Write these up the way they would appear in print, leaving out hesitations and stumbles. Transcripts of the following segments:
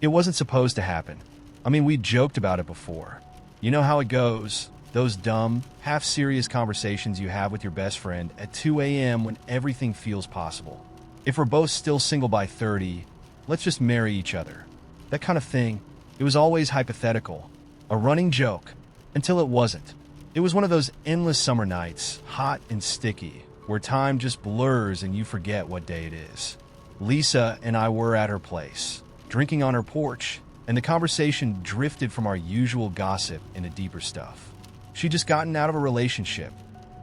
It wasn't supposed to happen. I mean, we joked about it before. You know how it goes. Those dumb, half-serious conversations you have with your best friend at 2 a.m. when everything feels possible. If we're both still single by 30, let's just marry each other. That kind of thing. It was always hypothetical. A running joke. Until it wasn't. It was one of those endless summer nights, hot and sticky, where time just blurs and you forget what day it is. Lisa and I were at her place, drinking on her porch, and the conversation drifted from our usual gossip into deeper stuff. She'd just gotten out of a relationship,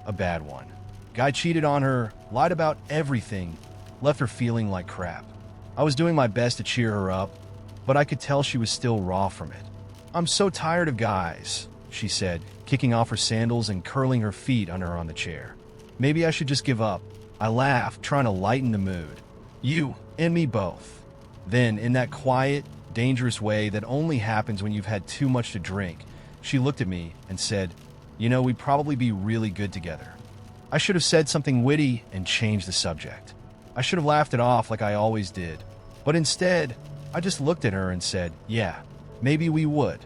a bad one. Guy cheated on her, lied about everything, left her feeling like crap. I was doing my best to cheer her up, but I could tell she was still raw from it. "I'm so tired of guys," she said, kicking off her sandals and curling her feet under her on the chair. "Maybe I should just give up." I laughed, trying to lighten the mood. "You and me both." Then, in that quiet, dangerous way that only happens when you've had too much to drink, she looked at me and said, "You know, we'd probably be really good together." I should have said something witty and changed the subject. I should have laughed it off like I always did. But instead, I just looked at her and said, "Yeah, maybe we would."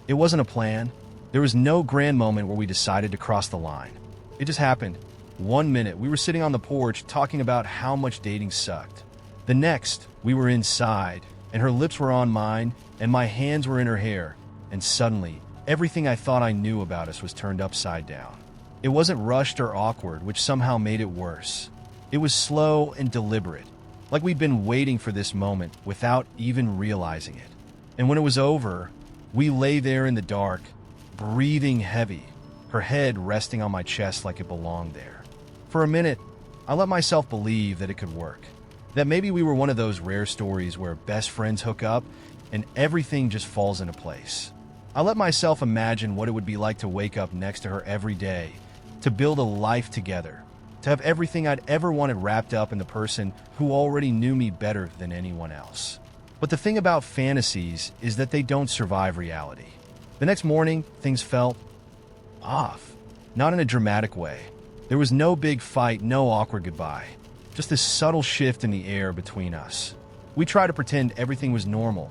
It wasn't a plan. There was no grand moment where we decided to cross the line. It just happened. One minute, we were sitting on the porch talking about how much dating sucked. The next, we were inside, and her lips were on mine, and my hands were in her hair, and suddenly, everything I thought I knew about us was turned upside down. It wasn't rushed or awkward, which somehow made it worse. It was slow and deliberate, like we'd been waiting for this moment without even realizing it. And when it was over, we lay there in the dark, breathing heavy, her head resting on my chest like it belonged there. For a minute, I let myself believe that it could work. That maybe we were one of those rare stories where best friends hook up and everything just falls into place. I let myself imagine what it would be like to wake up next to her every day, to build a life together, to have everything I'd ever wanted wrapped up in the person who already knew me better than anyone else. But the thing about fantasies is that they don't survive reality. The next morning, things felt off. Not in a dramatic way. There was no big fight, no awkward goodbye. Just this subtle shift in the air between us. We tried to pretend everything was normal.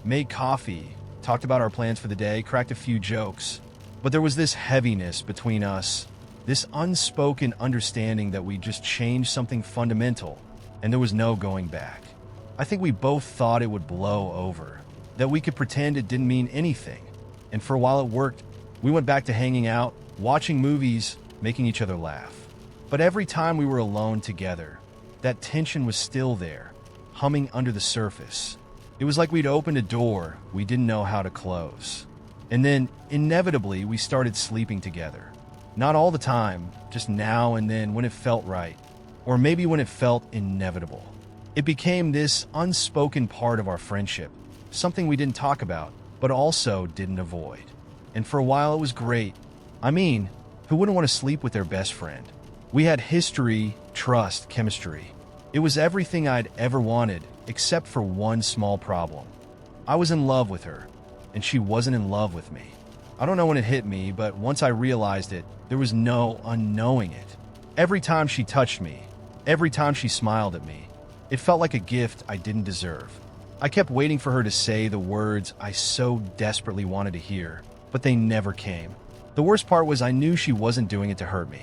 Made coffee, talked about our plans for the day, cracked a few jokes. But there was this heaviness between us, this unspoken understanding that we just changed something fundamental, and there was no going back. I think we both thought it would blow over, that we could pretend it didn't mean anything. And for a while it worked. We went back to hanging out, watching movies, making each other laugh. But every time we were alone together, that tension was still there, humming under the surface. It was like we'd opened a door we didn't know how to close. And then, inevitably, we started sleeping together. Not all the time, just now and then when it felt right, or maybe when it felt inevitable. It became this unspoken part of our friendship, something we didn't talk about, but also didn't avoid. And for a while it was great. I mean, who wouldn't want to sleep with their best friend? We had history, trust, chemistry. It was everything I'd ever wanted, except for one small problem. I was in love with her, and she wasn't in love with me. I don't know when it hit me, but once I realized it, there was no unknowing it. Every time she touched me, every time she smiled at me, it felt like a gift I didn't deserve. I kept waiting for her to say the words I so desperately wanted to hear, but they never came. The worst part was I knew she wasn't doing it to hurt me.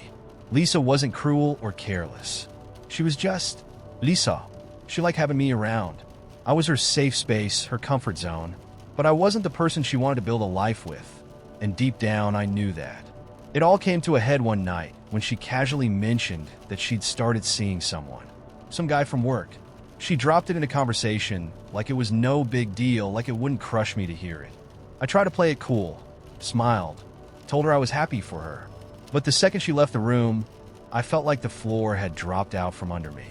Lisa wasn't cruel or careless. She was just Lisa. She liked having me around. I was her safe space, her comfort zone, but I wasn't the person she wanted to build a life with, and deep down I knew that. It all came to a head one night when she casually mentioned that she'd started seeing someone. Some guy from work. She dropped it into conversation like it was no big deal, like it wouldn't crush me to hear it. I tried to play it cool, smiled, told her I was happy for her. But the second she left the room, I felt like the floor had dropped out from under me.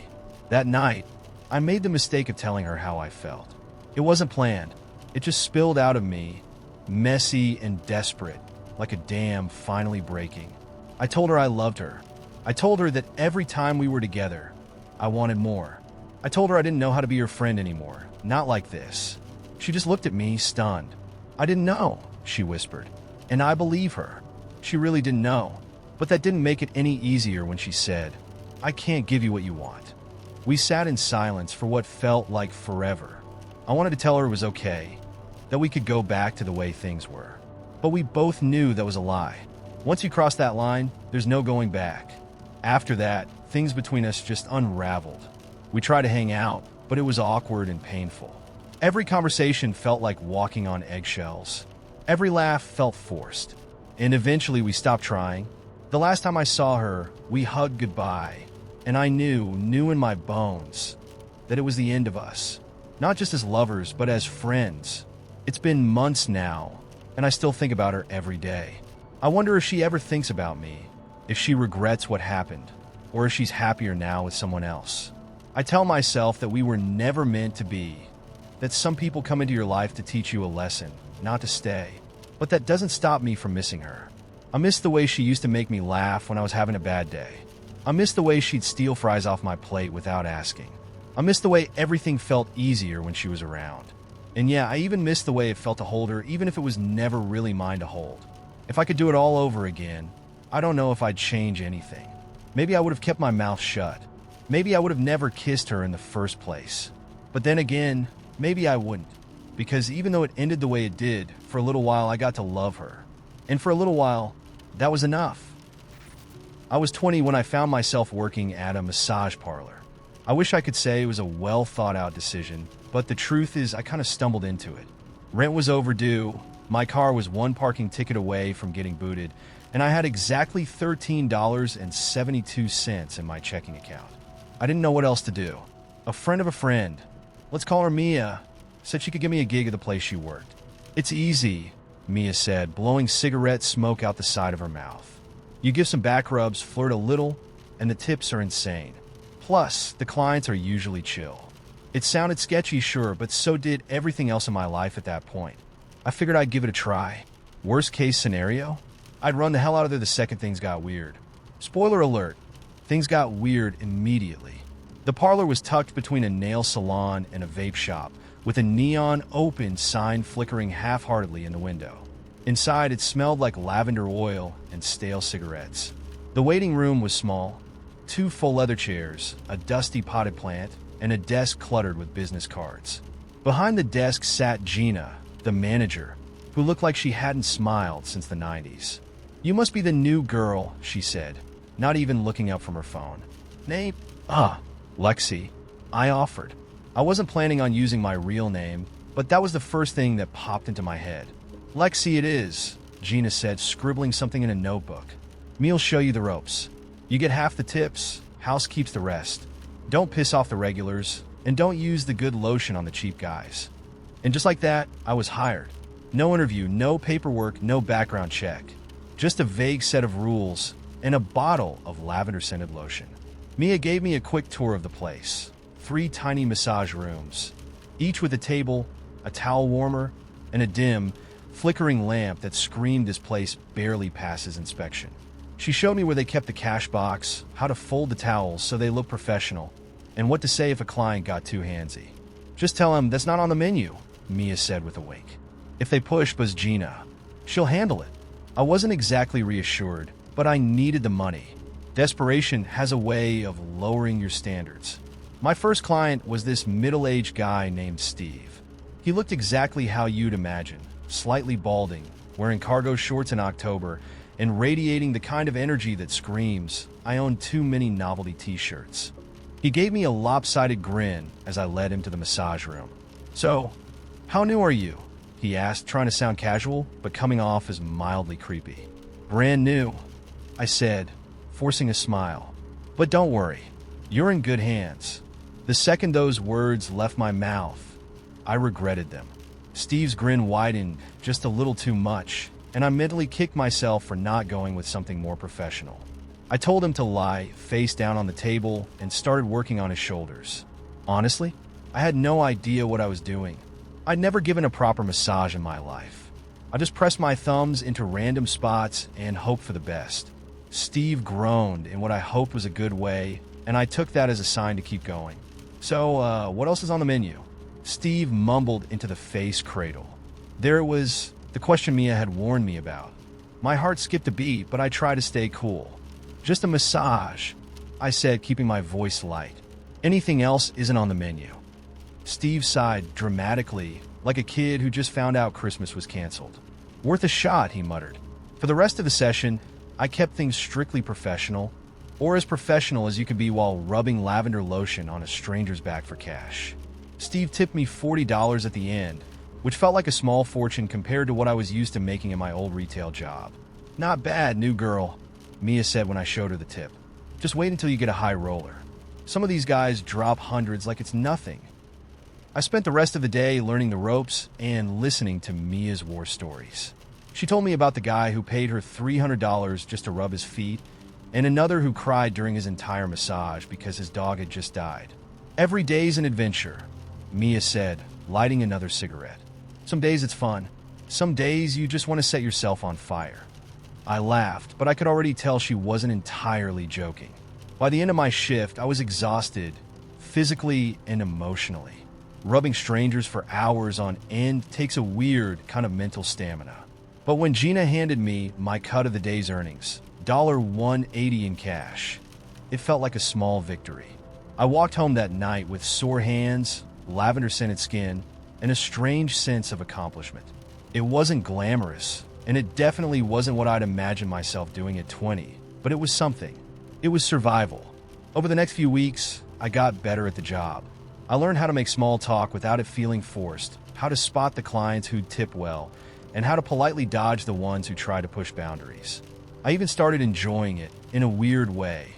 That night, I made the mistake of telling her how I felt. It wasn't planned. It just spilled out of me, messy and desperate, like a dam finally breaking. I told her I loved her. I told her that every time we were together, I wanted more. I told her I didn't know how to be her friend anymore, not like this. She just looked at me, stunned. "I didn't know," she whispered. And I believe her. She really didn't know. But that didn't make it any easier when she said, "I can't give you what you want." We sat in silence for what felt like forever. I wanted to tell her it was okay, that we could go back to the way things were. But we both knew that was a lie. Once you cross that line, there's no going back. After that, things between us just unraveled. We tried to hang out, but it was awkward and painful. Every conversation felt like walking on eggshells. Every laugh felt forced. And eventually we stopped trying. The last time I saw her, we hugged goodbye. And I knew in my bones, that it was the end of us. Not just as lovers, but as friends. It's been months now, and I still think about her every day. I wonder if she ever thinks about me, if she regrets what happened, or if she's happier now with someone else. I tell myself that we were never meant to be, that some people come into your life to teach you a lesson, not to stay. But that doesn't stop me from missing her. I miss the way she used to make me laugh when I was having a bad day. I miss the way she'd steal fries off my plate without asking. I miss the way everything felt easier when she was around. And yeah, I even miss the way it felt to hold her, even if it was never really mine to hold. If I could do it all over again, I don't know if I'd change anything. Maybe I would have kept my mouth shut. Maybe I would have never kissed her in the first place. But then again, maybe I wouldn't. Because even though it ended the way it did, for a little while I got to love her. And for a little while, that was enough. I was 20 when I found myself working at a massage parlor. I wish I could say it was a well-thought-out decision, but the truth is I kind of stumbled into it. Rent was overdue, my car was one parking ticket away from getting booted, and I had exactly $13.72 in my checking account. I didn't know what else to do. A friend of a friend, let's call her Mia, said she could give me a gig at the place she worked. "It's easy," Mia said, blowing cigarette smoke out the side of her mouth. "You give some back rubs, flirt a little, and the tips are insane. Plus, the clients are usually chill." It sounded sketchy, sure, but so did everything else in my life at that point. I figured I'd give it a try. Worst case scenario? I'd run the hell out of there the second things got weird. Spoiler alert, things got weird immediately. The parlor was tucked between a nail salon and a vape shop, with a neon open sign flickering half-heartedly in the window. Inside, it smelled like lavender oil and stale cigarettes. The waiting room was small. 2 full leather chairs, a dusty potted plant, and a desk cluttered with business cards. Behind the desk sat Gina, the manager, who looked like she hadn't smiled since the 90s. "You must be the new girl," she said, not even looking up from her phone. "Name?" Lexi." I offered. I wasn't planning on using my real name, but that was the first thing that popped into my head. "Lexi it is," Gina said, scribbling something in a notebook. "Me'll show you the ropes. You get half the tips, house keeps the rest. Don't piss off the regulars, and don't use the good lotion on the cheap guys." And just like that, I was hired. No interview, no paperwork, no background check. Just a vague set of rules and a bottle of lavender-scented lotion. Mia gave me a quick tour of the place. 3 tiny massage rooms, each with a table, a towel warmer, and a dim, flickering lamp that screamed this place barely passes inspection. She showed me where they kept the cash box, how to fold the towels so they look professional, and what to say if a client got too handsy. "Just tell them that's not on the menu," Mia said with a wink. "If they push," buzzed Gina, "she'll handle it." I wasn't exactly reassured, but I needed the money. Desperation has a way of lowering your standards. My first client was this middle-aged guy named Steve. He looked exactly how you'd imagine, slightly balding, wearing cargo shorts in October, and radiating the kind of energy that screams, "I own too many novelty t-shirts." He gave me a lopsided grin as I led him to the massage room. "So, how new are you?" he asked, trying to sound casual, but coming off as mildly creepy. "Brand new," I said, forcing a smile. "But don't worry, you're in good hands." The second those words left my mouth, I regretted them. Steve's grin widened just a little too much, and I mentally kicked myself for not going with something more professional. I told him to lie face down on the table and started working on his shoulders. Honestly, I had no idea what I was doing. I'd never given a proper massage in my life. I just pressed my thumbs into random spots and hoped for the best. Steve groaned in what I hoped was a good way, and I took that as a sign to keep going. "So, what else is on the menu?" Steve mumbled into the face cradle. There it was, the question Mia had warned me about. My heart skipped a beat, but I tried to stay cool. "Just a massage," I said, keeping my voice light. "Anything else isn't on the menu." Steve sighed dramatically, like a kid who just found out Christmas was canceled. Worth a shot, he muttered. For the rest of the session, I kept things strictly professional, or as professional as you could be while rubbing lavender lotion on a stranger's back for cash. Steve tipped me $40 at the end, which felt like a small fortune compared to what I was used to making in my old retail job. Not bad, new girl, Mia said when I showed her the tip. Just wait until you get a high roller. Some of these guys drop hundreds like it's nothing. I spent the rest of the day learning the ropes and listening to Mia's war stories. She told me about the guy who paid her $300 just to rub his feet, and another who cried during his entire massage because his dog had just died. Every day's an adventure, Mia said, lighting another cigarette. Some days it's fun. Some days you just want to set yourself on fire. I laughed, but I could already tell she wasn't entirely joking. By the end of my shift, I was exhausted, physically and emotionally. Rubbing strangers for hours on end takes a weird kind of mental stamina. But when Gina handed me my cut of the day's earnings, $180 in cash, it felt like a small victory. I walked home that night with sore hands, lavender-scented skin, and a strange sense of accomplishment. It wasn't glamorous, and it definitely wasn't what I'd imagined myself doing at 20, but it was something. It was survival. Over the next few weeks, I got better at the job. I learned how to make small talk without it feeling forced, how to spot the clients who'd tip well, and how to politely dodge the ones who try to push boundaries. I even started enjoying it in a weird way.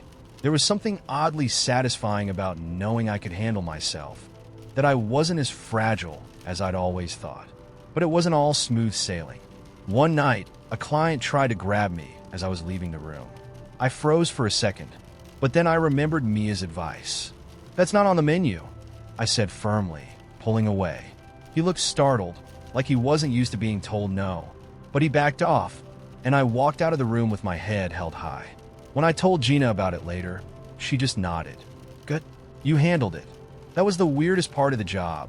There was something oddly satisfying about knowing I could handle myself, that I wasn't as fragile as I'd always thought. But it wasn't all smooth sailing. One night, a client tried to grab me as I was leaving the room. I froze for a second, but then I remembered Mia's advice. "That's not on the menu," I said firmly, pulling away. He looked startled, like he wasn't used to being told no, but he backed off, and I walked out of the room with my head held high. When I told Gina about it later, she just nodded. "Good, you handled it." That was the weirdest part of the job,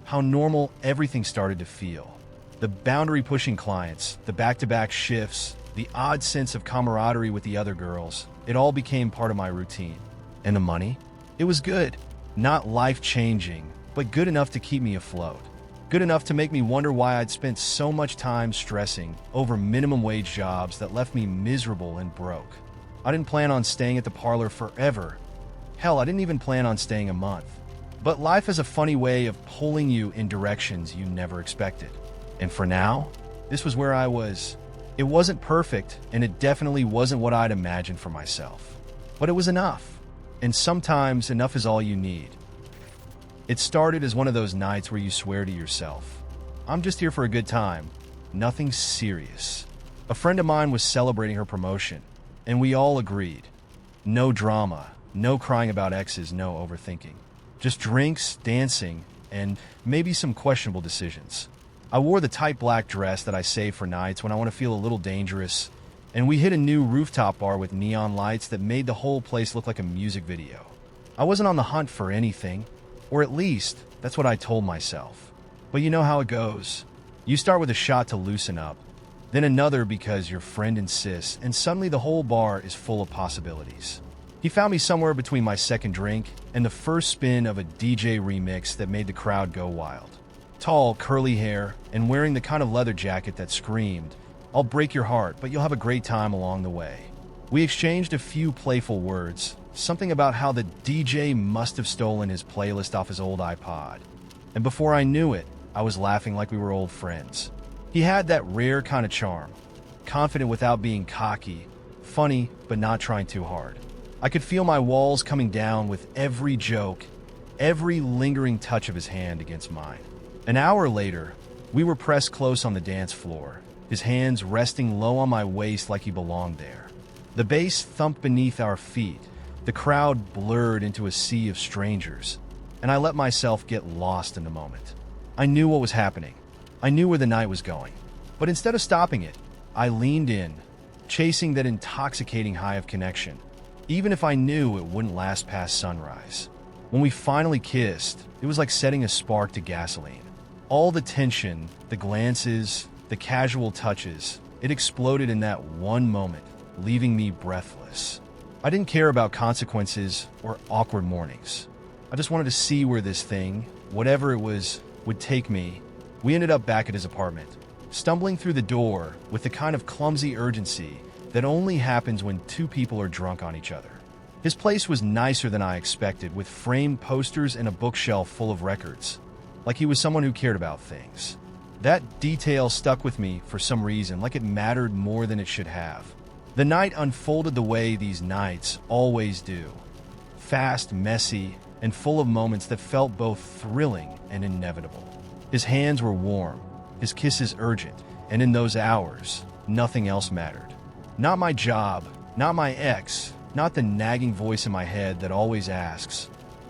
how normal everything started to feel. The boundary-pushing clients, the back-to-back shifts, the odd sense of camaraderie with the other girls, it all became part of my routine. And the money? It was good. Not life-changing, but good enough to keep me afloat. Good enough to make me wonder why I'd spent so much time stressing over minimum wage jobs that left me miserable and broke. I didn't plan on staying at the parlor forever. Hell, I didn't even plan on staying a month. But life has a funny way of pulling you in directions you never expected. And for now, this was where I was. It wasn't perfect, and it definitely wasn't what I'd imagined for myself. But it was enough. And sometimes enough is all you need. It started as one of those nights where you swear to yourself, "I'm just here for a good time. Nothing serious." A friend of mine was celebrating her promotion, and we all agreed. No drama, no crying about exes, no overthinking. Just drinks, dancing, and maybe some questionable decisions. I wore the tight black dress that I save for nights when I want to feel a little dangerous, and we hit a new rooftop bar with neon lights that made the whole place look like a music video. I wasn't on the hunt for anything, or at least that's what I told myself. But you know how it goes. You start with a shot to loosen up, then another because your friend insists, and suddenly the whole bar is full of possibilities. He found me somewhere between my second drink and the first spin of a DJ remix that made the crowd go wild. Tall, curly hair, and wearing the kind of leather jacket that screamed, "I'll break your heart, but you'll have a great time along the way." We exchanged a few playful words, something about how the DJ must have stolen his playlist off his old iPod. And before I knew it, I was laughing like we were old friends. He had that rare kind of charm, confident without being cocky, funny but not trying too hard. I could feel my walls coming down with every joke, every lingering touch of his hand against mine. An hour later, we were pressed close on the dance floor, his hands resting low on my waist like he belonged there. The bass thumped beneath our feet, the crowd blurred into a sea of strangers, and I let myself get lost in the moment. I knew what was happening. I knew where the night was going. But instead of stopping it, I leaned in, chasing that intoxicating high of connection, even if I knew it wouldn't last past sunrise. When we finally kissed, it was like setting a spark to gasoline. All the tension, the glances, the casual touches, it exploded in that one moment, leaving me breathless. I didn't care about consequences or awkward mornings. I just wanted to see where this thing, whatever it was, would take me, we ended up back at his apartment, stumbling through the door with the kind of clumsy urgency that only happens when two people are drunk on each other. His place was nicer than I expected, with framed posters and a bookshelf full of records, like he was someone who cared about things. That detail stuck with me for some reason, like it mattered more than it should have. The night unfolded the way these nights always do. Fast, messy, and full of moments that felt both thrilling and inevitable. His hands were warm, his kisses urgent, and in those hours, nothing else mattered. Not my job, not my ex, not the nagging voice in my head that always asks,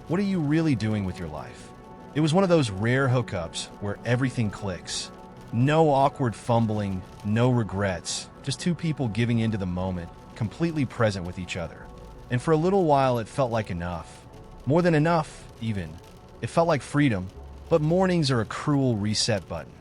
"What are you really doing with your life?" It was one of those rare hookups where everything clicks. No awkward fumbling, no regrets, just two people giving into the moment, completely present with each other. And for a little while, it felt like enough. More than enough, even. It felt like freedom, but mornings are a cruel reset button.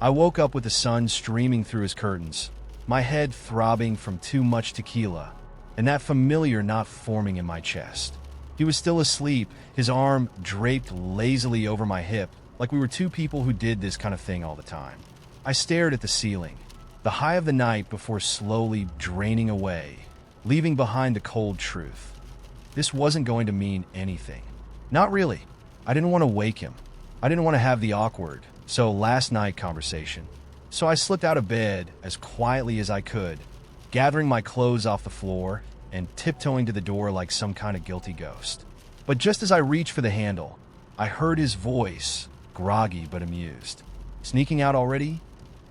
I woke up with the sun streaming through his curtains, my head throbbing from too much tequila, and that familiar knot forming in my chest. He was still asleep, his arm draped lazily over my hip, like we were two people who did this kind of thing all the time. I stared at the ceiling, the high of the night before slowly draining away, leaving behind the cold truth. This wasn't going to mean anything. Not really. I didn't want to wake him. I didn't want to have the awkward, so last night conversation. So I slipped out of bed as quietly as I could, gathering my clothes off the floor and tiptoeing to the door like some kind of guilty ghost. But just as I reached for the handle, I heard his voice, groggy but amused. "Sneaking out already?"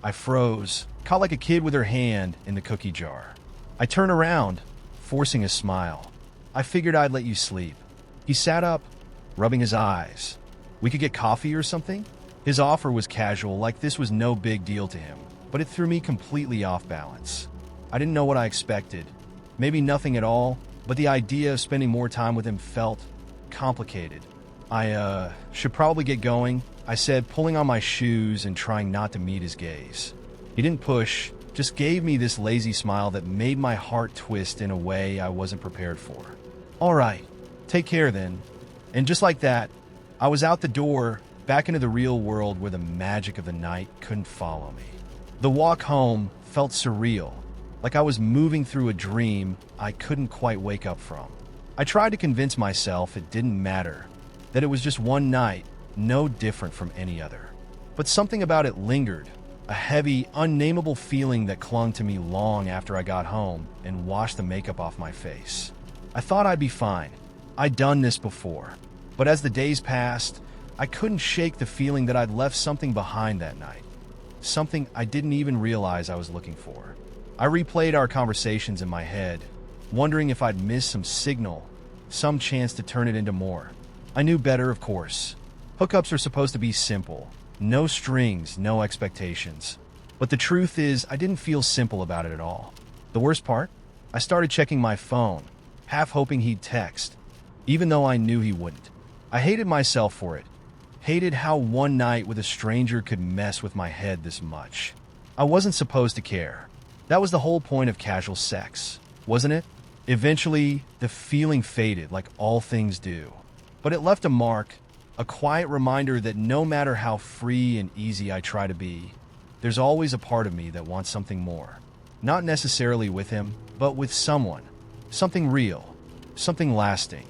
I froze, caught like a kid with her hand in the cookie jar. I turned around, forcing a smile. "I figured I'd let you sleep." He sat up, rubbing his eyes. "We could get coffee or something?" His offer was casual, like this was no big deal to him, but it threw me completely off balance. I didn't know what I expected. Maybe nothing at all, but the idea of spending more time with him felt complicated. "I should probably get going," I said, pulling on my shoes and trying not to meet his gaze. He didn't push, just gave me this lazy smile that made my heart twist in a way I wasn't prepared for. "All right, take care then." And just like that, I was out the door, back into the real world where the magic of the night couldn't follow me. The walk home felt surreal, like I was moving through a dream I couldn't quite wake up from. I tried to convince myself it didn't matter, that it was just one night, no different from any other. But something about it lingered, a heavy, unnameable feeling that clung to me long after I got home and washed the makeup off my face. I thought I'd be fine. I'd done this before. But as the days passed, I couldn't shake the feeling that I'd left something behind that night. Something I didn't even realize I was looking for. I replayed our conversations in my head, wondering if I'd missed some signal, some chance to turn it into more. I knew better, of course. Hookups are supposed to be simple. No strings, no expectations. But the truth is, I didn't feel simple about it at all. The worst part? I started checking my phone, half hoping he'd text, even though I knew he wouldn't. I hated myself for it. Hated how one night with a stranger could mess with my head this much. I wasn't supposed to care. That was the whole point of casual sex, wasn't it? Eventually, the feeling faded like all things do. But it left a mark, a quiet reminder that no matter how free and easy I try to be, there's always a part of me that wants something more. Not necessarily with him, but with someone. Something real. Something lasting.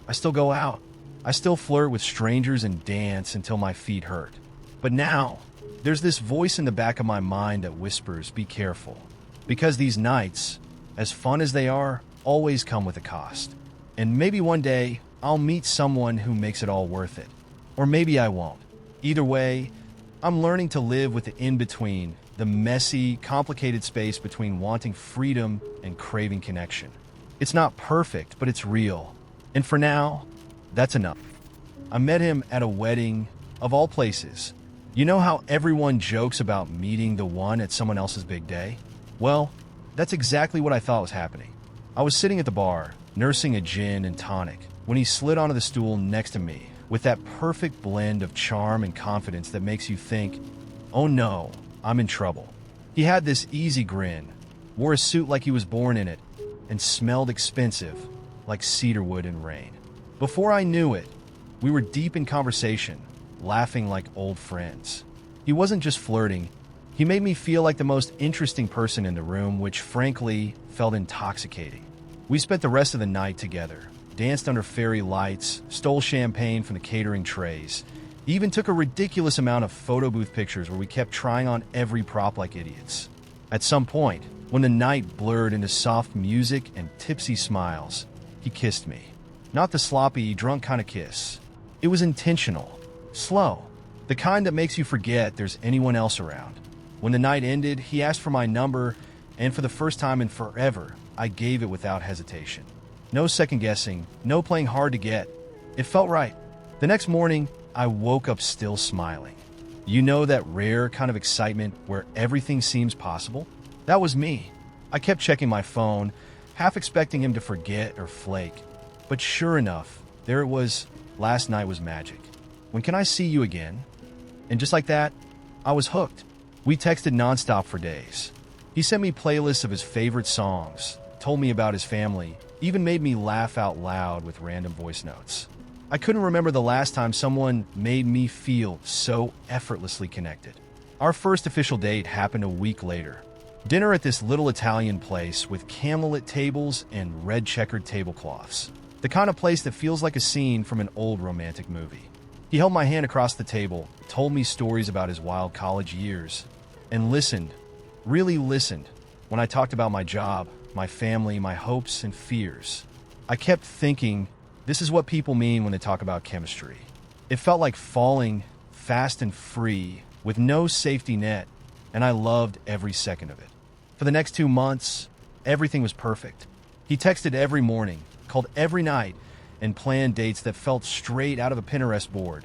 I still go out. I still flirt with strangers and dance until my feet hurt. But now, there's this voice in the back of my mind that whispers, "Be careful." Because these nights, as fun as they are, always come with a cost. And maybe one day, I'll meet someone who makes it all worth it. Or maybe I won't. Either way, I'm learning to live with the in-between, the messy, complicated space between wanting freedom and craving connection. It's not perfect, but it's real. And for now, that's enough. I met him at a wedding, of all places. You know how everyone jokes about meeting the one at someone else's big day? Well, that's exactly what I thought was happening. I was sitting at the bar, nursing a gin and tonic, when he slid onto the stool next to me with that perfect blend of charm and confidence that makes you think, "Oh no, I'm in trouble." He had this easy grin, wore a suit like he was born in it, and smelled expensive, like cedarwood and rain. Before I knew it, we were deep in conversation, laughing like old friends. He wasn't just flirting, he made me feel like the most interesting person in the room, which frankly felt intoxicating. We spent the rest of the night together, danced under fairy lights, stole champagne from the catering trays, even took a ridiculous amount of photo booth pictures where we kept trying on every prop like idiots. At some point, when the night blurred into soft music and tipsy smiles, he kissed me. Not the sloppy, drunk kind of kiss. It was intentional, slow, the kind that makes you forget there's anyone else around. When the night ended, he asked for my number, and for the first time in forever, I gave it without hesitation. No second guessing, no playing hard to get. It felt right. The next morning, I woke up still smiling. You know that rare kind of excitement where everything seems possible? That was me. I kept checking my phone, half expecting him to forget or flake. But sure enough, there it was. Last night was magic. When can I see you again? And just like that, I was hooked. We texted nonstop for days. He sent me playlists of his favorite songs, told me about his family, even made me laugh out loud with random voice notes. I couldn't remember the last time someone made me feel so effortlessly connected. Our first official date happened a week later. Dinner at this little Italian place with candlelit tables and red checkered tablecloths. The kind of place that feels like a scene from an old romantic movie. He held my hand across the table, told me stories about his wild college years, and listened, really listened, when I talked about my job, my family, my hopes and fears. I kept thinking, this is what people mean when they talk about chemistry. It felt like falling fast and free with no safety net, and I loved every second of it. For the next 2 months, everything was perfect. He texted every morning, called every night, and planned dates that felt straight out of a Pinterest board.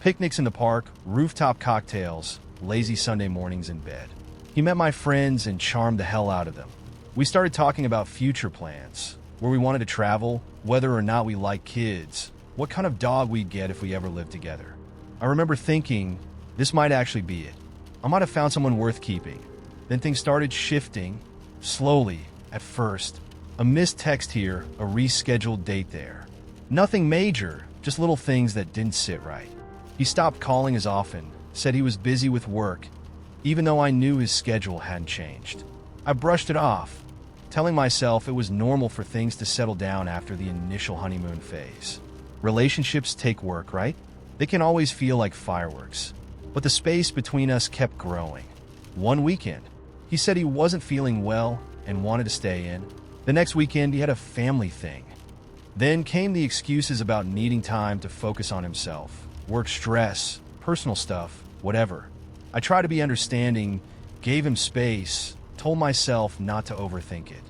Picnics in the park, rooftop cocktails, lazy Sunday mornings in bed. He met my friends and charmed the hell out of them. We started talking about future plans, where we wanted to travel, whether or not we liked kids, what kind of dog we'd get if we ever lived together. I remember thinking, this might actually be it. I might have found someone worth keeping. Then things started shifting, slowly, at first. A missed text here, a rescheduled date there. Nothing major, just little things that didn't sit right. He stopped calling as often, said he was busy with work, even though I knew his schedule hadn't changed. I brushed it off, telling myself it was normal for things to settle down after the initial honeymoon phase. Relationships take work, right? They can always feel like fireworks. But the space between us kept growing. One weekend, he said he wasn't feeling well and wanted to stay in. The next weekend, he had a family thing. Then came the excuses about needing time to focus on himself, work stress, personal stuff, whatever. I tried to be understanding, gave him space, told myself not to overthink it.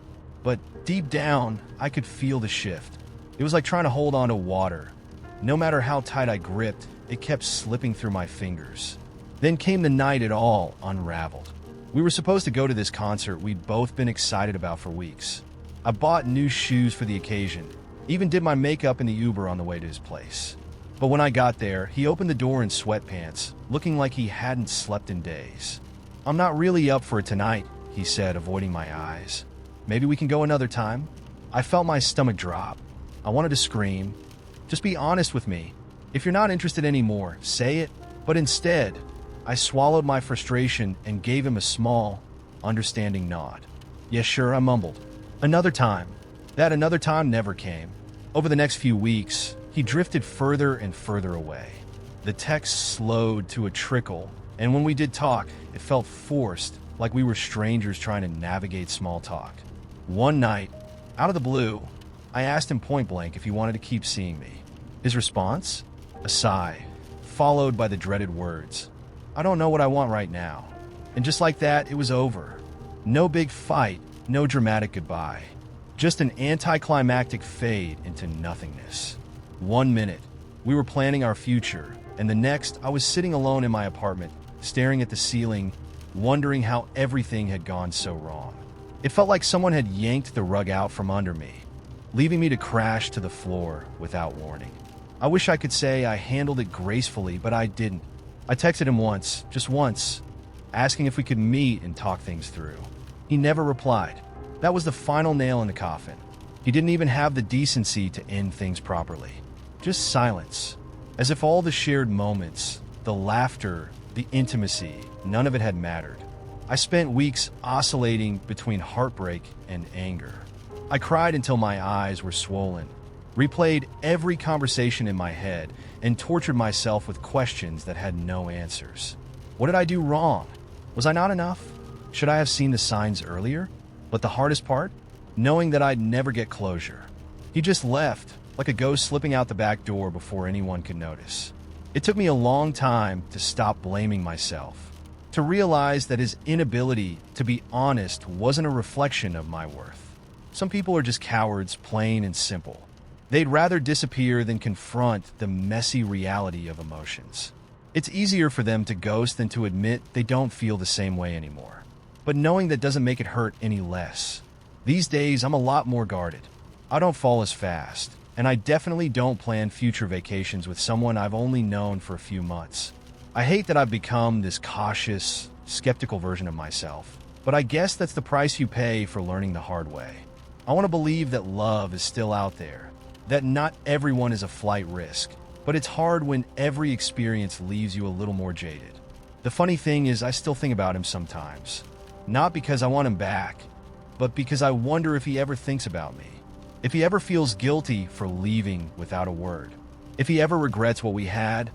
But deep down, I could feel the shift. It was like trying to hold on to water. No matter how tight I gripped, it kept slipping through my fingers. Then came the night it all unraveled. We were supposed to go to this concert we'd both been excited about for weeks. I bought new shoes for the occasion, even did my makeup in the Uber on the way to his place. But when I got there, he opened the door in sweatpants, looking like he hadn't slept in days. I'm not really up for it tonight, he said, avoiding my eyes. Maybe we can go another time? I felt my stomach drop. I wanted to scream. Just be honest with me. If you're not interested anymore, say it. But instead, I swallowed my frustration and gave him a small, understanding nod. Yes, sure, I mumbled. Another time. That another time never came. Over the next few weeks, he drifted further and further away. The text slowed to a trickle, and when we did talk, it felt forced, like we were strangers trying to navigate small talk. One night, out of the blue, I asked him point blank if he wanted to keep seeing me. His response? A sigh, followed by the dreaded words, I don't know what I want right now. And just like that, it was over. No big fight, no dramatic goodbye. Just an anticlimactic fade into nothingness. 1 minute, we were planning our future, and the next, I was sitting alone in my apartment, staring at the ceiling, wondering how everything had gone so wrong. It felt like someone had yanked the rug out from under me, leaving me to crash to the floor without warning. I wish I could say I handled it gracefully, but I didn't. I texted him once, just once, asking if we could meet and talk things through. He never replied. That was the final nail in the coffin. He didn't even have the decency to end things properly. Just silence. As if all the shared moments, the laughter, the intimacy, none of it had mattered. I spent weeks oscillating between heartbreak and anger. I cried until my eyes were swollen, replayed every conversation in my head, and tortured myself with questions that had no answers. What did I do wrong? Was I not enough? Should I have seen the signs earlier? But the hardest part? Knowing that I'd never get closure. He just left, like a ghost slipping out the back door before anyone could notice. It took me a long time to stop blaming myself, to realize that his inability to be honest wasn't a reflection of my worth. Some people are just cowards, plain and simple. They'd rather disappear than confront the messy reality of emotions. It's easier for them to ghost than to admit they don't feel the same way anymore. But knowing that doesn't make it hurt any less. These days, I'm a lot more guarded. I don't fall as fast, and I definitely don't plan future vacations with someone I've only known for a few months. I hate that I've become this cautious, skeptical version of myself, but I guess that's the price you pay for learning the hard way. I want to believe that love is still out there, that not everyone is a flight risk, but it's hard when every experience leaves you a little more jaded. The funny thing is, I still think about him sometimes. Not because I want him back, but because I wonder if he ever thinks about me. If he ever feels guilty for leaving without a word. If he ever regrets what we had,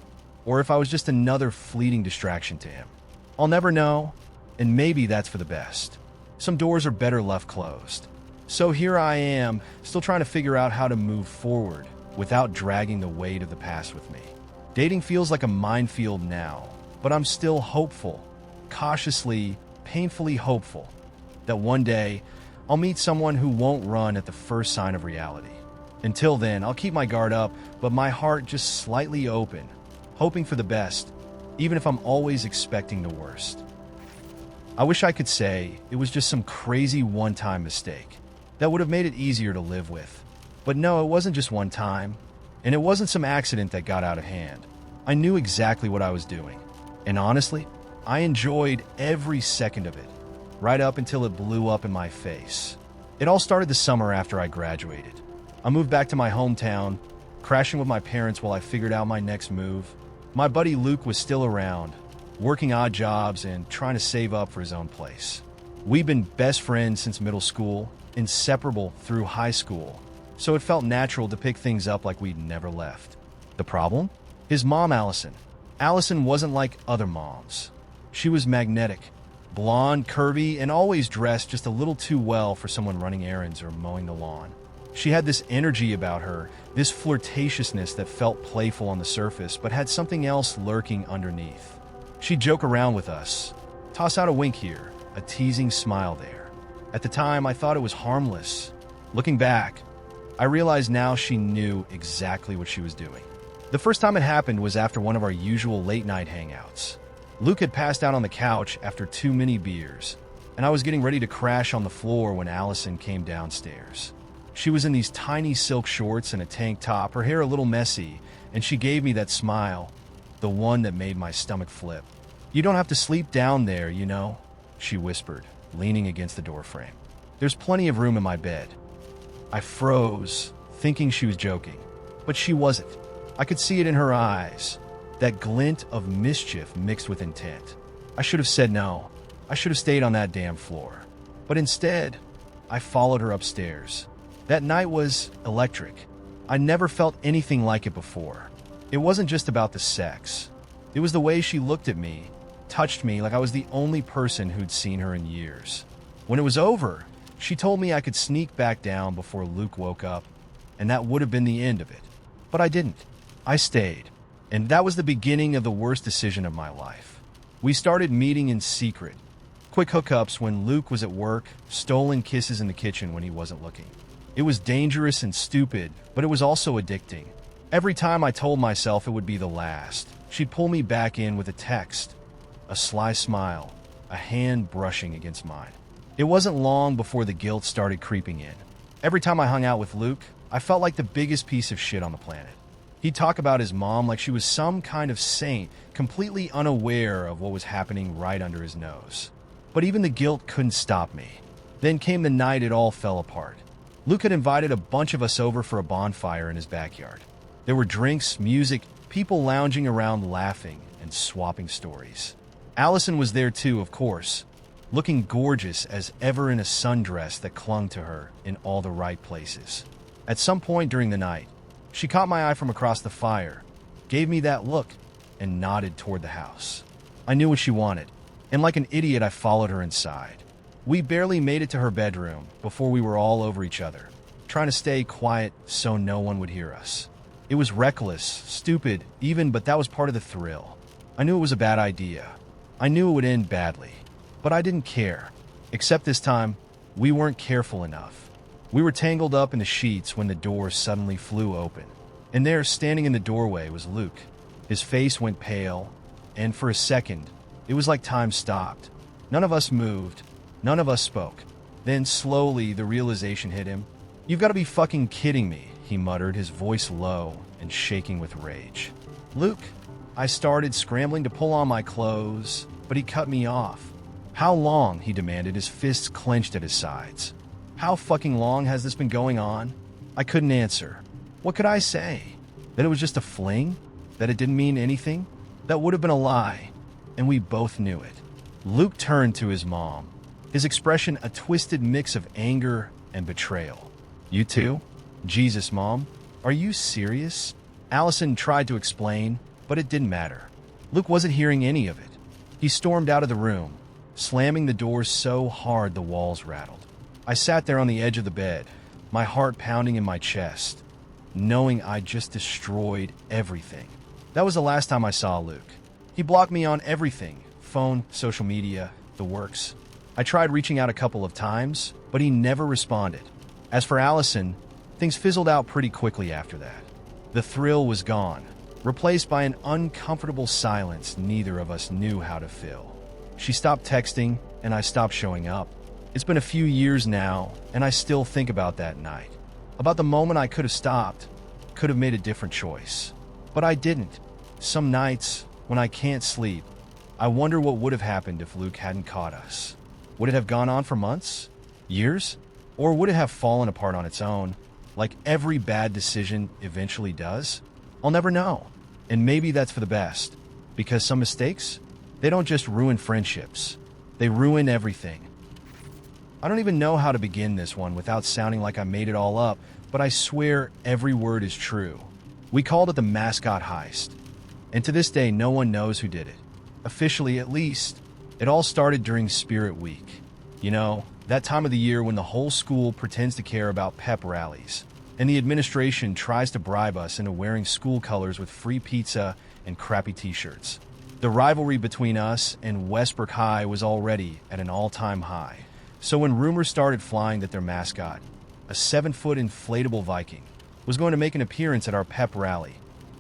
or if I was just another fleeting distraction to him. I'll never know, and maybe that's for the best. Some doors are better left closed. So here I am, still trying to figure out how to move forward without dragging the weight of the past with me. Dating feels like a minefield now, but I'm still hopeful, cautiously, painfully hopeful, that one day I'll meet someone who won't run at the first sign of reality. Until then, I'll keep my guard up, but my heart just slightly open, hoping for the best, even if I'm always expecting the worst. I wish I could say it was just some crazy one-time mistake that would have made it easier to live with. But no, it wasn't just one time, and it wasn't some accident that got out of hand. I knew exactly what I was doing, and honestly, I enjoyed every second of it, right up until it blew up in my face. It all started the summer after I graduated. I moved back to my hometown, crashing with my parents while I figured out my next move. My buddy Luke was still around, working odd jobs and trying to save up for his own place. We'd been best friends since middle school, inseparable through high school, so it felt natural to pick things up like we'd never left. The problem? His mom, Allison. Allison wasn't like other moms. She was magnetic, blonde, curvy, and always dressed just a little too well for someone running errands or mowing the lawn. She had this energy about her, this flirtatiousness that felt playful on the surface but had something else lurking underneath. She'd joke around with us, toss out a wink here, a teasing smile there. At the time, I thought it was harmless. Looking back, I realize now she knew exactly what she was doing. The first time it happened was after one of our usual late-night hangouts. Luke had passed out on the couch after too many beers, and I was getting ready to crash on the floor when Allison came downstairs. She was in these tiny silk shorts and a tank top, her hair a little messy, and she gave me that smile, the one that made my stomach flip. "You don't have to sleep down there, you know," she whispered, leaning against the doorframe. "There's plenty of room in my bed." I froze, thinking she was joking, but she wasn't. I could see it in her eyes, that glint of mischief mixed with intent. I should have said no. I should have stayed on that damn floor. But instead, I followed her upstairs. That night was electric. I never felt anything like it before. It wasn't just about the sex. It was the way she looked at me, touched me like I was the only person who'd seen her in years. When it was over, she told me I could sneak back down before Luke woke up, and that would have been the end of it. But I didn't. I stayed. And that was the beginning of the worst decision of my life. We started meeting in secret. Quick hookups when Luke was at work, stolen kisses in the kitchen when he wasn't looking. It was dangerous and stupid, but it was also addicting. Every time I told myself it would be the last, she'd pull me back in with a text, a sly smile, a hand brushing against mine. It wasn't long before the guilt started creeping in. Every time I hung out with Luke, I felt like the biggest piece of shit on the planet. He'd talk about his mom like she was some kind of saint, completely unaware of what was happening right under his nose. But even the guilt couldn't stop me. Then came the night it all fell apart. Luke had invited a bunch of us over for a bonfire in his backyard. There were drinks, music, people lounging around laughing and swapping stories. Allison was there too, of course, looking gorgeous as ever in a sundress that clung to her in all the right places. At some point during the night, she caught my eye from across the fire, gave me that look, and nodded toward the house. I knew what she wanted, and like an idiot I followed her inside. We barely made it to her bedroom before we were all over each other, trying to stay quiet so no one would hear us. It was reckless, stupid, even, but that was part of the thrill. I knew it was a bad idea. I knew it would end badly, but I didn't care. Except this time, we weren't careful enough. We were tangled up in the sheets when the door suddenly flew open. And there, standing in the doorway, was Luke. His face went pale, and for a second, it was like time stopped. None of us moved. None of us spoke. Then, slowly, the realization hit him. "You've got to be fucking kidding me," he muttered, his voice low and shaking with rage. "Luke," I started, scrambling to pull on my clothes, but he cut me off. "How long?" he demanded, his fists clenched at his sides. How fucking long has this been going on? I couldn't answer. What could I say? That it was just a fling? That it didn't mean anything? That would have been a lie, and we both knew it. Luke turned to his mom, his expression a twisted mix of anger and betrayal. "You too? Jesus, Mom, are you serious?" Allison tried to explain, but it didn't matter. Luke wasn't hearing any of it. He stormed out of the room, slamming the doors so hard the walls rattled. I sat there on the edge of the bed, my heart pounding in my chest, knowing I'd just destroyed everything. That was the last time I saw Luke. He blocked me on everything: phone, social media, the works. I tried reaching out a couple of times, but he never responded. As for Allison, things fizzled out pretty quickly after that. The thrill was gone, replaced by an uncomfortable silence neither of us knew how to fill. She stopped texting, and I stopped showing up. It's been a few years now, and I still think about that night. About the moment I could have stopped, could have made a different choice. But I didn't. Some nights, when I can't sleep, I wonder what would have happened if Luke hadn't caught us. Would it have gone on for months? Years? Or would it have fallen apart on its own, like every bad decision eventually does? I'll never know. And maybe that's for the best, because some mistakes, they don't just ruin friendships. They ruin everything. I don't even know how to begin this one without sounding like I made it all up, but I swear every word is true. We called it the mascot heist, and to this day no one knows who did it. Officially, at least. It all started during Spirit Week. You know, that time of the year when the whole school pretends to care about pep rallies, and the administration tries to bribe us into wearing school colors with free pizza and crappy t-shirts. The rivalry between us and Westbrook High was already at an all-time high. So when rumors started flying that their mascot, a 7-foot inflatable Viking, was going to make an appearance at our pep rally,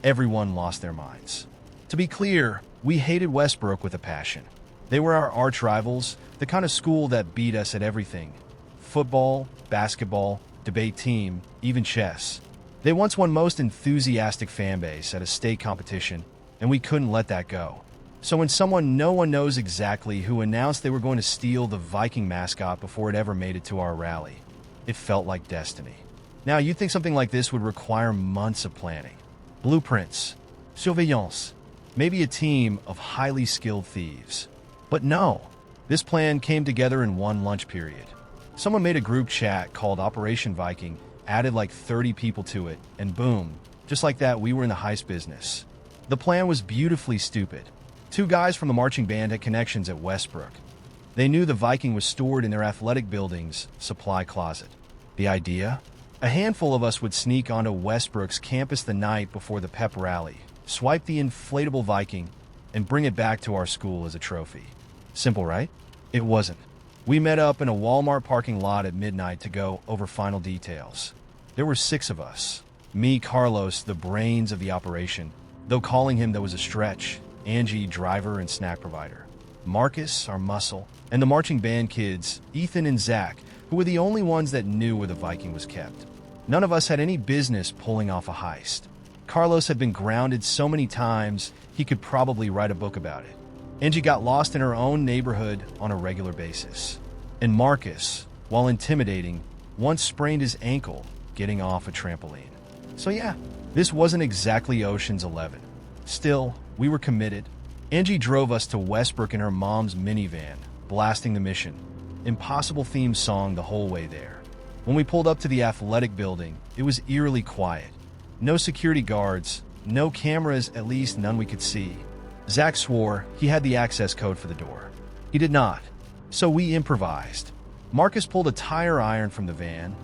everyone lost their minds. To be clear, we hated Westbrook with a passion. They were our arch rivals, the kind of school that beat us at everything: football, basketball, debate team, even chess. They once won most enthusiastic fan base at a state competition, and we couldn't let that go. So when someone no one knows exactly who announced they were going to steal the Viking mascot before it ever made it to our rally, it felt like destiny. Now, you'd think something like this would require months of planning. Blueprints, surveillance, maybe a team of highly skilled thieves. But no, this plan came together in one lunch period. Someone made a group chat called Operation Viking, added like 30 people to it, and boom, just like that, we were in the heist business. The plan was beautifully stupid. 2 guys from the marching band had connections at Westbrook. They knew the Viking was stored in their athletic building's supply closet. The idea? A handful of us would sneak onto Westbrook's campus the night before the pep rally, swipe the inflatable Viking, and bring it back to our school as a trophy. Simple, right? It wasn't. We met up in a Walmart parking lot at midnight to go over final details. There were 6 of us. Me, Carlos, the brains of the operation, though calling him that was a stretch. Angie, driver and snack provider. Marcus, our muscle, and the marching band kids, Ethan and Zach, who were the only ones that knew where the Viking was kept. None of us had any business pulling off a heist. Carlos had been grounded so many times he could probably write a book about it. Angie got lost in her own neighborhood on a regular basis. And Marcus, while intimidating, once sprained his ankle getting off a trampoline. So yeah, this wasn't exactly Ocean's 11. Still, we were committed. Angie drove us to Westbrook in her mom's minivan, blasting the Mission Impossible theme song the whole way there. When we pulled up to the athletic building, it was eerily quiet. No security guards, no cameras, at least none we could see. Zach swore he had the access code for the door. He did not, so we improvised. Marcus pulled a tire iron from the van,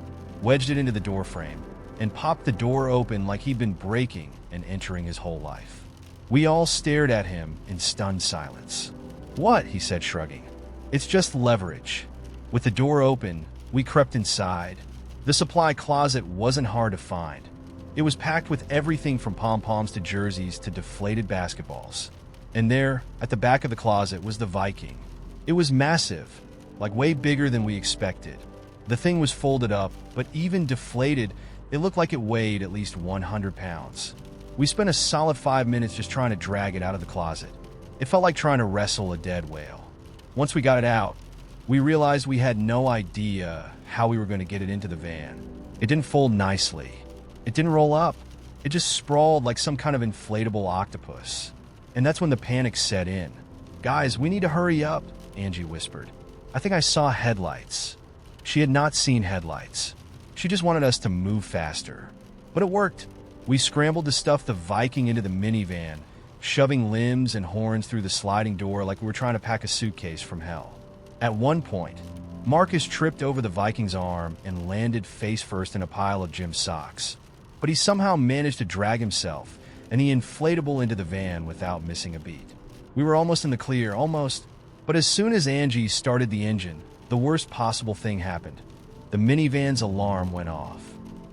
wedged it into the door frame, and popped the door open like he'd been breaking and entering his whole life. We all stared at him in stunned silence. "What?" he said, shrugging. "It's just leverage." With the door open, we crept inside. The supply closet wasn't hard to find. It was packed with everything from pom-poms to jerseys to deflated basketballs. And there, at the back of the closet, was the Viking. It was massive, like way bigger than we expected. The thing was folded up, but even deflated, it looked like it weighed at least 100 pounds. We spent a solid 5 minutes just trying to drag it out of the closet. It felt like trying to wrestle a dead whale. Once we got it out, we realized we had no idea how we were going to get it into the van. It didn't fold nicely. It didn't roll up. It just sprawled like some kind of inflatable octopus. And that's when the panic set in. "Guys, we need to hurry up," Angie whispered. I think I saw headlights. She had not seen headlights. She just wanted us to move faster. But it worked. We scrambled to stuff the Viking into the minivan, shoving limbs and horns through the sliding door like we were trying to pack a suitcase from hell. At one point, Marcus tripped over the Viking's arm and landed face first in a pile of Jim's socks. But he somehow managed to drag himself and the inflatable into the van without missing a beat. We were almost in the clear, almost. But as soon as Angie started the engine, the worst possible thing happened. The minivan's alarm went off.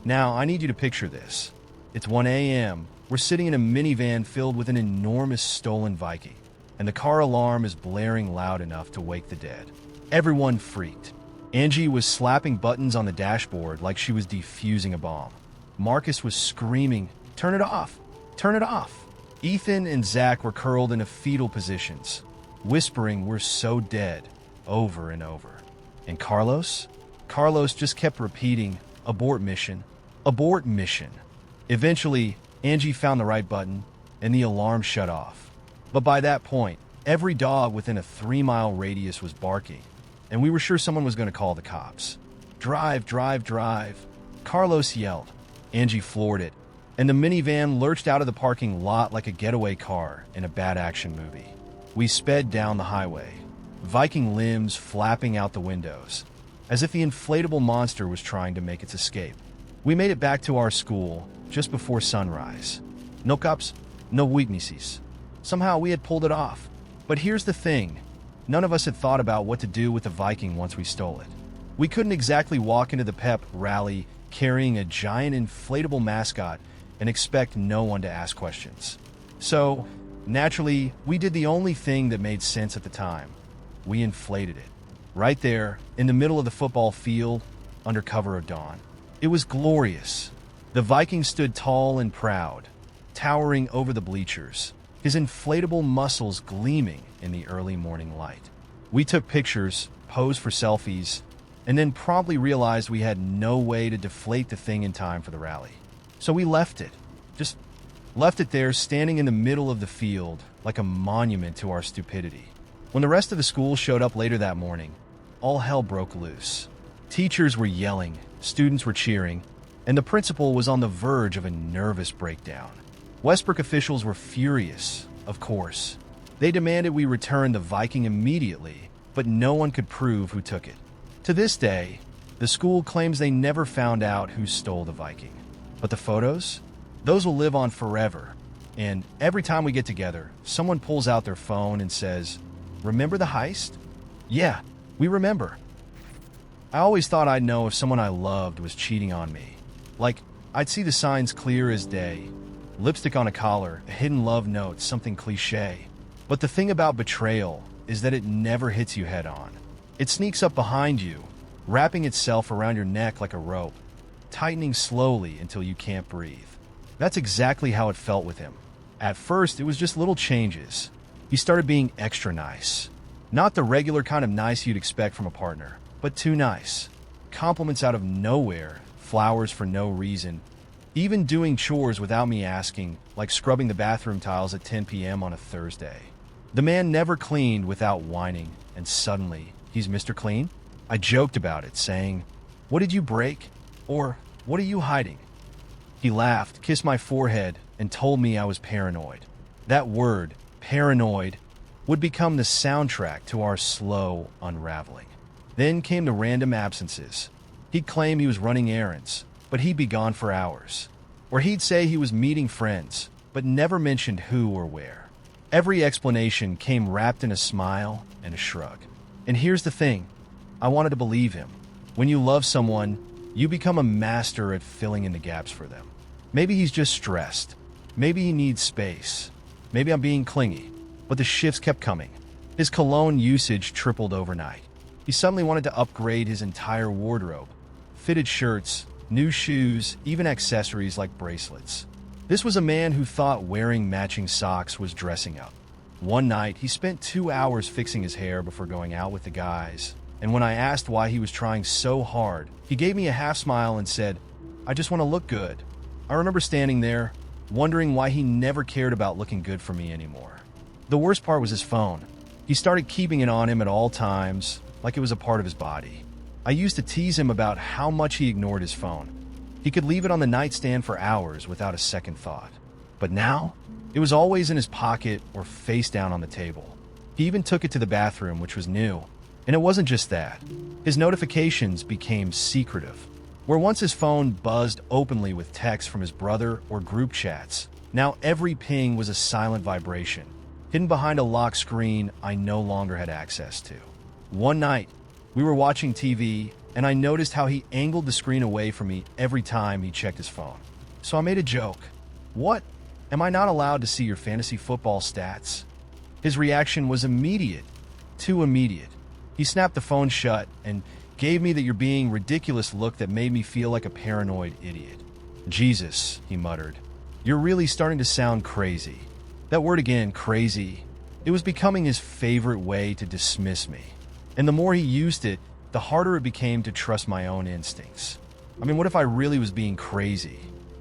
Now, I need you to picture this. It's 1 a.m. We're sitting in a minivan filled with an enormous stolen Viking, and the car alarm is blaring loud enough to wake the dead. Everyone freaked. Angie was slapping buttons on the dashboard like she was defusing a bomb. Marcus was screaming, "Turn it off! Turn it off!" Ethan and Zach were curled into fetal positions, whispering, "We're so dead," over and over. And Carlos? Carlos just kept repeating, "Abort mission. Abort mission." Eventually, Angie found the right button, and the alarm shut off. But by that point, every dog within a 3-mile radius was barking, and we were sure someone was going to call the cops. "Drive, drive, drive." Carlos yelled. Angie floored it, and the minivan lurched out of the parking lot like a getaway car in a bad action movie. We sped down the highway, Viking limbs flapping out the windows, as if the inflatable monster was trying to make its escape. We made it back to our school just before sunrise. No cops, no weaknesses. Somehow we had pulled it off. But here's the thing. None of us had thought about what to do with the Viking once we stole it. We couldn't exactly walk into the pep rally carrying a giant inflatable mascot and expect no one to ask questions. So, naturally, we did the only thing that made sense at the time. We inflated it. Right there, in the middle of the football field, under cover of dawn. It was glorious. The Viking stood tall and proud, towering over the bleachers, his inflatable muscles gleaming in the early morning light. We took pictures, posed for selfies, and then promptly realized we had no way to deflate the thing in time for the rally. So we left it. Just left it there, standing in the middle of the field, like a monument to our stupidity. When the rest of the school showed up later that morning, all hell broke loose. Teachers were yelling, students were cheering, and the principal was on the verge of a nervous breakdown. Westbrook officials were furious, of course. They demanded we return the Viking immediately, but no one could prove who took it. To this day, the school claims they never found out who stole the Viking. But the photos? Those will live on forever. And every time we get together, someone pulls out their phone and says, "Remember the heist?" Yeah, we remember. I always thought I'd know if someone I loved was cheating on me. Like, I'd see the signs clear as day. Lipstick on a collar, a hidden love note, something cliche. But the thing about betrayal is that it never hits you head on. It sneaks up behind you, wrapping itself around your neck like a rope, tightening slowly until you can't breathe. That's exactly how it felt with him. At first, it was just little changes. He started being extra nice. Not the regular kind of nice you'd expect from a partner, but too nice. Compliments out of nowhere, flowers for no reason. even doing chores without me asking, like scrubbing the bathroom tiles at 10 p.m. on a Thursday. The man never cleaned without whining, and suddenly, he's Mr. Clean? I joked about it, saying, "What did you break?" Or, "What are you hiding?" He laughed, kissed my forehead, and told me I was paranoid. That word, paranoid, would become the soundtrack to our slow unraveling. Then came the random absences. He'd claim he was running errands, but he'd be gone for hours. Or he'd say he was meeting friends, but never mentioned who or where. Every explanation came wrapped in a smile and a shrug. And here's the thing, I wanted to believe him. When you love someone, you become a master at filling in the gaps for them. Maybe he's just stressed. Maybe he needs space. Maybe I'm being clingy. But the shifts kept coming. His cologne usage tripled overnight. He suddenly wanted to upgrade his entire wardrobe. Fitted shirts, new shoes, even accessories like bracelets. This was a man who thought wearing matching socks was dressing up. One night, he spent 2 hours fixing his hair before going out with the guys. And when I asked why he was trying so hard, he gave me a half smile and said, "I just want to look good." I remember standing there, wondering why he never cared about looking good for me anymore. The worst part was his phone. He started keeping it on him at all times, like it was a part of his body. I used to tease him about how much he ignored his phone. He could leave it on the nightstand for hours without a second thought. But now, it was always in his pocket or face down on the table. He even took it to the bathroom, which was new. And it wasn't just that. His notifications became secretive. Where once his phone buzzed openly with texts from his brother or group chats, now every ping was a silent vibration, hidden behind a locked screen I no longer had access to. One night, we were watching TV, and I noticed how he angled the screen away from me every time he checked his phone. So I made a joke. "What? Am I not allowed to see your fantasy football stats?" His reaction was immediate. Too immediate. He snapped the phone shut and gave me the "you're being ridiculous" look that made me feel like a paranoid idiot. "Jesus," he muttered. "You're really starting to sound crazy." That word again, crazy. It was becoming his favorite way to dismiss me. And the more he used it, the harder it became to trust my own instincts. I mean, what if I really was being crazy?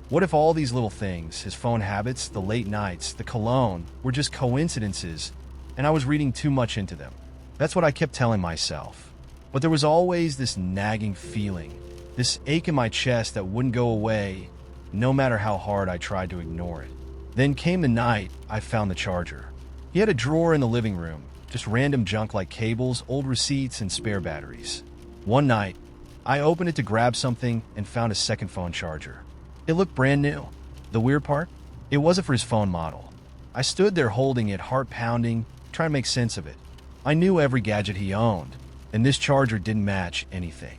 What if all these little things, his phone habits, the late nights, the cologne, were just coincidences, and I was reading too much into them? That's what I kept telling myself. But there was always this nagging feeling, this ache in my chest that wouldn't go away, no matter how hard I tried to ignore it. Then came the night I found the charger. He had a drawer in the living room, just random junk like cables, old receipts, and spare batteries. One night, I opened it to grab something and found a second phone charger. It looked brand new. The weird part? It wasn't for his phone model. I stood there holding it, heart pounding, trying to make sense of it. I knew every gadget he owned, and this charger didn't match anything.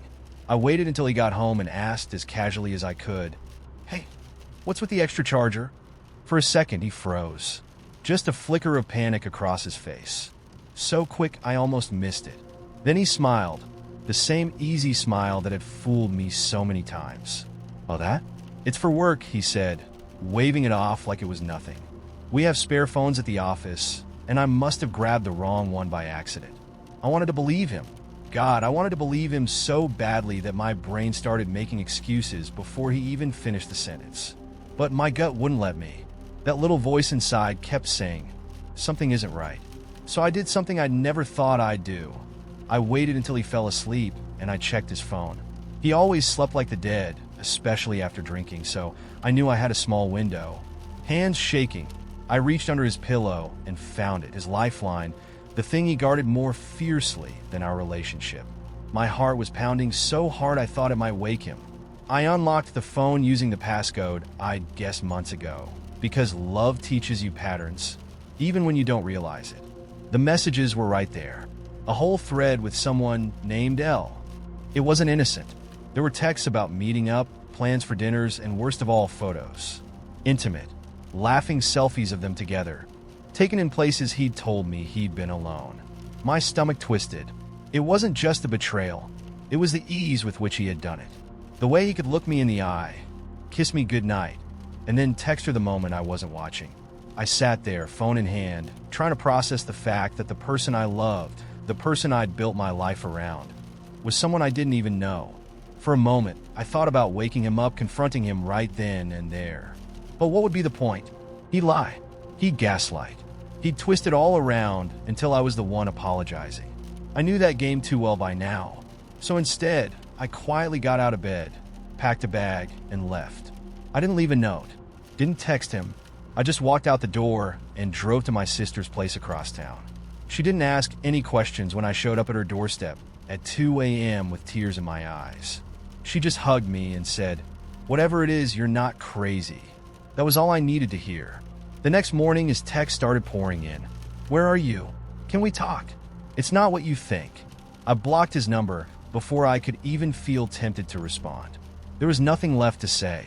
I waited until he got home and asked as casually as I could, "Hey, what's with the extra charger?" For a second, he froze. Just a flicker of panic across his face. So quick, I almost missed it. Then he smiled, the same easy smile that had fooled me so many times. "Oh, that? It's for work," he said, waving it off like it was nothing. "We have spare phones at the office, and I must have grabbed the wrong one by accident." I wanted to believe him. God, I wanted to believe him so badly that my brain started making excuses before he even finished the sentence. But my gut wouldn't let me. That little voice inside kept saying, something isn't right. So I did something I'd never thought I'd do. I waited until he fell asleep, and I checked his phone. He always slept like the dead, especially after drinking, so I knew I had a small window. Hands shaking, I reached under his pillow and found it, his lifeline, the thing he guarded more fiercely than our relationship. My heart was pounding so hard I thought it might wake him. I unlocked the phone using the passcode I'd guessed months ago, because love teaches you patterns, even when you don't realize it. The messages were right there. A whole thread with someone named L. It wasn't innocent. There were texts about meeting up, plans for dinners, and worst of all, photos. Intimate, laughing selfies of them together, taken in places he'd told me he'd been alone. My stomach twisted. It wasn't just the betrayal. It was the ease with which he had done it. The way he could look me in the eye, kiss me goodnight, and then text her the moment I wasn't watching. I sat there, phone in hand, trying to process the fact that the person I loved, the person I'd built my life around, was someone I didn't even know. For a moment, I thought about waking him up, confronting him right then and there. But what would be the point? He'd lie. He'd gaslight. He'd twist it all around until I was the one apologizing. I knew that game too well by now. So instead, I quietly got out of bed, packed a bag, and left. I didn't leave a note, didn't text him. I just walked out the door and drove to my sister's place across town. She didn't ask any questions when I showed up at her doorstep at 2 a.m. with tears in my eyes. She just hugged me and said, "Whatever it is, you're not crazy." That was all I needed to hear. The next morning, his text started pouring in. "Where are you? Can we talk?" "It's not what you think." I blocked his number before I could even feel tempted to respond. There was nothing left to say.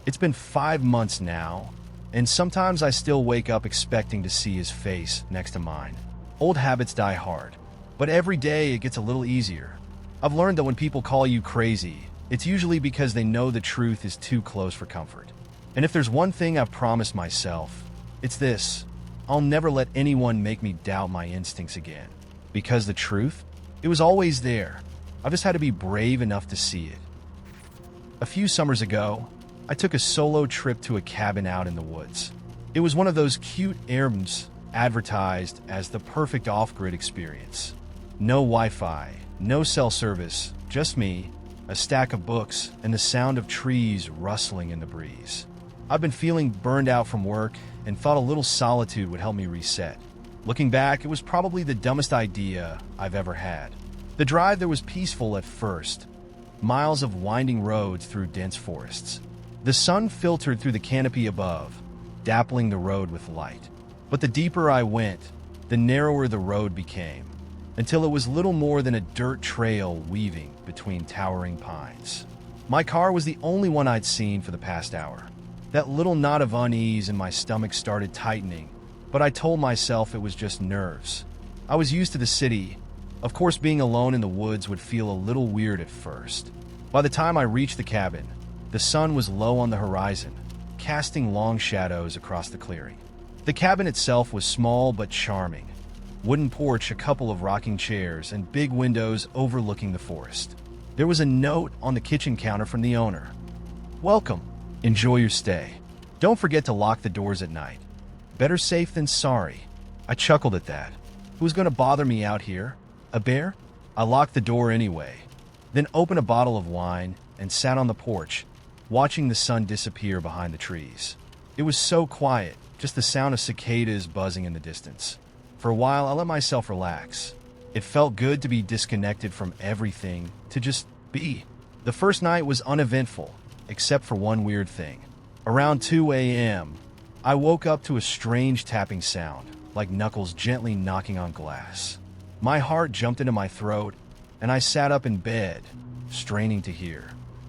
It's been 5 months now, and sometimes I still wake up expecting to see his face next to mine. Old habits die hard, but every day it gets a little easier. I've learned that when people call you crazy, it's usually because they know the truth is too close for comfort. And if there's one thing I've promised myself, it's this: I'll never let anyone make me doubt my instincts again. Because the truth, it was always there. I've just had to be brave enough to see it. A few summers ago, I took a solo trip to a cabin out in the woods. It was one of those cute Airbnbs advertised as the perfect off-grid experience. No Wi-Fi, no cell service, just me, a stack of books, and the sound of trees rustling in the breeze. I've been feeling burned out from work and thought a little solitude would help me reset. Looking back, it was probably the dumbest idea I've ever had. The drive there was peaceful at first, miles of winding roads through dense forests. The sun filtered through the canopy above, dappling the road with light. But the deeper I went, the narrower the road became, until it was little more than a dirt trail weaving between towering pines. My car was the only one I'd seen for the past hour. That little knot of unease in my stomach started tightening, but I told myself it was just nerves. I was used to the city. Of course, being alone in the woods would feel a little weird at first. By the time I reached the cabin, the sun was low on the horizon, casting long shadows across the clearing. The cabin itself was small but charming. Wooden porch, a couple of rocking chairs, and big windows overlooking the forest. There was a note on the kitchen counter from the owner. "Welcome. Enjoy your stay. Don't forget to lock the doors at night. Better safe than sorry." I chuckled at that. Who's going to bother me out here? A bear? I locked the door anyway, then opened a bottle of wine and sat on the porch, watching the sun disappear behind the trees. It was so quiet, just the sound of cicadas buzzing in the distance. For a while, I let myself relax. It felt good to be disconnected from everything, to just be. The first night was uneventful, except for one weird thing. Around 2 a.m., I woke up to a strange tapping sound, like knuckles gently knocking on glass. My heart jumped into my throat, and I sat up in bed, straining to hear.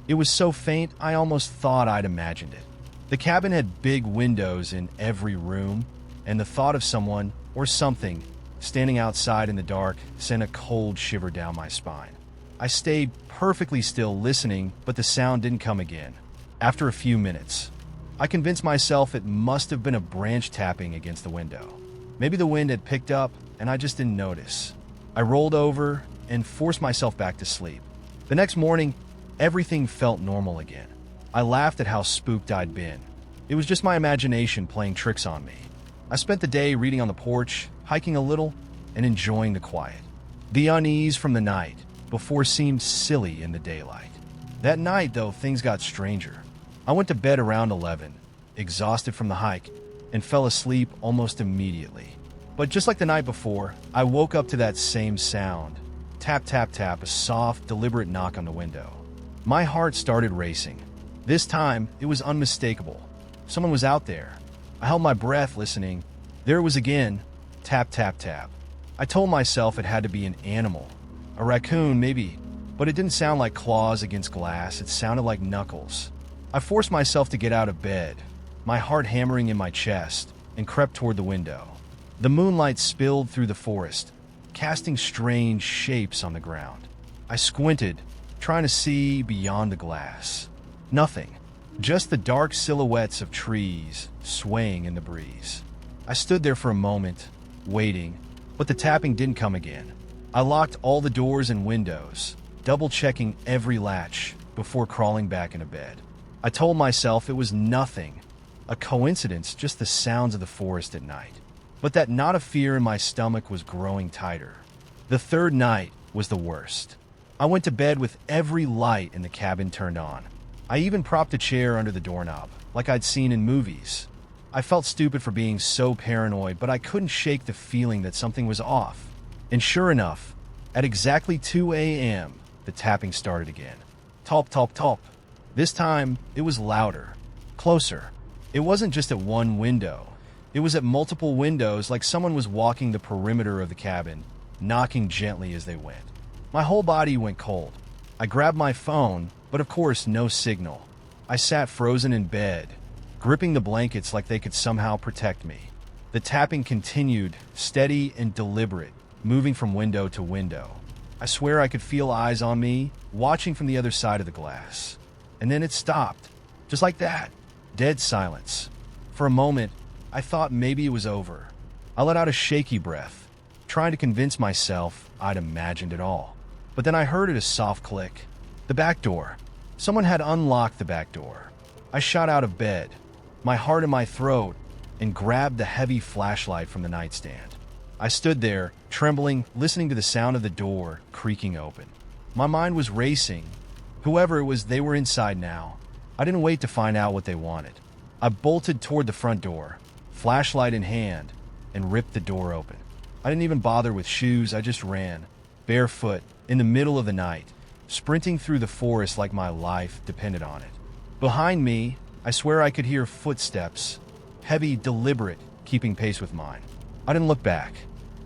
It was so faint, I almost thought I'd imagined it. The cabin had big windows in every room, and the thought of someone, or something, standing outside in the dark sent a cold shiver down my spine. I stayed perfectly still listening, but the sound didn't come again. After a few minutes, I convinced myself it must have been a branch tapping against the window. Maybe the wind had picked up, and I just didn't notice. I rolled over and forced myself back to sleep. The next morning, everything felt normal again. I laughed at how spooked I'd been. It was just my imagination playing tricks on me. I spent the day reading on the porch, hiking a little, and enjoying the quiet. The unease from the night before seemed silly in the daylight. That night, though, things got stranger. I went to bed around 11, exhausted from the hike, and fell asleep almost immediately. But just like the night before, I woke up to that same sound. Tap, tap, tap, a soft, deliberate knock on the window. My heart started racing. This time, it was unmistakable. Someone was out there. I held my breath, listening. There it was again. Tap, tap, tap. I told myself it had to be an animal. A raccoon, maybe. But it didn't sound like claws against glass. It sounded like knuckles. I forced myself to get out of bed, my heart hammering in my chest, and crept toward the window. The moonlight spilled through the forest, casting strange shapes on the ground. I squinted, trying to see beyond the glass. Nothing. Just the dark silhouettes of trees swaying in the breeze. I stood there for a moment, waiting, but the tapping didn't come again. I locked all the doors and windows, double-checking every latch, before crawling back into bed. I told myself it was nothing, a coincidence, just the sounds of the forest at night. But that knot of fear in my stomach was growing tighter. The third night was the worst. I went to bed with every light in the cabin turned on. I even propped a chair under the doorknob, like I'd seen in movies. I felt stupid for being so paranoid, but I couldn't shake the feeling that something was off. And sure enough, at exactly 2 a.m., the tapping started again. Top, top, top. This time, it was louder, closer. It wasn't just at one window. It was at multiple windows, like someone was walking the perimeter of the cabin, knocking gently as they went. My whole body went cold. I grabbed my phone, but of course, no signal. I sat frozen in bed, gripping the blankets like they could somehow protect me. The tapping continued, steady and deliberate, moving from window to window. I swear I could feel eyes on me, watching from the other side of the glass. And then it stopped, just like that. Dead silence. For a moment, I thought maybe it was over. I let out a shaky breath, trying to convince myself I'd imagined it all. But then I heard a soft click. The back door. Someone had unlocked the back door. I shot out of bed, my heart in my throat, and grabbed the heavy flashlight from the nightstand. I stood there, trembling, listening to the sound of the door creaking open. My mind was racing. Whoever it was, they were inside now. I didn't wait to find out what they wanted. I bolted toward the front door, flashlight in hand, and ripped the door open. I didn't even bother with shoes. I just ran, barefoot, in the middle of the night, sprinting through the forest like my life depended on it. Behind me, I swear I could hear footsteps, heavy, deliberate, keeping pace with mine. I didn't look back.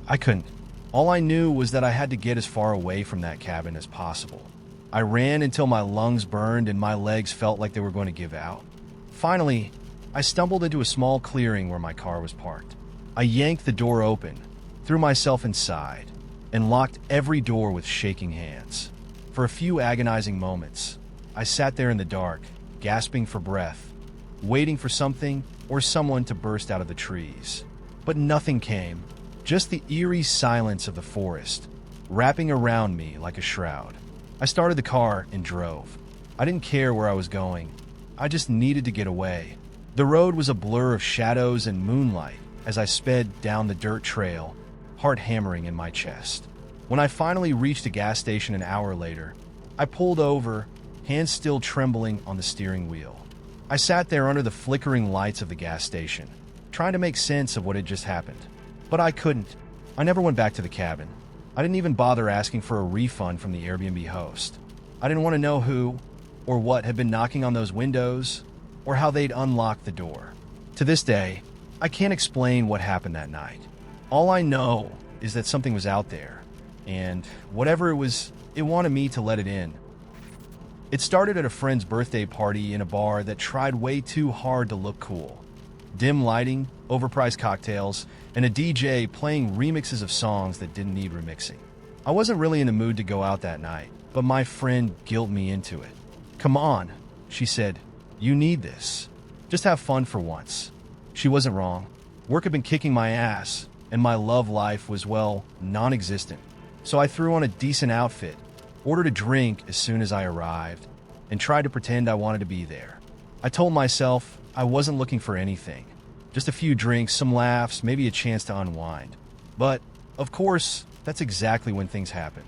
I couldn't. All I knew was that I had to get as far away from that cabin as possible. I ran until my lungs burned and my legs felt like they were going to give out. Finally, I stumbled into a small clearing where my car was parked. I yanked the door open, threw myself inside, and locked every door with shaking hands. For a few agonizing moments, I sat there in the dark, gasping for breath, waiting for something or someone to burst out of the trees. But nothing came, just the eerie silence of the forest, wrapping around me like a shroud. I started the car and drove. I didn't care where I was going. I just needed to get away. The road was a blur of shadows and moonlight as I sped down the dirt trail, heart hammering in my chest. When I finally reached a gas station an hour later, I pulled over, hands still trembling on the steering wheel. I sat there under the flickering lights of the gas station, trying to make sense of what had just happened. But I couldn't. I never went back to the cabin. I didn't even bother asking for a refund from the Airbnb host. I didn't want to know who or what had been knocking on those windows or how they'd unlocked the door. To this day, I can't explain what happened that night. All I know is that something was out there, and whatever it was, it wanted me to let it in. It started at a friend's birthday party in a bar that tried way too hard to look cool. Dim lighting, overpriced cocktails, and a DJ playing remixes of songs that didn't need remixing. I wasn't really in the mood to go out that night, but my friend guilted me into it. "Come on," she said. "You need this. Just have fun for once." She wasn't wrong. Work had been kicking my ass, and my love life was, well, non-existent. So I threw on a decent outfit, ordered a drink as soon as I arrived, and tried to pretend I wanted to be there. I told myself I wasn't looking for anything. Just a few drinks, some laughs, maybe a chance to unwind. But, of course, that's exactly when things happen.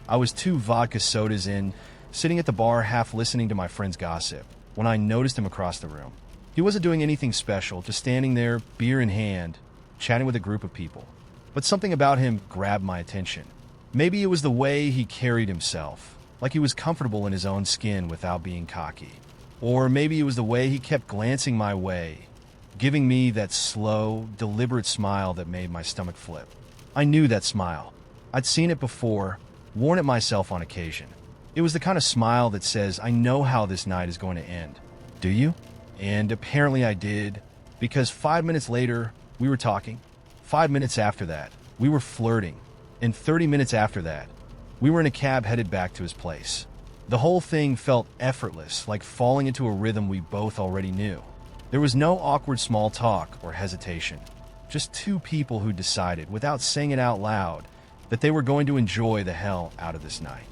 I was 2 vodka sodas in, sitting at the bar half listening to my friend's gossip, when I noticed him across the room. He wasn't doing anything special, just standing there, beer in hand, chatting with a group of people. But something about him grabbed my attention. Maybe it was the way he carried himself, like he was comfortable in his own skin without being cocky. Or maybe it was the way he kept glancing my way, giving me that slow, deliberate smile that made my stomach flip. I knew that smile. I'd seen it before, worn it myself on occasion. It was the kind of smile that says, "I know how this night is going to end. Do you?" And apparently I did, because 5 minutes later, we were talking. 5 minutes after that, we were flirting. And 30 minutes after that, we were in a cab headed back to his place. The whole thing felt effortless, like falling into a rhythm we both already knew. There was no awkward small talk or hesitation. Just 2 people who decided, without saying it out loud, that they were going to enjoy the hell out of this night.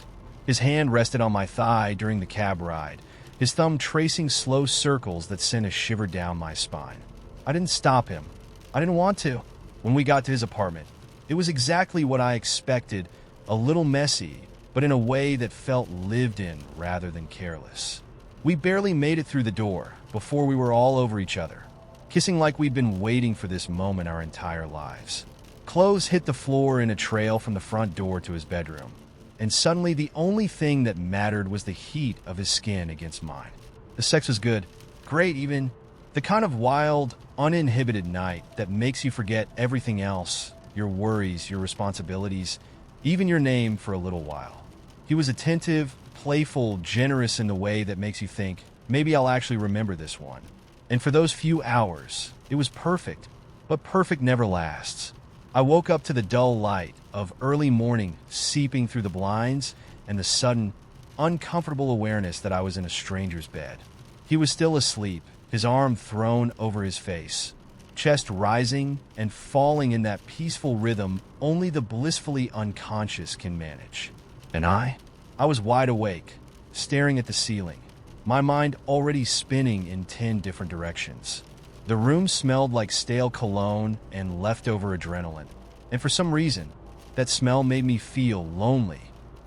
His hand rested on my thigh during the cab ride, his thumb tracing slow circles that sent a shiver down my spine. I didn't stop him. I didn't want to. When we got to his apartment, it was exactly what I expected, a little messy, but in a way that felt lived in rather than careless. We barely made it through the door before we were all over each other, kissing like we'd been waiting for this moment our entire lives. Clothes hit the floor in a trail from the front door to his bedroom, and suddenly the only thing that mattered was the heat of his skin against mine. The sex was good, great even, the kind of wild, uninhibited night that makes you forget everything else, your worries, your responsibilities, even your name for a little while. He was attentive, playful, generous in the way that makes you think, maybe I'll actually remember this one. And for those few hours, it was perfect, but perfect never lasts. I woke up to the dull light of early morning seeping through the blinds and the sudden, uncomfortable awareness that I was in a stranger's bed. He was still asleep, his arm thrown over his face, chest rising and falling in that peaceful rhythm only the blissfully unconscious can manage. And I was wide awake, staring at the ceiling, my mind already spinning in 10 different directions. The room smelled like stale cologne and leftover adrenaline, and for some reason, that smell made me feel lonely.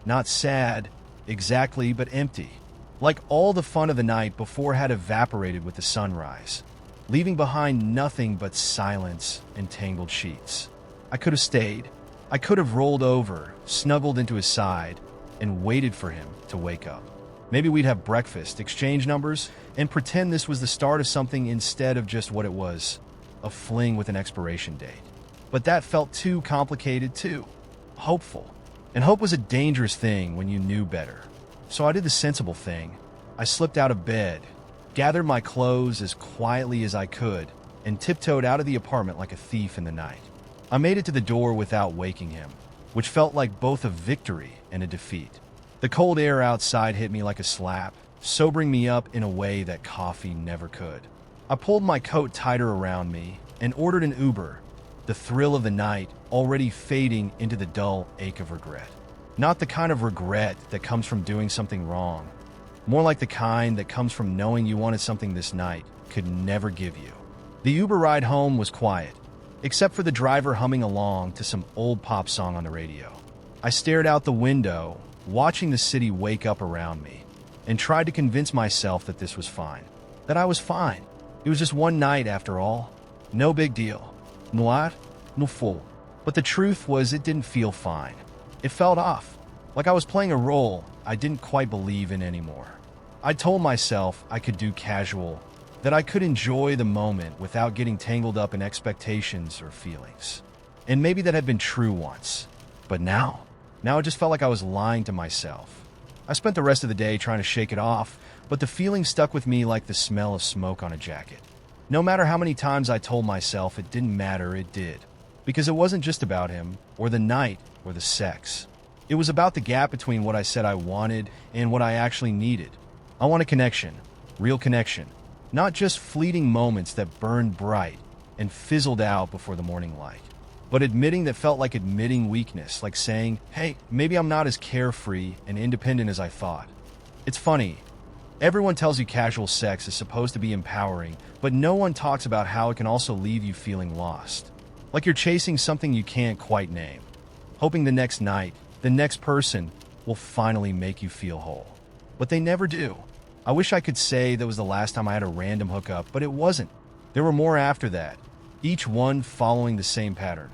Not sad, exactly, but empty. Like all the fun of the night before had evaporated with the sunrise, leaving behind nothing but silence and tangled sheets. I could have stayed. I could have rolled over, snuggled into his side, and waited for him to wake up. Maybe we'd have breakfast, exchange numbers, and pretend this was the start of something instead of just what it was, a fling with an expiration date. But that felt too complicated, too hopeful. And hope was a dangerous thing when you knew better. So I did the sensible thing. I slipped out of bed, gathered my clothes as quietly as I could, and tiptoed out of the apartment like a thief in the night. I made it to the door without waking him, which felt like both a victory and a defeat. The cold air outside hit me like a slap, sobering me up in a way that coffee never could. I pulled my coat tighter around me and ordered an Uber, the thrill of the night already fading into the dull ache of regret. Not the kind of regret that comes from doing something wrong, more like the kind that comes from knowing you wanted something this night could never give you. The Uber ride home was quiet, except for the driver humming along to some old pop song on the radio. I stared out the window, watching the city wake up around me, and tried to convince myself that this was fine. That I was fine. It was just one night after all. No big deal. Noir, no fool. But the truth was it didn't feel fine. It felt off, like I was playing a role I didn't quite believe in anymore. I told myself I could do casual, that I could enjoy the moment without getting tangled up in expectations or feelings. And maybe that had been true once. But now it just felt like I was lying to myself. I spent the rest of the day trying to shake it off, but the feeling stuck with me like the smell of smoke on a jacket. No matter how many times I told myself it didn't matter, it did. Because it wasn't just about him, or the night, or the sex. It was about the gap between what I said I wanted and what I actually needed. I want a connection, real connection, not just fleeting moments that burned bright and fizzled out before the morning light. But admitting that felt like admitting weakness, like saying, hey, maybe I'm not as carefree and independent as I thought. It's funny. Everyone tells you casual sex is supposed to be empowering, but no one talks about how it can also leave you feeling lost. Like you're chasing something you can't quite name, hoping the next night, the next person will finally make you feel whole. But they never do. I wish I could say that was the last time I had a random hookup, but it wasn't. There were more after that, each one following the same pattern.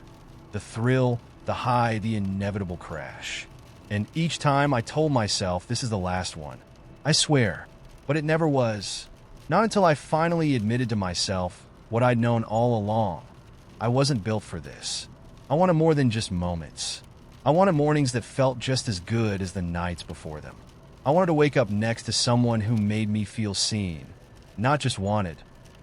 The thrill, the high, the inevitable crash. And each time I told myself this is the last one. I swear, but it never was. Not until I finally admitted to myself what I'd known all along. I wasn't built for this. I wanted more than just moments. I wanted mornings that felt just as good as the nights before them. I wanted to wake up next to someone who made me feel seen, not just wanted.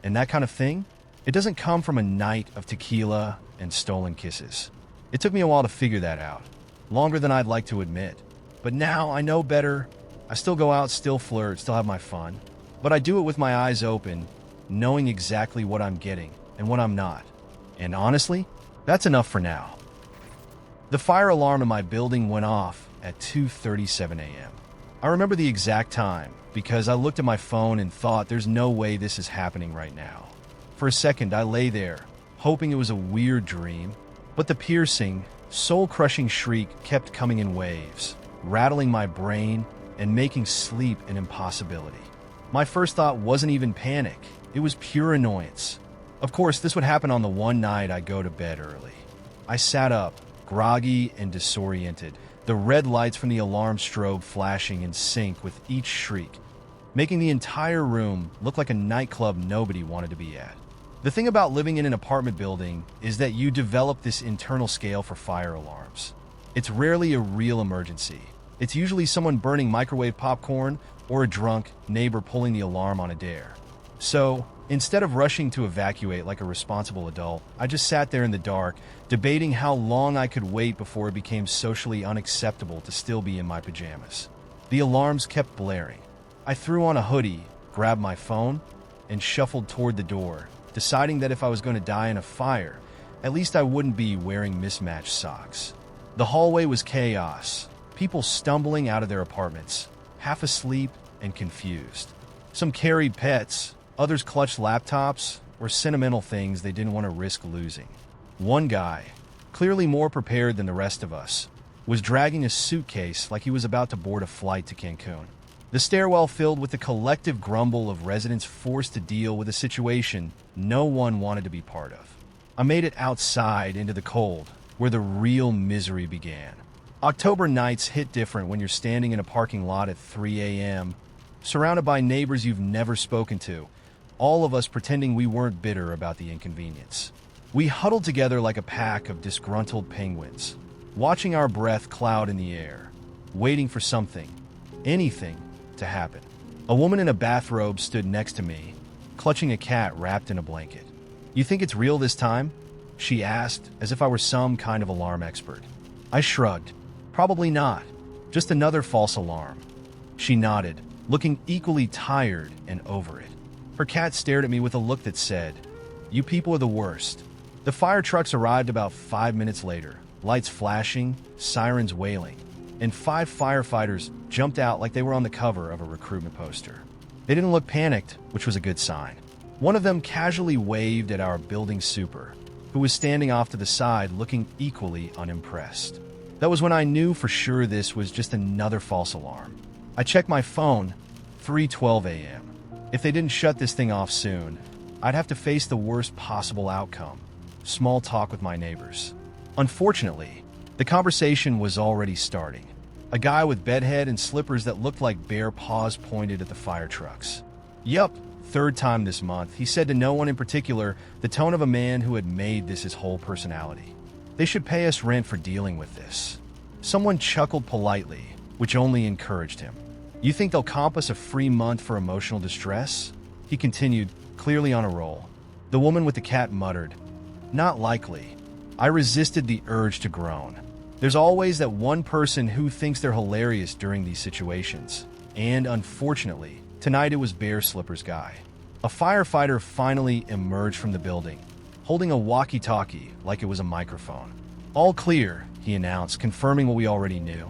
And that kind of thing, it doesn't come from a night of tequila and stolen kisses. It took me a while to figure that out, longer than I'd like to admit. But now I know better. I still go out, still flirt, still have my fun. But I do it with my eyes open, knowing exactly what I'm getting and what I'm not. And honestly, that's enough for now. The fire alarm in my building went off at 2:37 a.m. I remember the exact time because I looked at my phone and thought there's no way this is happening right now. For a second, I lay there, hoping it was a weird dream, but the piercing, soul-crushing shriek kept coming in waves, rattling my brain and making sleep an impossibility. My first thought wasn't even panic. It was pure annoyance. Of course, this would happen on the one night I go to bed early. I sat up, groggy and disoriented, the red lights from the alarm strobe flashing in sync with each shriek, making the entire room look like a nightclub nobody wanted to be at. The thing about living in an apartment building is that you develop this internal scale for fire alarms. It's rarely a real emergency. It's usually someone burning microwave popcorn or a drunk neighbor pulling the alarm on a dare. So, instead of rushing to evacuate like a responsible adult, I just sat there in the dark, debating how long I could wait before it became socially unacceptable to still be in my pajamas. The alarms kept blaring. I threw on a hoodie, grabbed my phone, and shuffled toward the door, deciding that if I was going to die in a fire, at least I wouldn't be wearing mismatched socks. The hallway was chaos, people stumbling out of their apartments, half asleep and confused. Some carried pets, others clutched laptops or sentimental things they didn't want to risk losing. One guy, clearly more prepared than the rest of us, was dragging a suitcase like he was about to board a flight to Cancun. The stairwell filled with the collective grumble of residents forced to deal with a situation no one wanted to be part of. I made it outside into the cold, where the real misery began. October nights hit different when you're standing in a parking lot at 3 a.m., surrounded by neighbors you've never spoken to, all of us pretending we weren't bitter about the inconvenience. We huddled together like a pack of disgruntled penguins, watching our breath cloud in the air, waiting for something, anything, to happen. A woman in a bathrobe stood next to me, clutching a cat wrapped in a blanket. "You think it's real this time?" she asked, as if I were some kind of alarm expert. I shrugged. "Probably not. Just another false alarm." She nodded, looking equally tired and over it. Her cat stared at me with a look that said, "You people are the worst." The fire trucks arrived about 5 minutes later, lights flashing, sirens wailing, and 5 firefighters jumped out like they were on the cover of a recruitment poster. They didn't look panicked, which was a good sign. One of them casually waved at our building super, who was standing off to the side looking equally unimpressed. That was when I knew for sure this was just another false alarm. I checked my phone, 3:12 a.m. If they didn't shut this thing off soon, I'd have to face the worst possible outcome: small talk with my neighbors. Unfortunately, the conversation was already starting. A guy with bedhead and slippers that looked like bare paws pointed at the fire trucks. "Yup, third time this month," he said to no one in particular, the tone of a man who had made this his whole personality. "They should pay us rent for dealing with this." Someone chuckled politely, which only encouraged him. "You think they'll comp us a free month for emotional distress?" He continued, clearly on a roll. The woman with the cat muttered, "Not likely." I resisted the urge to groan. There's always that one person who thinks they're hilarious during these situations. And unfortunately, tonight it was Bear Slipper's guy. A firefighter finally emerged from the building, holding a walkie-talkie like it was a microphone. "All clear," he announced, confirming what we already knew.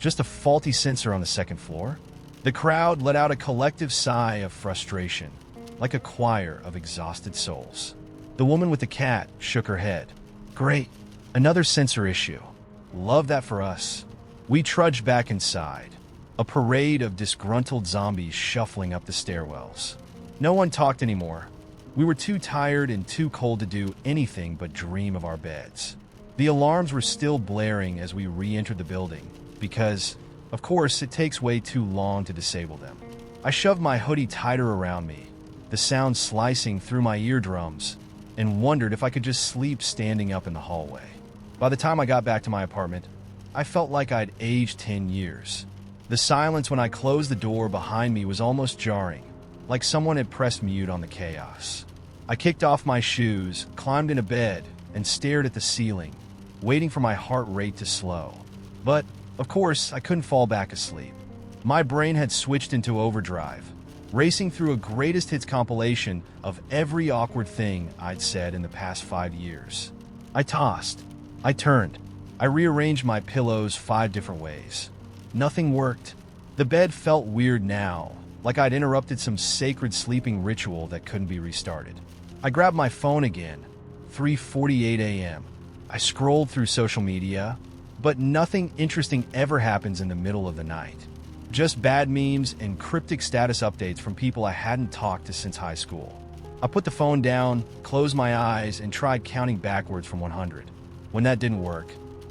"Just a faulty sensor on the second floor?" The crowd let out a collective sigh of frustration, like a choir of exhausted souls. The woman with the cat shook her head. "Great, another sensor issue. Love that for us." We trudged back inside, a parade of disgruntled zombies shuffling up the stairwells. No one talked anymore. We were too tired and too cold to do anything but dream of our beds. The alarms were still blaring as we re-entered the building, because, of course, it takes way too long to disable them. I shoved my hoodie tighter around me, the sound slicing through my eardrums, and wondered if I could just sleep standing up in the hallway. By the time I got back to my apartment, I felt like I'd aged 10 years. The silence when I closed the door behind me was almost jarring, like someone had pressed mute on the chaos. I kicked off my shoes, climbed into bed, and stared at the ceiling, waiting for my heart rate to slow. But, of course, I couldn't fall back asleep. My brain had switched into overdrive, racing through a greatest hits compilation of every awkward thing I'd said in the past 5 years. I tossed. I turned. I rearranged my pillows 5 different ways. Nothing worked. The bed felt weird now, like I'd interrupted some sacred sleeping ritual that couldn't be restarted. I grabbed my phone again, 3:48 a.m. I scrolled through social media, but nothing interesting ever happens in the middle of the night. Just bad memes and cryptic status updates from people I hadn't talked to since high school. I put the phone down, closed my eyes, and tried counting backwards from 100. When that didn't work,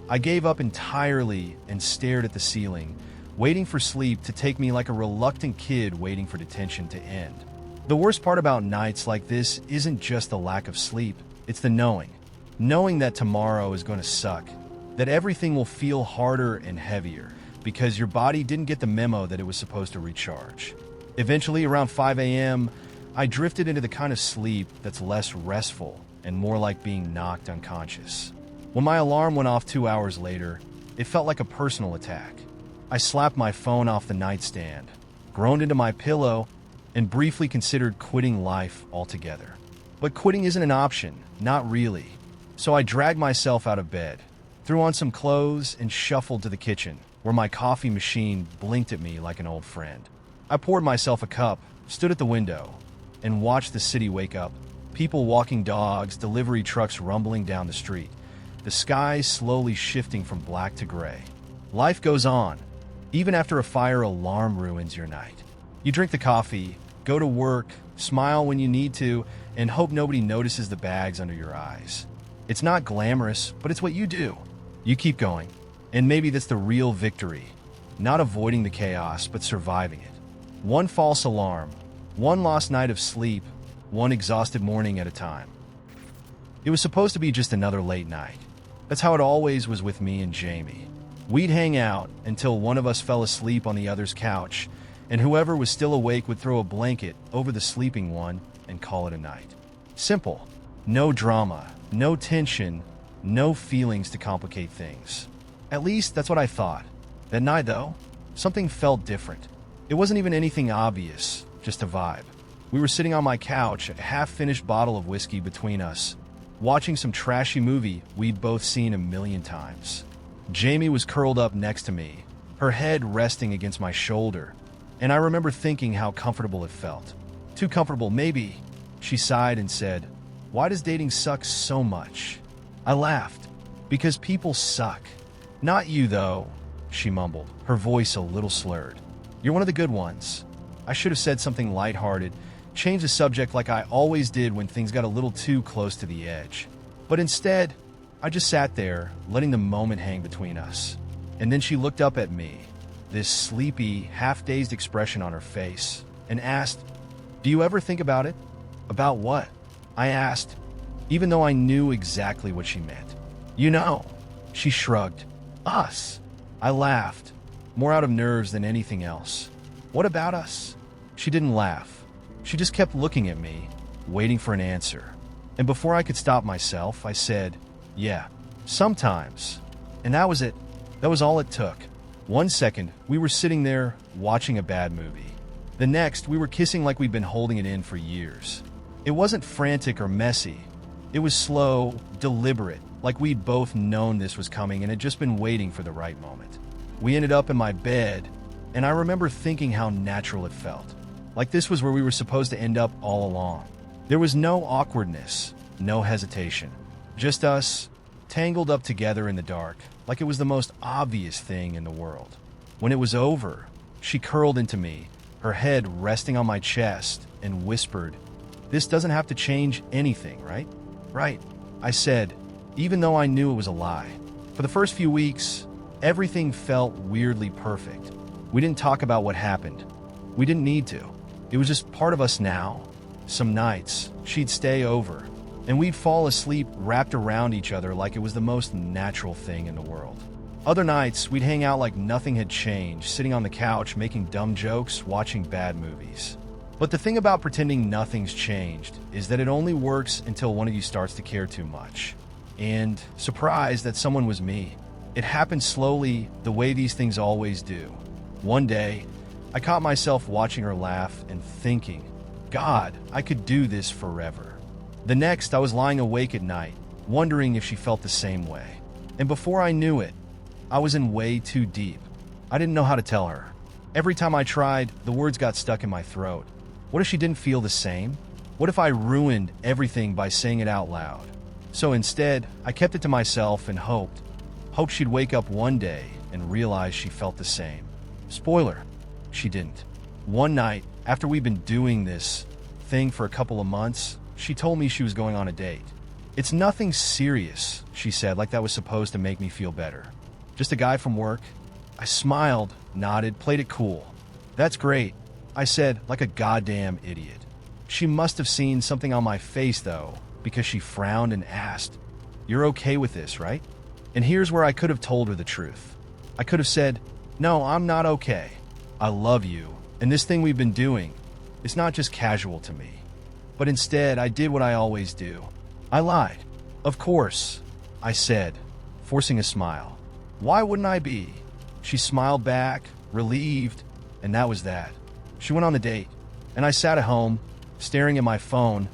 I gave up entirely and stared at the ceiling, waiting for sleep to take me like a reluctant kid waiting for detention to end. The worst part about nights like this isn't just the lack of sleep, it's the knowing. Knowing that tomorrow is going to suck, that everything will feel harder and heavier, because your body didn't get the memo that it was supposed to recharge. Eventually, around 5 a.m., I drifted into the kind of sleep that's less restful and more like being knocked unconscious. When my alarm went off 2 hours later, it felt like a personal attack. I slapped my phone off the nightstand, groaned into my pillow, and briefly considered quitting life altogether. But quitting isn't an option, not really. So I dragged myself out of bed, threw on some clothes, and shuffled to the kitchen, where my coffee machine blinked at me like an old friend. I poured myself a cup, stood at the window, and watched the city wake up. People walking dogs, delivery trucks rumbling down the street, the sky slowly shifting from black to gray. Life goes on, even after a fire alarm ruins your night. You drink the coffee, go to work, smile when you need to, and hope nobody notices the bags under your eyes. It's not glamorous, but it's what you do. You keep going. And maybe that's the real victory. Not avoiding the chaos, but surviving it. One false alarm, one lost night of sleep, one exhausted morning at a time. It was supposed to be just another late night. That's how it always was with me and Jamie. We'd hang out until one of us fell asleep on the other's couch, and whoever was still awake would throw a blanket over the sleeping one and call it a night. Simple. No drama, no tension, no feelings to complicate things. At least that's what I thought. That night, though, something felt different. It wasn't even anything obvious, just a vibe. We were sitting on my couch, a half-finished bottle of whiskey between us, watching some trashy movie we'd both seen a million times. Jamie was curled up next to me, her head resting against my shoulder, and I remember thinking how comfortable it felt. Too comfortable, maybe. She sighed and said, "Why does dating suck so much?" I laughed. "Because people suck. Not you, though," she mumbled, her voice a little slurred. "You're one of the good ones." I should have said something lighthearted, changed the subject like I always did when things got a little too close to the edge. But instead, I just sat there, letting the moment hang between us. And then she looked up at me, this sleepy, half-dazed expression on her face, and asked, "Do you ever think about it?" "About what?" I asked, even though I knew exactly what she meant. "You know." She shrugged. "Us." I laughed, more out of nerves than anything else. "What about us?" She didn't laugh. She just kept looking at me, waiting for an answer. And before I could stop myself, I said, "Yeah, sometimes." And that was it. That was all it took. 1 second, we were sitting there, watching a bad movie. The next, we were kissing like we'd been holding it in for years. It wasn't frantic or messy. It was slow, deliberate, like we'd both known this was coming and had just been waiting for the right moment. We ended up in my bed, and I remember thinking how natural it felt. Like this was where we were supposed to end up all along. There was no awkwardness, no hesitation. Just us, tangled up together in the dark, like it was the most obvious thing in the world. When it was over, she curled into me, her head resting on my chest, and whispered, "This doesn't have to change anything, right?" "Right," I said, even though I knew it was a lie. For the first few weeks, everything felt weirdly perfect. We didn't talk about what happened. We didn't need to. It was just part of us now. Some nights, she'd stay over, and we'd fall asleep wrapped around each other like it was the most natural thing in the world. Other nights, we'd hang out like nothing had changed, sitting on the couch, making dumb jokes, watching bad movies. But the thing about pretending nothing's changed is that it only works until one of you starts to care too much. And, surprised that someone was me. It happened slowly, the way these things always do. One day, I caught myself watching her laugh and thinking, God, I could do this forever. The next, I was lying awake at night, wondering if she felt the same way. And before I knew it, I was in way too deep. I didn't know how to tell her. Every time I tried, the words got stuck in my throat. What if she didn't feel the same? What if I ruined everything by saying it out loud? So instead, I kept it to myself and hoped she'd wake up one day and realize she felt the same. Spoiler, she didn't. One night, after we'd been doing this thing for a couple of months, she told me she was going on a date. It's nothing serious, she said, like that was supposed to make me feel better. Just a guy from work. I smiled, nodded, played it cool. That's great, I said, like a goddamn idiot. She must have seen something on my face, though, because she frowned and asked, "You're okay with this, right?" And here's where I could have told her the truth. I could have said, "No, I'm not okay. I love you, and this thing we've been doing, it's not just casual to me." But instead, I did what I always do. I lied. "Of course," I said, forcing a smile. "Why wouldn't I be?" She smiled back, relieved, and that was that. She went on the date, and I sat at home, staring at my phone,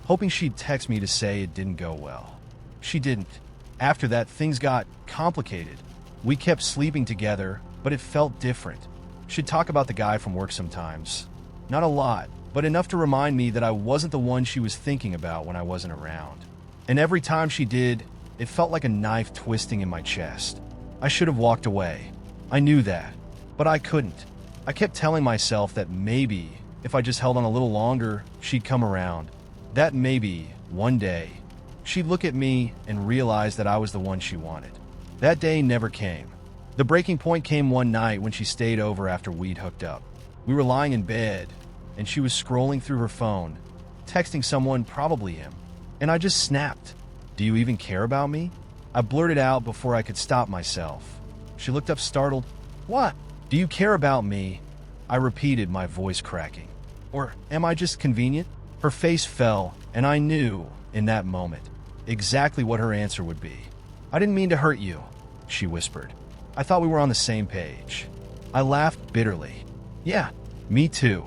hoping she'd text me to say it didn't go well. She didn't. After that, things got complicated. We kept sleeping together, but it felt different. She'd talk about the guy from work sometimes. Not a lot, but enough to remind me that I wasn't the one she was thinking about when I wasn't around. And every time she did, it felt like a knife twisting in my chest. I should have walked away. I knew that, but I couldn't. I kept telling myself that maybe, if I just held on a little longer, she'd come around. That maybe, one day, she'd look at me and realize that I was the one she wanted. That day never came. The breaking point came one night when she stayed over after we'd hooked up. We were lying in bed, and she was scrolling through her phone, texting someone, probably him. And I just snapped. "Do you even care about me?" I blurted out before I could stop myself. She looked up startled. "What? Do you care about me?" I repeated, my voice cracking. "Or am I just convenient?" Her face fell, and I knew, in that moment, exactly what her answer would be. "I didn't mean to hurt you," she whispered. "I thought we were on the same page." I laughed bitterly. "Yeah, me too."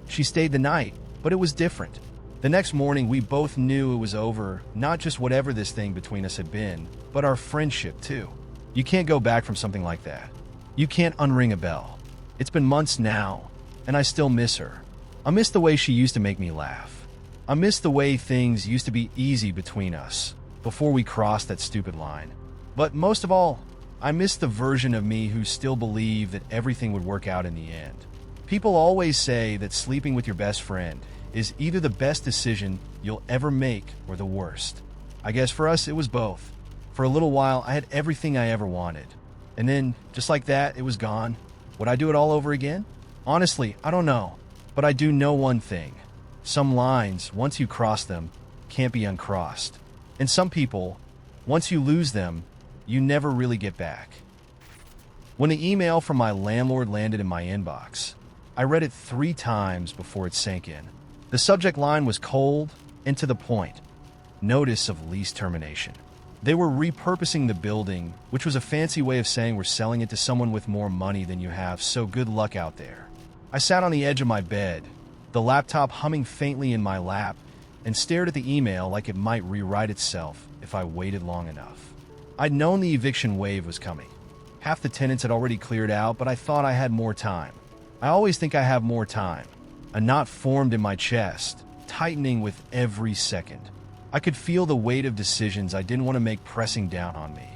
She stayed the night, but it was different. The next morning, we both knew it was over, not just whatever this thing between us had been, but our friendship too. You can't go back from something like that. You can't unring a bell. It's been months now, and I still miss her. I miss the way she used to make me laugh. I miss the way things used to be easy between us, before we crossed that stupid line. But most of all, I miss the version of me who still believed that everything would work out in the end. People always say that sleeping with your best friend is either the best decision you'll ever make or the worst. I guess for us, it was both. For a little while, I had everything I ever wanted. And then, just like that, it was gone. Would I do it all over again? Honestly, I don't know. But I do know one thing. Some lines, once you cross them, can't be uncrossed. And some people, once you lose them, you never really get back. When the email from my landlord landed in my inbox, I read it 3 times before it sank in. The subject line was cold and to the point. Notice of lease termination. They were repurposing the building, which was a fancy way of saying we're selling it to someone with more money than you have, so good luck out there. I sat on the edge of my bed, the laptop humming faintly in my lap, and stared at the email like it might rewrite itself if I waited long enough. I'd known the eviction wave was coming. Half the tenants had already cleared out, but I thought I had more time. I always think I have more time. A knot formed in my chest, tightening with every second. I could feel the weight of decisions I didn't want to make pressing down on me.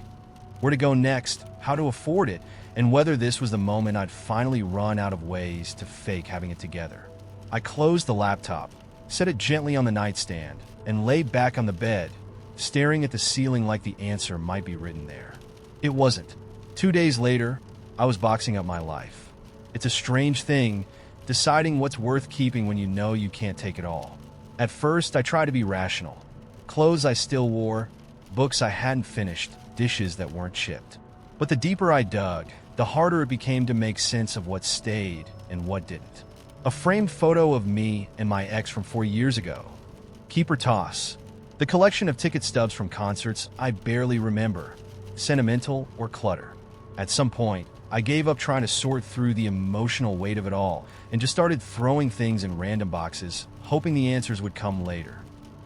Where to go next, how to afford it, and whether this was the moment I'd finally run out of ways to fake having it together. I closed the laptop, set it gently on the nightstand, and lay back on the bed, staring at the ceiling like the answer might be written there. It wasn't. 2 days later, I was boxing up my life. It's a strange thing, deciding what's worth keeping when you know you can't take it all. At first, I tried to be rational. Clothes I still wore, books I hadn't finished, dishes that weren't chipped. But the deeper I dug, the harder it became to make sense of what stayed and what didn't. A framed photo of me and my ex from 4 years ago. Keep or toss. The collection of ticket stubs from concerts I barely remember, sentimental or clutter. At some point, I gave up trying to sort through the emotional weight of it all and just started throwing things in random boxes, hoping the answers would come later.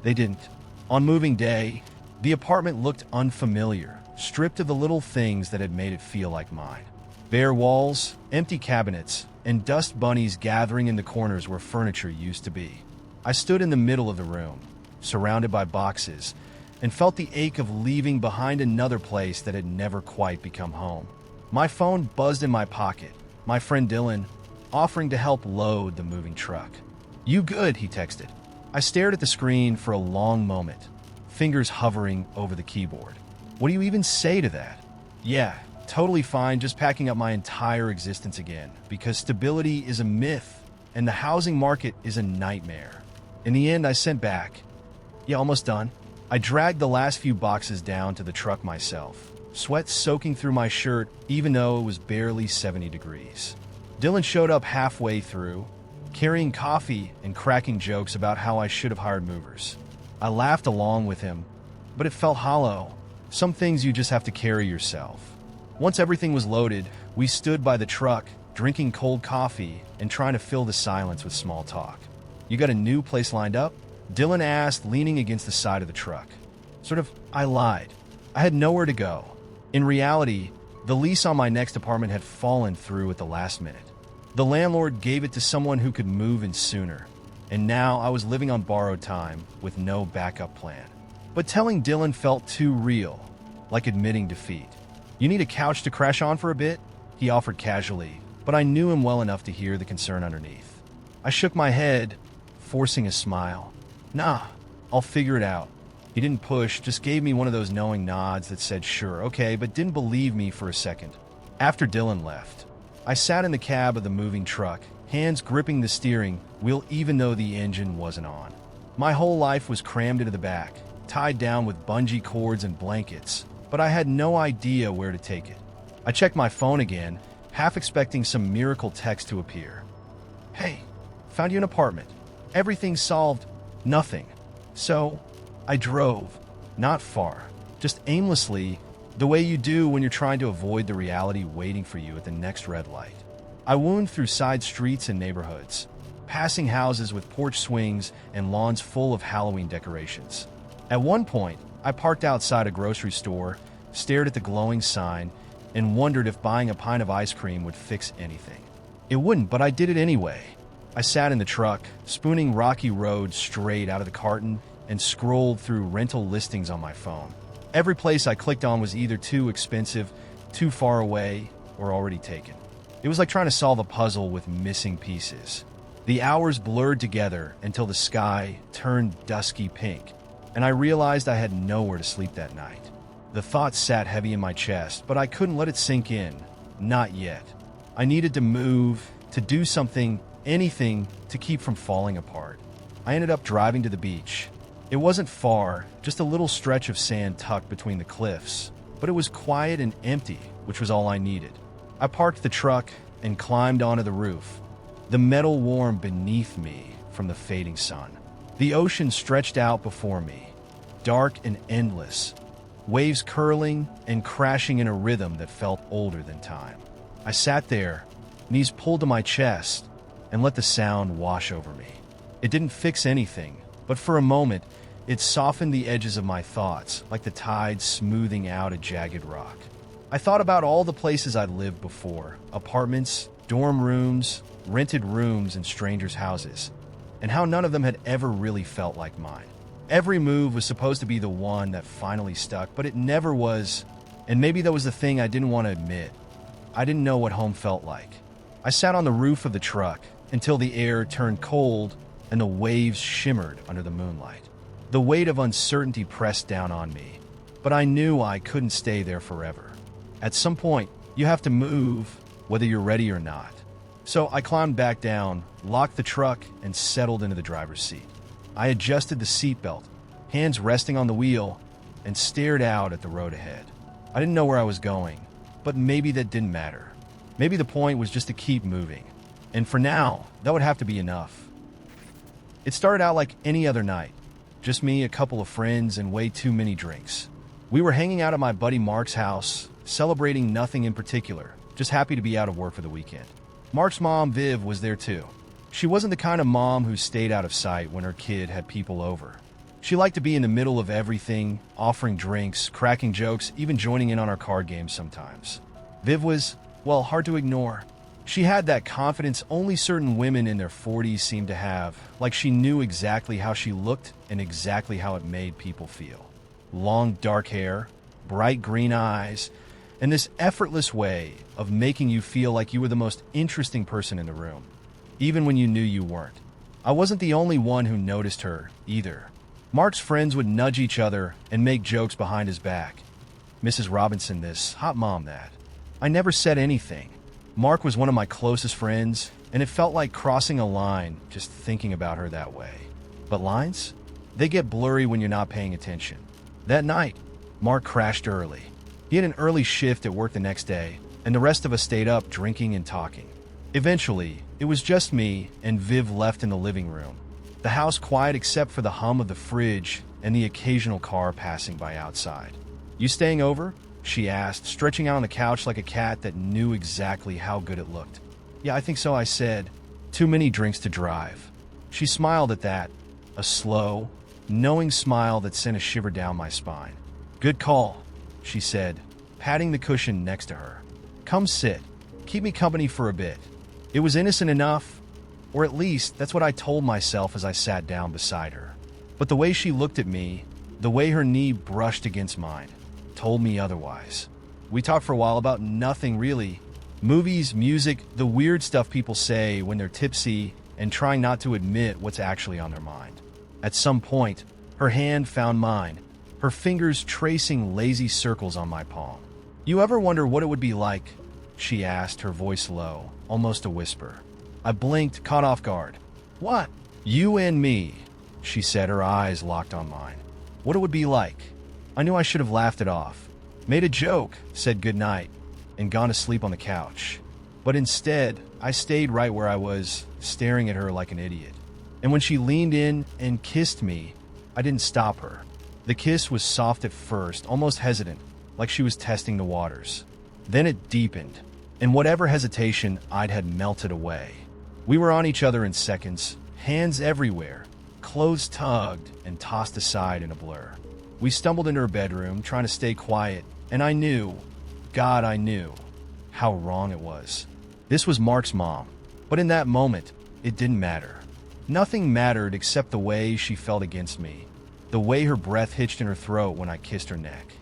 They didn't. On moving day, the apartment looked unfamiliar, stripped of the little things that had made it feel like mine. Bare walls, empty cabinets, and dust bunnies gathering in the corners where furniture used to be. I stood in the middle of the room, surrounded by boxes, and felt the ache of leaving behind another place that had never quite become home. My phone buzzed in my pocket. My friend Dylan, offering to help load the moving truck. "You good?" he texted. I stared at the screen for a long moment, fingers hovering over the keyboard. What do you even say to that? Yeah, totally fine, just packing up my entire existence again, because stability is a myth and the housing market is a nightmare. In the end, I sent back, "Yeah, almost done." I dragged the last few boxes down to the truck myself, sweat soaking through my shirt even though it was barely 70 degrees. Dylan showed up halfway through, carrying coffee and cracking jokes about how I should have hired movers. I laughed along with him, but it felt hollow. Some things you just have to carry yourself. Once everything was loaded, we stood by the truck, drinking cold coffee and trying to fill the silence with small talk. "You got a new place lined up?" Dylan asked, leaning against the side of the truck. I lied. I had nowhere to go. In reality, the lease on my next apartment had fallen through at the last minute. The landlord gave it to someone who could move in sooner, and now I was living on borrowed time with no backup plan. But telling Dylan felt too real, like admitting defeat. "You need a couch to crash on for a bit?" he offered casually, but I knew him well enough to hear the concern underneath. I shook my head, forcing a smile. "Nah, I'll figure it out." He didn't push, just gave me one of those knowing nods that said sure, okay, but didn't believe me for a second. After Dylan left, I sat in the cab of the moving truck, hands gripping the steering wheel even though the engine wasn't on. My whole life was crammed into the back, tied down with bungee cords and blankets, but I had no idea where to take it. I checked my phone again, half expecting some miracle text to appear. "Hey, found you an apartment. Everything's solved." Nothing. So I drove, not far, just aimlessly, the way you do when you're trying to avoid the reality waiting for you at the next red light. I wound through side streets and neighborhoods, passing houses with porch swings and lawns full of Halloween decorations. At one point, I parked outside a grocery store, stared at the glowing sign, and wondered if buying a pint of ice cream would fix anything. It wouldn't, but I did it anyway. I sat in the truck, spooning Rocky Road straight out of the carton, and scrolled through rental listings on my phone. Every place I clicked on was either too expensive, too far away, or already taken. It was like trying to solve a puzzle with missing pieces. The hours blurred together until the sky turned dusky pink, and I realized I had nowhere to sleep that night. The thought sat heavy in my chest, but I couldn't let it sink in. Not yet. I needed to move, to do something, anything, to keep from falling apart. I ended up driving to the beach. It wasn't far, just a little stretch of sand tucked between the cliffs, but it was quiet and empty, which was all I needed. I parked the truck and climbed onto the roof. The metal warmed beneath me from the fading sun. The ocean stretched out before me, dark and endless, waves curling and crashing in a rhythm that felt older than time. I sat there, knees pulled to my chest, and let the sound wash over me. It didn't fix anything, but for a moment, it softened the edges of my thoughts, like the tide smoothing out a jagged rock. I thought about all the places I'd lived before, apartments, dorm rooms, rented rooms, and strangers' houses, and how none of them had ever really felt like mine. Every move was supposed to be the one that finally stuck, but it never was, and maybe that was the thing I didn't want to admit. I didn't know what home felt like. I sat on the roof of the truck until the air turned cold and the waves shimmered under the moonlight. The weight of uncertainty pressed down on me, but I knew I couldn't stay there forever. At some point, you have to move, whether you're ready or not. So I climbed back down, locked the truck, and settled into the driver's seat. I adjusted the seatbelt, hands resting on the wheel, and stared out at the road ahead. I didn't know where I was going, but maybe that didn't matter. Maybe the point was just to keep moving. And for now, that would have to be enough. It started out like any other night. Just me, a couple of friends, and way too many drinks. We were hanging out at my buddy Mark's house, celebrating nothing in particular, just happy to be out of work for the weekend. Mark's mom, Viv, was there too. She wasn't the kind of mom who stayed out of sight when her kid had people over. She liked to be in the middle of everything, offering drinks, cracking jokes, even joining in on our card games sometimes. Viv was well, hard to ignore. She had that confidence only certain women in their 40s seem to have, like she knew exactly how she looked and exactly how it made people feel. Long dark hair, bright green eyes, and this effortless way of making you feel like you were the most interesting person in the room, even when you knew you weren't. I wasn't the only one who noticed her, either. Mark's friends would nudge each other and make jokes behind his back. Mrs. Robinson this, hot mom that. I never said anything. Mark was one of my closest friends, and it felt like crossing a line just thinking about her that way. But lines? They get blurry when you're not paying attention. That night, Mark crashed early. He had an early shift at work the next day, and the rest of us stayed up drinking and talking. Eventually, it was just me and Viv left in the living room. The house quiet except for the hum of the fridge and the occasional car passing by outside. "You staying over?" she asked, stretching out on the couch like a cat that knew exactly how good it looked. "Yeah, I think so," I said. "Too many drinks to drive." She smiled at that, a slow, knowing smile that sent a shiver down my spine. "Good call," she said, patting the cushion next to her. "Come sit. Keep me company for a bit." It was innocent enough, or at least that's what I told myself as I sat down beside her. But the way she looked at me, the way her knee brushed against mine, told me otherwise. We talked for a while about nothing really. Movies, music, the weird stuff people say when they're tipsy and trying not to admit what's actually on their mind. At some point, her hand found mine, her fingers tracing lazy circles on my palm. "You ever wonder what it would be like?" she asked, her voice low, almost a whisper. I blinked, caught off guard. "What?" "You and me," she said, her eyes locked on mine. What it would be like. I knew I should have laughed it off, made a joke, said goodnight, and gone to sleep on the couch. But instead, I stayed right where I was, staring at her like an idiot. And when she leaned in and kissed me, I didn't stop her. The kiss was soft at first, almost hesitant, like she was testing the waters. Then it deepened, and whatever hesitation I'd had melted away. We were on each other in seconds, hands everywhere, clothes tugged and tossed aside in a blur. We stumbled into her bedroom, trying to stay quiet, and I knew, God, I knew, how wrong it was. This was Mark's mom, but in that moment, it didn't matter. Nothing mattered except the way she felt against me, the way her breath hitched in her throat when I kissed her neck.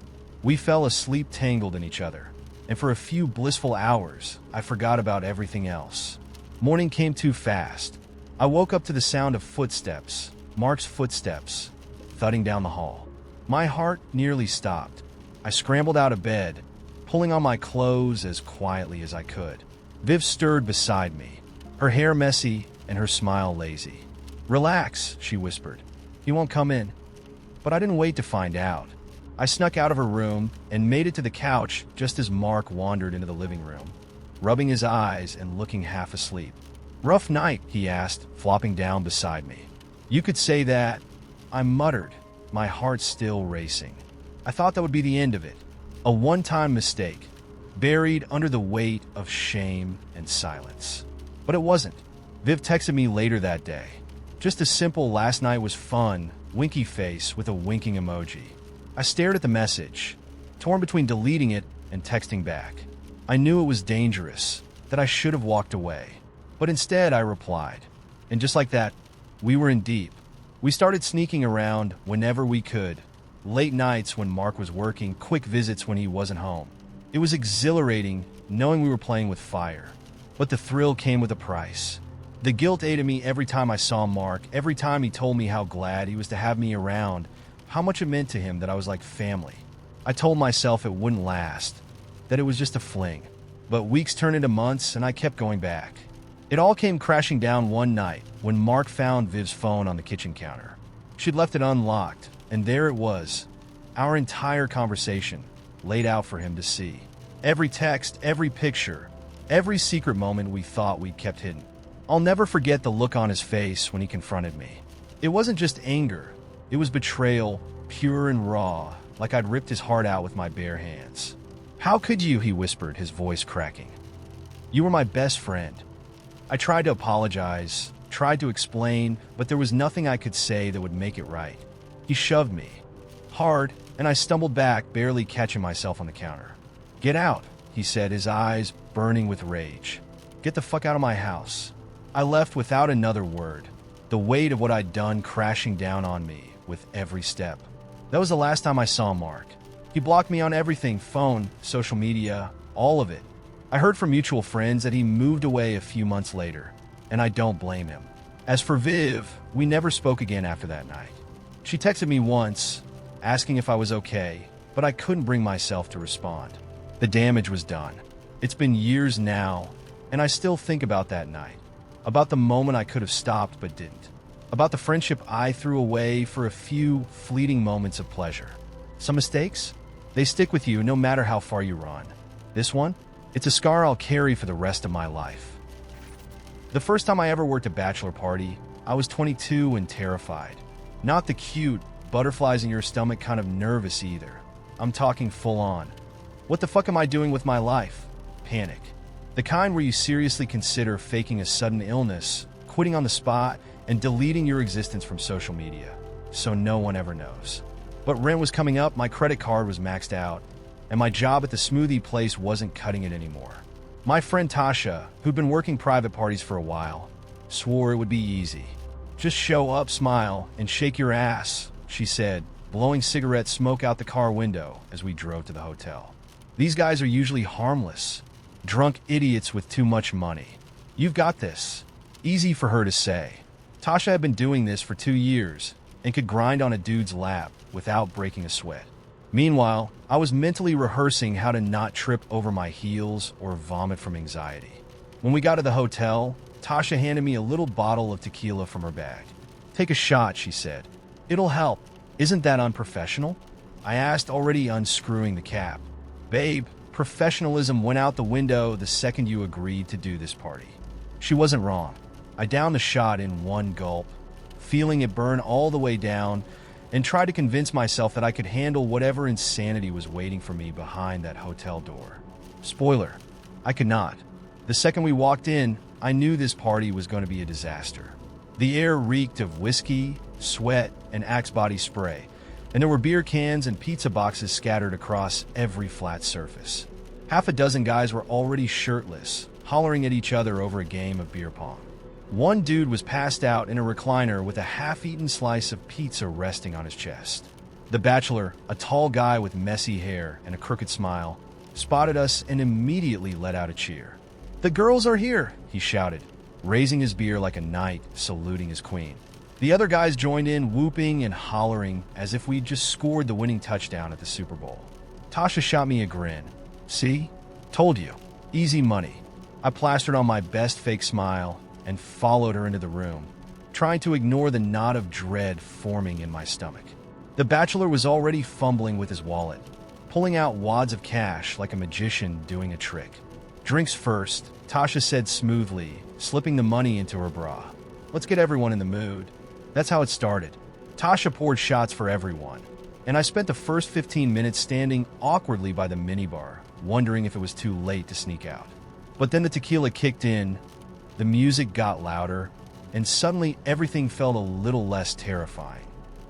We fell asleep tangled in each other, and for a few blissful hours, I forgot about everything else. Morning came too fast. I woke up to the sound of footsteps, Mark's footsteps, thudding down the hall. My heart nearly stopped. I scrambled out of bed, pulling on my clothes as quietly as I could. Viv stirred beside me, her hair messy and her smile lazy. "Relax," she whispered. "He won't come in." But I didn't wait to find out. I snuck out of her room and made it to the couch just as Mark wandered into the living room, rubbing his eyes and looking half asleep. "Rough night?" he asked, flopping down beside me. "You could say that," I muttered, my heart still racing. I thought that would be the end of it. A one-time mistake, buried under the weight of shame and silence. But it wasn't. Viv texted me later that day. Just a simple "last night was fun" winky face with a winking emoji. I stared at the message, torn between deleting it and texting back. I knew it was dangerous, that I should have walked away. But instead I replied. And just like that, we were in deep. We started sneaking around whenever we could. Late nights when Mark was working, quick visits when he wasn't home. It was exhilarating knowing we were playing with fire. But the thrill came with a price. The guilt ate at me every time I saw Mark, every time he told me how glad he was to have me around, how much it meant to him that I was like family. I told myself it wouldn't last, that it was just a fling. But weeks turned into months and I kept going back. It all came crashing down one night when Mark found Viv's phone on the kitchen counter. She'd left it unlocked, and there it was, our entire conversation, laid out for him to see. Every text, every picture, every secret moment we thought we'd kept hidden. I'll never forget the look on his face when he confronted me. It wasn't just anger, it was betrayal, pure and raw, like I'd ripped his heart out with my bare hands. "How could you?" he whispered, his voice cracking. "You were my best friend." I tried to apologize, tried to explain, but there was nothing I could say that would make it right. He shoved me hard, and I stumbled back, barely catching myself on the counter. "Get out," he said, his eyes burning with rage. Get the fuck out of my house. I left without another word, the weight of what I'd done crashing down on me with every step. That was the last time I saw Mark. He blocked me on everything, phone, social media, all of it. I heard from mutual friends that he moved away a few months later, and I don't blame him. As for Viv, we never spoke again after that night. She texted me once, asking if I was okay, but I couldn't bring myself to respond. The damage was done. It's been years now, and I still think about that night. About the moment I could have stopped but didn't. About the friendship I threw away for a few fleeting moments of pleasure. Some mistakes? They stick with you no matter how far you run. This one? It's a scar I'll carry for the rest of my life. The first time I ever worked a bachelor party, I was 22 and terrified. Not the cute, butterflies in your stomach kind of nervous either. I'm talking full on. What the fuck am I doing with my life? Panic. The kind where you seriously consider faking a sudden illness, quitting on the spot, and deleting your existence from social media, so no one ever knows. But rent was coming up, my credit card was maxed out, and my job at the smoothie place wasn't cutting it anymore. My friend Tasha, who'd been working private parties for a while, swore it would be easy. Just show up, smile, and shake your ass, she said, blowing cigarette smoke out the car window as we drove to the hotel. These guys are usually harmless, drunk idiots with too much money. You've got this. Easy for her to say. Tasha had been doing this for 2 years and could grind on a dude's lap without breaking a sweat. Meanwhile, I was mentally rehearsing how to not trip over my heels or vomit from anxiety. When we got to the hotel, Tasha handed me a little bottle of tequila from her bag. Take a shot, she said. It'll help. Isn't that unprofessional? I asked, already unscrewing the cap. Babe, professionalism went out the window the second you agreed to do this party. She wasn't wrong. I downed the shot in one gulp, feeling it burn all the way down, and tried to convince myself that I could handle whatever insanity was waiting for me behind that hotel door. Spoiler, I could not. The second we walked in, I knew this party was going to be a disaster. The air reeked of whiskey, sweat, and Axe body spray, and there were beer cans and pizza boxes scattered across every flat surface. Half a dozen guys were already shirtless, hollering at each other over a game of beer pong. One dude was passed out in a recliner with a half-eaten slice of pizza resting on his chest. The bachelor, a tall guy with messy hair and a crooked smile, spotted us and immediately let out a cheer. "The girls are here," he shouted, raising his beer like a knight saluting his queen. The other guys joined in, whooping and hollering as if we'd just scored the winning touchdown at the Super Bowl. Tasha shot me a grin. "See? Told you. Easy money." I plastered on my best fake smile and followed her into the room, trying to ignore the knot of dread forming in my stomach. The bachelor was already fumbling with his wallet, pulling out wads of cash like a magician doing a trick. "Drinks first," Tasha said smoothly, slipping the money into her bra. "Let's get everyone in the mood." That's how it started. Tasha poured shots for everyone, and I spent the first 15 minutes standing awkwardly by the minibar, wondering if it was too late to sneak out. But then the tequila kicked in, the music got louder, and suddenly everything felt a little less terrifying.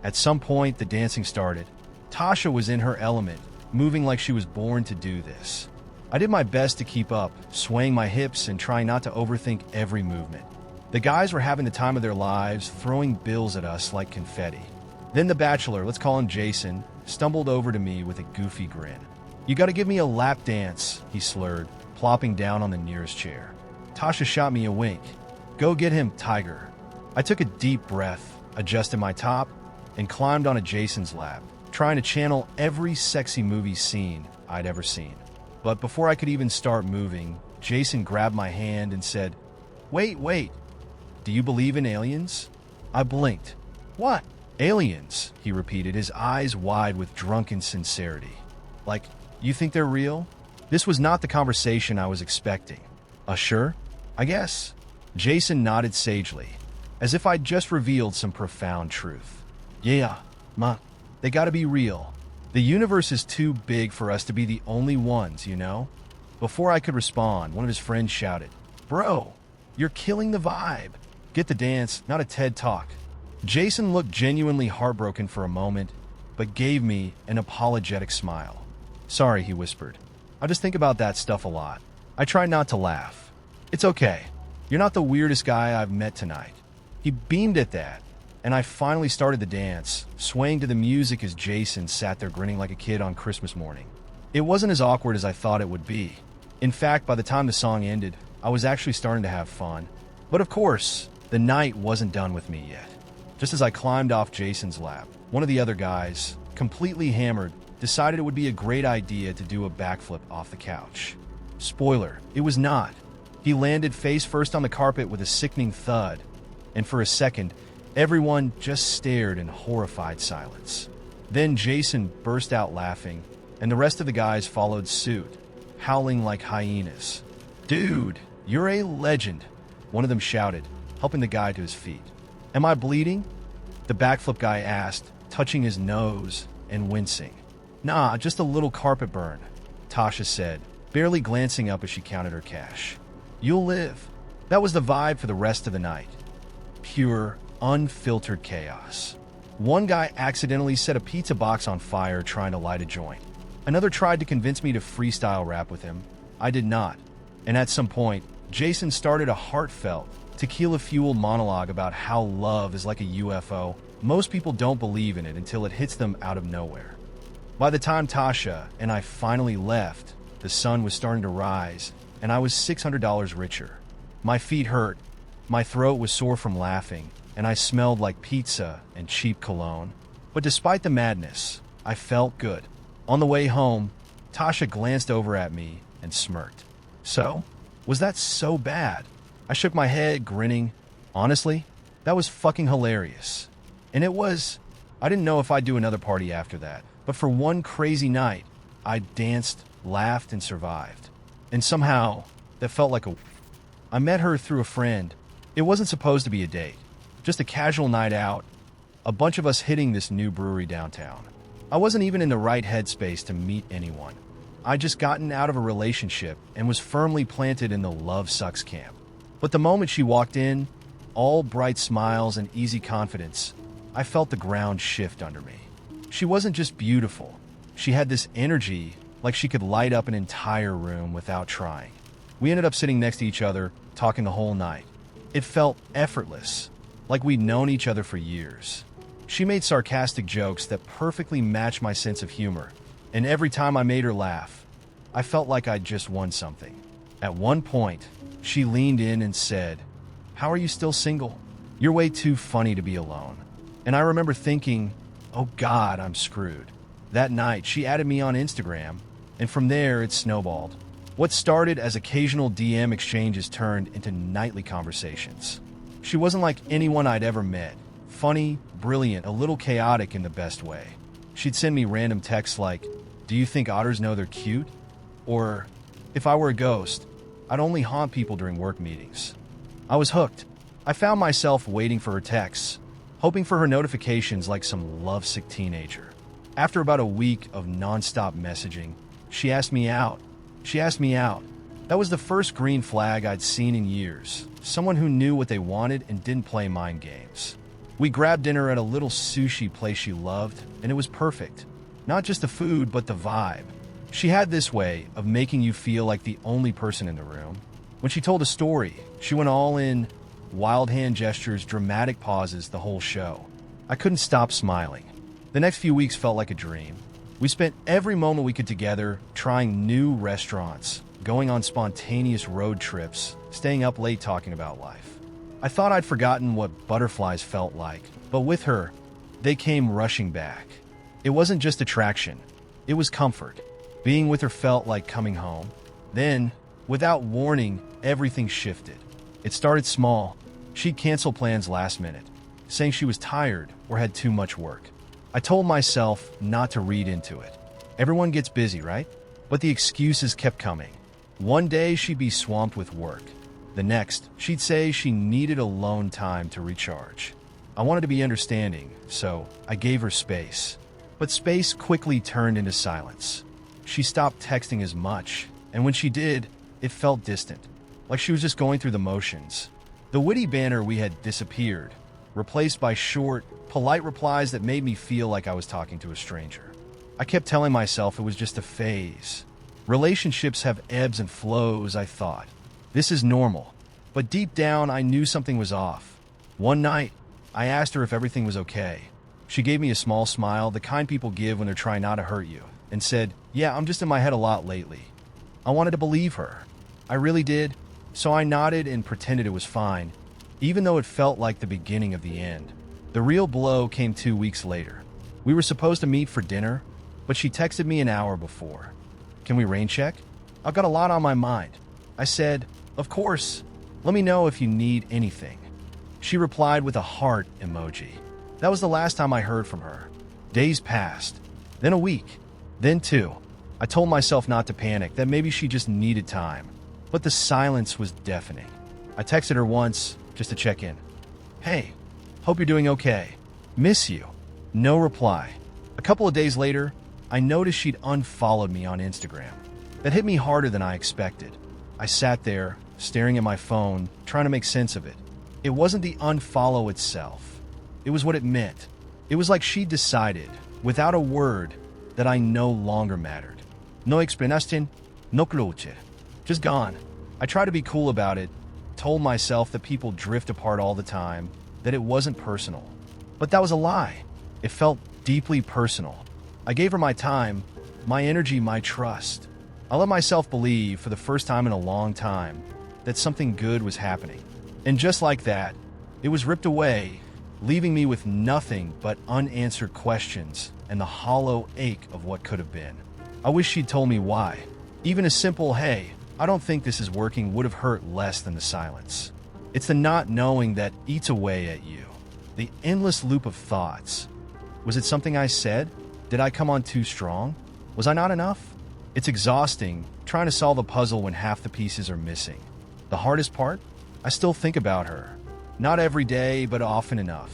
At some point, the dancing started. Tasha was in her element, moving like she was born to do this. I did my best to keep up, swaying my hips and trying not to overthink every movement. The guys were having the time of their lives, throwing bills at us like confetti. Then the bachelor, let's call him Jason, stumbled over to me with a goofy grin. "You gotta give me a lap dance," he slurred, plopping down on the nearest chair. Tasha shot me a wink. "Go get him, tiger." I took a deep breath, adjusted my top, and climbed onto Jason's lap, trying to channel every sexy movie scene I'd ever seen. But before I could even start moving, Jason grabbed my hand and said, Wait. Do you believe in aliens?" I blinked. "What? Aliens?" he repeated, his eyes wide with drunken sincerity. "Like, you think they're real?" This was not the conversation I was expecting. Sure? I guess." Jason nodded sagely, as if I'd just revealed some profound truth. "Yeah, they gotta be real. The universe is too big for us to be the only ones, you know?" Before I could respond, one of his friends shouted, "Bro, you're killing the vibe. Get the dance, not a TED Talk." Jason looked genuinely heartbroken for a moment, but gave me an apologetic smile. "Sorry," he whispered. I just think about that stuff a lot. I try not to laugh. It's okay. You're not the weirdest guy I've met tonight. He beamed at that, and I finally started the dance, swaying to the music as Jason sat there grinning like a kid on Christmas morning. It wasn't as awkward as I thought it would be. In fact, by the time the song ended, I was actually starting to have fun. But of course, the night wasn't done with me yet. Just as I climbed off Jason's lap, one of the other guys, completely hammered, decided it would be a great idea to do a backflip off the couch. Spoiler, it was not. He landed face first on the carpet with a sickening thud, and for a second, everyone just stared in horrified silence. Then Jason burst out laughing, and the rest of the guys followed suit, howling like hyenas. "Dude, you're a legend," one of them shouted, helping the guy to his feet. "Am I bleeding?" the backflip guy asked, touching his nose and wincing. "Nah, just a little carpet burn," Tasha said, barely glancing up as she counted her cash. "You'll live." That was the vibe for the rest of the night. Pure, unfiltered chaos. One guy accidentally set a pizza box on fire trying to light a joint. Another tried to convince me to freestyle rap with him. I did not. And at some point, Jason started a heartfelt, tequila-fueled monologue about how love is like a UFO. Most people don't believe in it until it hits them out of nowhere. By the time Tasha and I finally left, the sun was starting to rise, and I was $600 richer. My feet hurt, my throat was sore from laughing, and I smelled like pizza and cheap cologne. But despite the madness, I felt good. On the way home, Tasha glanced over at me and smirked. "So? Was that so bad?" I shook my head, grinning. Honestly, that was fucking hilarious. And it was. I didn't know if I'd do another party after that, but for one crazy night, I danced, laughed, and survived. And somehow, that felt like a... I met her through a friend. It wasn't supposed to be a date, just a casual night out, a bunch of us hitting this new brewery downtown. I wasn't even in the right headspace to meet anyone. I'd just gotten out of a relationship and was firmly planted in the love sucks camp. But the moment she walked in, all bright smiles and easy confidence, I felt the ground shift under me. She wasn't just beautiful. She had this energy like she could light up an entire room without trying. We ended up sitting next to each other, talking the whole night. It felt effortless, like we'd known each other for years. She made sarcastic jokes that perfectly matched my sense of humor, and every time I made her laugh, I felt like I'd just won something. At one point, she leaned in and said, "How are you still single? You're way too funny to be alone." And I remember thinking, oh God, I'm screwed. That night, she added me on Instagram, and from there, it snowballed. What started as occasional DM exchanges turned into nightly conversations. She wasn't like anyone I'd ever met. Funny, brilliant, a little chaotic in the best way. She'd send me random texts like, "Do you think otters know they're cute?" Or, "If I were a ghost, I'd only haunt people during work meetings." I was hooked. I found myself waiting for her texts, hoping for her notifications like some lovesick teenager. After about a week of nonstop messaging, she asked me out. That was the first green flag I'd seen in years. Someone who knew what they wanted and didn't play mind games. We grabbed dinner at a little sushi place she loved, and it was perfect. Not just the food, but the vibe. She had this way of making you feel like the only person in the room. When she told a story, she went all in, wild hand gestures, dramatic pauses, the whole show. I couldn't stop smiling. The next few weeks felt like a dream. We spent every moment we could together, trying new restaurants, going on spontaneous road trips, staying up late talking about life. I thought I'd forgotten what butterflies felt like, but with her, they came rushing back. It wasn't just attraction, it was comfort. Being with her felt like coming home. Then, without warning, everything shifted. It started small. She'd cancel plans last minute, saying she was tired or had too much work. I told myself not to read into it. Everyone gets busy, right? But the excuses kept coming. One day she'd be swamped with work. The next, she'd say she needed alone time to recharge. I wanted to be understanding, so I gave her space. But space quickly turned into silence. She stopped texting as much, and when she did, it felt distant, like she was just going through the motions. The witty banter we had disappeared, replaced by short, polite replies that made me feel like I was talking to a stranger. I kept telling myself it was just a phase. Relationships have ebbs and flows, I thought. This is normal. But deep down, I knew something was off. One night, I asked her if everything was okay. She gave me a small smile, the kind people give when they're trying not to hurt you, and said, "Yeah, I'm just in my head a lot lately." I wanted to believe her. I really did. So I nodded and pretended it was fine, even though it felt like the beginning of the end. The real blow came 2 weeks later. We were supposed to meet for dinner, but she texted me an hour before. "Can we rain check? I've got a lot on my mind." I said, "Of course. Let me know if you need anything." She replied with a heart emoji. That was the last time I heard from her. Days passed, then a week, then 2. I told myself not to panic, that maybe she just needed time. But the silence was deafening. I texted her once, just to check in. "Hey, hope you're doing okay. Miss you." No reply. A couple of days later, I noticed she'd unfollowed me on Instagram. That hit me harder than I expected. I sat there, staring at my phone, trying to make sense of it. It wasn't the unfollow itself. It was what it meant. It was like she decided, without a word, that I no longer mattered. No explanación, no closure. Just gone. I tried to be cool about it, told myself that people drift apart all the time, that it wasn't personal. But that was a lie. It felt deeply personal. I gave her my time, my energy, my trust. I let myself believe, for the first time in a long time, that something good was happening. And just like that, it was ripped away, leaving me with nothing but unanswered questions and the hollow ache of what could have been. I wish she'd told me why. Even a simple, "Hey, I don't think this is working," would have hurt less than the silence. It's the not knowing that eats away at you. The endless loop of thoughts. Was it something I said? Did I come on too strong? Was I not enough? It's exhausting trying to solve a puzzle when half the pieces are missing. The hardest part? I still think about her. Not every day, but often enough.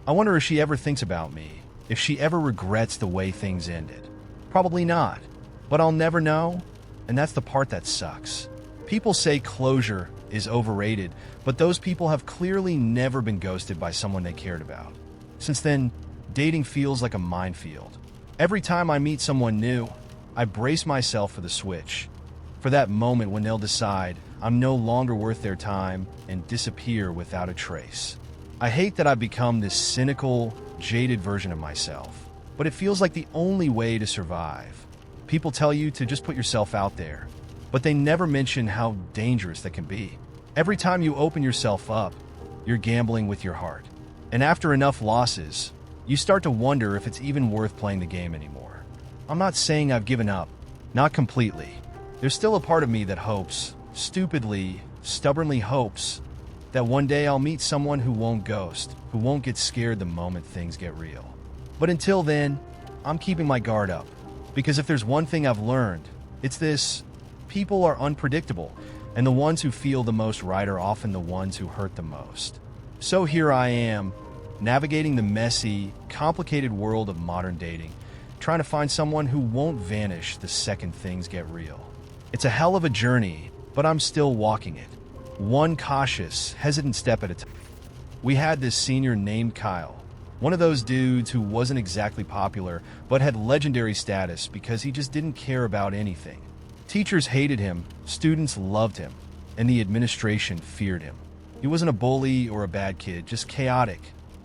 I wonder if she ever thinks about me, if she ever regrets the way things ended. Probably not, but I'll never know, and that's the part that sucks. People say closure is overrated, but those people have clearly never been ghosted by someone they cared about. Since then, dating feels like a minefield. Every time I meet someone new, I brace myself for the switch, for that moment when they'll decide I'm no longer worth their time and disappear without a trace. I hate that I've become this cynical, jaded version of myself, but it feels like the only way to survive. People tell you to just put yourself out there, but they never mention how dangerous that can be. Every time you open yourself up, you're gambling with your heart. And after enough losses, you start to wonder if it's even worth playing the game anymore. I'm not saying I've given up, not completely. There's still a part of me that hopes, stupidly, stubbornly hopes, that one day I'll meet someone who won't ghost, who won't get scared the moment things get real. But until then, I'm keeping my guard up. Because if there's one thing I've learned, it's this: people are unpredictable, and the ones who feel the most right are often the ones who hurt the most. So here I am, navigating the messy, complicated world of modern dating, trying to find someone who won't vanish the second things get real. It's a hell of a journey, but I'm still walking it. One cautious, hesitant step at a time. We had this senior named Kyle, one of those dudes who wasn't exactly popular, but had legendary status because he just didn't care about anything. Teachers hated him, students loved him, and the administration feared him. He wasn't a bully or a bad kid, just chaotic.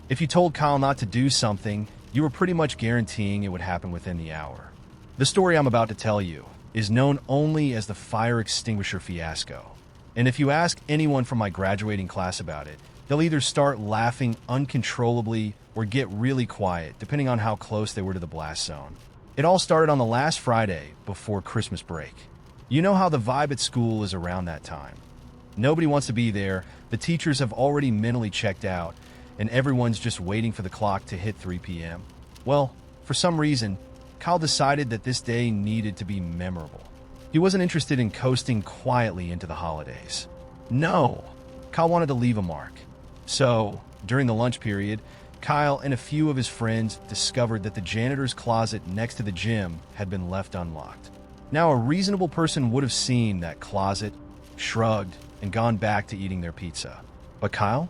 If you told Kyle not to do something, you were pretty much guaranteeing it would happen within the hour. The story I'm about to tell you is known only as the fire extinguisher fiasco. And if you ask anyone from my graduating class about it, they'll either start laughing uncontrollably or get really quiet, depending on how close they were to the blast zone. It all started on the last Friday before Christmas break. You know how the vibe at school is around that time. Nobody wants to be there, the teachers have already mentally checked out, and everyone's just waiting for the clock to hit 3 p.m. Well, for some reason, Kyle decided that this day needed to be memorable. He wasn't interested in coasting quietly into the holidays. No, Kyle wanted to leave a mark. So, during the lunch period, Kyle and a few of his friends discovered that the janitor's closet next to the gym had been left unlocked. Now, a reasonable person would have seen that closet, shrugged, and gone back to eating their pizza. But Kyle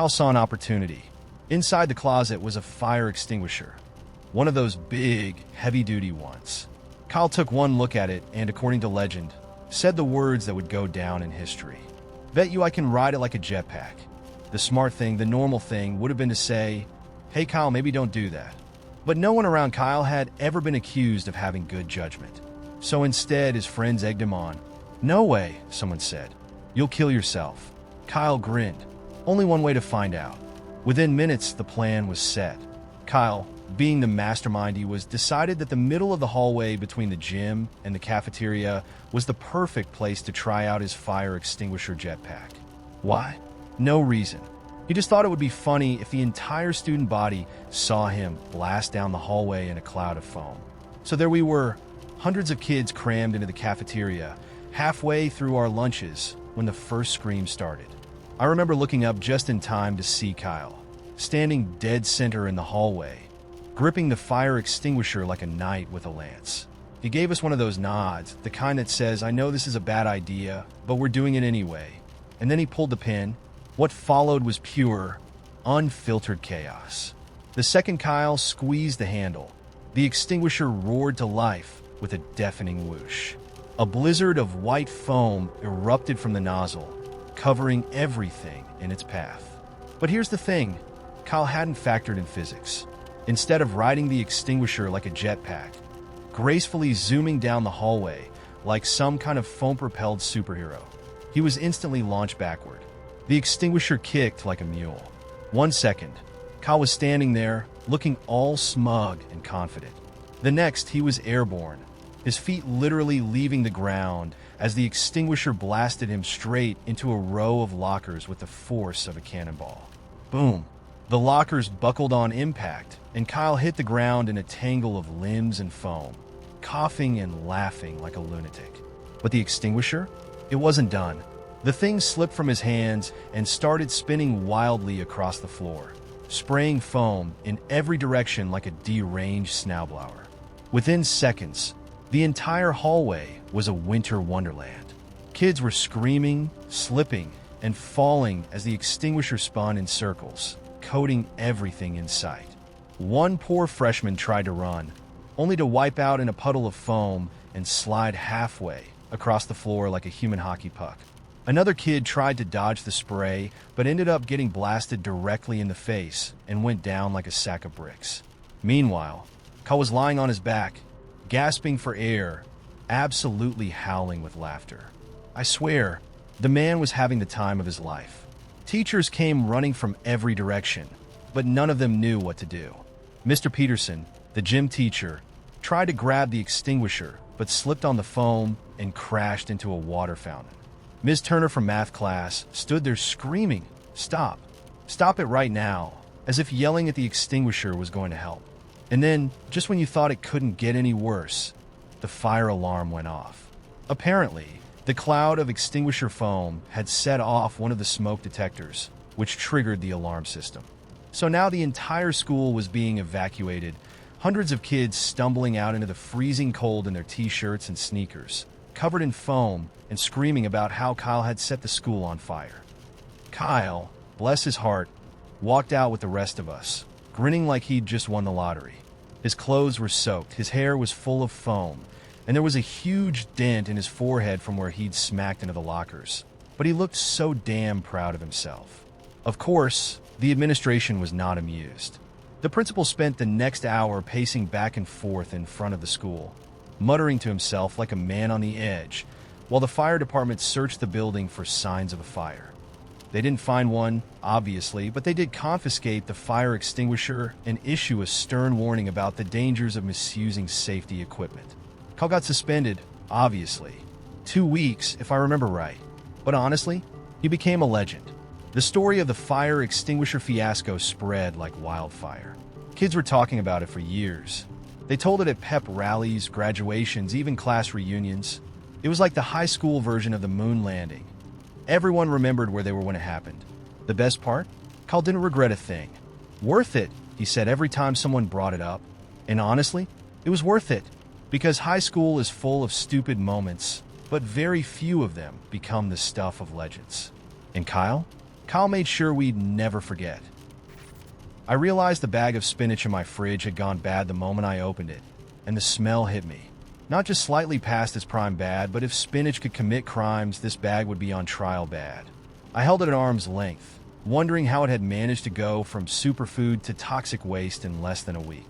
saw an opportunity. Inside the closet was a fire extinguisher, one of those big, heavy-duty ones. Kyle took one look at it and, according to legend, said the words that would go down in history. Bet you I can ride it like a jetpack. The smart thing, the normal thing, would have been to say, hey Kyle, maybe don't do that. But no one around Kyle had ever been accused of having good judgment. So instead, his friends egged him on. No way, someone said. You'll kill yourself. Kyle grinned. Only one way to find out. Within minutes, the plan was set. Kyle, being the mastermind he was, decided that the middle of the hallway between the gym and the cafeteria was the perfect place to try out his fire extinguisher jetpack. Why? No reason. He just thought it would be funny if the entire student body saw him blast down the hallway in a cloud of foam. So there we were, hundreds of kids crammed into the cafeteria, halfway through our lunches when the first scream started. I remember looking up just in time to see Kyle, standing dead center in the hallway, gripping the fire extinguisher like a knight with a lance. He gave us one of those nods, the kind that says, I know this is a bad idea, but we're doing it anyway. And then he pulled the pin. What followed was pure, unfiltered chaos. The second Kyle squeezed the handle, the extinguisher roared to life with a deafening whoosh. A blizzard of white foam erupted from the nozzle, covering everything in its path. But here's the thing, Kyle hadn't factored in physics. Instead of riding the extinguisher like a jetpack, gracefully zooming down the hallway like some kind of foam-propelled superhero, he was instantly launched backward. The extinguisher kicked like a mule. 1 second, Kyle was standing there, looking all smug and confident. The next, he was airborne, his feet literally leaving the ground as the extinguisher blasted him straight into a row of lockers with the force of a cannonball. Boom! The lockers buckled on impact, and Kyle hit the ground in a tangle of limbs and foam, coughing and laughing like a lunatic. But the extinguisher? It wasn't done. The thing slipped from his hands and started spinning wildly across the floor, spraying foam in every direction like a deranged snowblower. Within seconds, the entire hallway was a winter wonderland. Kids were screaming, slipping, and falling as the extinguisher spun in circles, coating everything in sight. One poor freshman tried to run, only to wipe out in a puddle of foam and slide halfway across the floor like a human hockey puck. Another kid tried to dodge the spray, but ended up getting blasted directly in the face and went down like a sack of bricks. Meanwhile, Kyle was lying on his back, gasping for air, absolutely howling with laughter. I swear, the man was having the time of his life. Teachers came running from every direction, but none of them knew what to do. Mr. Peterson, the gym teacher, tried to grab the extinguisher, but slipped on the foam and crashed into a water fountain. Ms. Turner from math class stood there screaming, "Stop! Stop it right now," as if yelling at the extinguisher was going to help. And then, just when you thought it couldn't get any worse, the fire alarm went off. Apparently, the cloud of extinguisher foam had set off one of the smoke detectors, which triggered the alarm system. So now the entire school was being evacuated, hundreds of kids stumbling out into the freezing cold in their t-shirts and sneakers, covered in foam and screaming about how Kyle had set the school on fire. Kyle, bless his heart, walked out with the rest of us, grinning like he'd just won the lottery. His clothes were soaked, his hair was full of foam, and there was a huge dent in his forehead from where he'd smacked into the lockers. But he looked so damn proud of himself. Of course, the administration was not amused. The principal spent the next hour pacing back and forth in front of the school, muttering to himself like a man on the edge, while the fire department searched the building for signs of a fire. They didn't find one, obviously, but they did confiscate the fire extinguisher and issue a stern warning about the dangers of misusing safety equipment. Kyle got suspended, obviously. 2 weeks, if I remember right. But honestly, he became a legend. The story of the fire extinguisher fiasco spread like wildfire. Kids were talking about it for years. They told it at pep rallies, graduations, even class reunions. It was like the high school version of the moon landing. Everyone remembered where they were when it happened. The best part? Kyle didn't regret a thing. Worth it, he said every time someone brought it up. And honestly, it was worth it. Because high school is full of stupid moments, but very few of them become the stuff of legends. And Kyle? Kyle made sure we'd never forget. I realized the bag of spinach in my fridge had gone bad the moment I opened it, and the smell hit me. Not just slightly past its prime bad, but if spinach could commit crimes, this bag would be on trial bad. I held it at arm's length, wondering how it had managed to go from superfood to toxic waste in less than a week.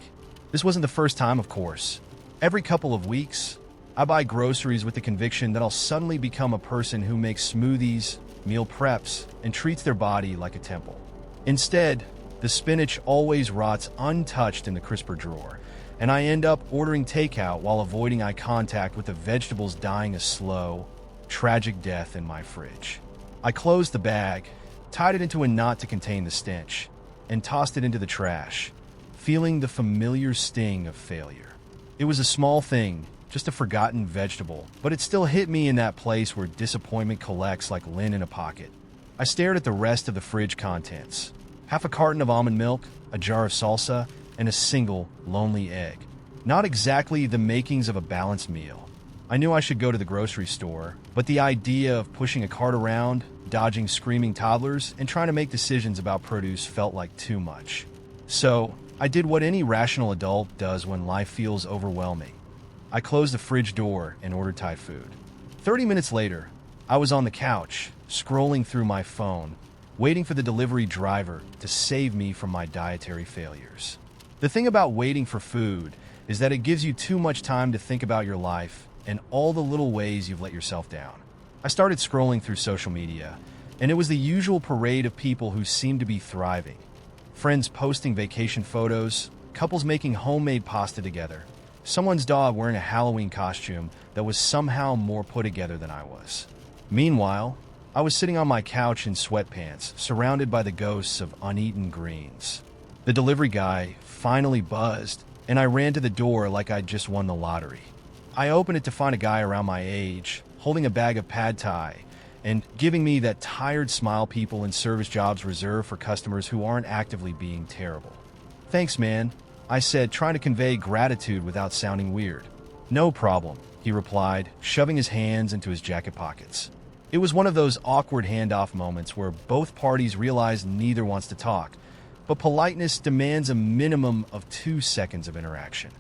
This wasn't the first time, of course. Every couple of weeks, I buy groceries with the conviction that I'll suddenly become a person who makes smoothies, meal preps, and treats their body like a temple. Instead, the spinach always rots untouched in the crisper drawer, and I end up ordering takeout while avoiding eye contact with the vegetables dying a slow, tragic death in my fridge. I closed the bag, tied it into a knot to contain the stench, and tossed it into the trash, feeling the familiar sting of failure. It was a small thing, just a forgotten vegetable, but it still hit me in that place where disappointment collects like lint in a pocket. I stared at the rest of the fridge contents. Half a carton of almond milk, a jar of salsa, and a single, lonely egg. Not exactly the makings of a balanced meal. I knew I should go to the grocery store, but the idea of pushing a cart around, dodging screaming toddlers, and trying to make decisions about produce felt like too much. So, I did what any rational adult does when life feels overwhelming. I closed the fridge door and ordered Thai food. 30 minutes later, I was on the couch, scrolling through my phone, waiting for the delivery driver to save me from my dietary failures. The thing about waiting for food is that it gives you too much time to think about your life and all the little ways you've let yourself down. I started scrolling through social media, and it was the usual parade of people who seemed to be thriving. Friends posting vacation photos, couples making homemade pasta together, someone's dog wearing a Halloween costume that was somehow more put together than I was. Meanwhile, I was sitting on my couch in sweatpants, surrounded by the ghosts of uneaten greens. The delivery guy finally buzzed, and I ran to the door like I'd just won the lottery. I opened it to find a guy around my age, holding a bag of pad thai, and giving me that tired smile people in service jobs reserve for customers who aren't actively being terrible. "Thanks, man," I said, trying to convey gratitude without sounding weird. "No problem," he replied, shoving his hands into his jacket pockets. It was one of those awkward handoff moments where both parties realize neither wants to talk, but politeness demands a minimum of 2 seconds of interaction.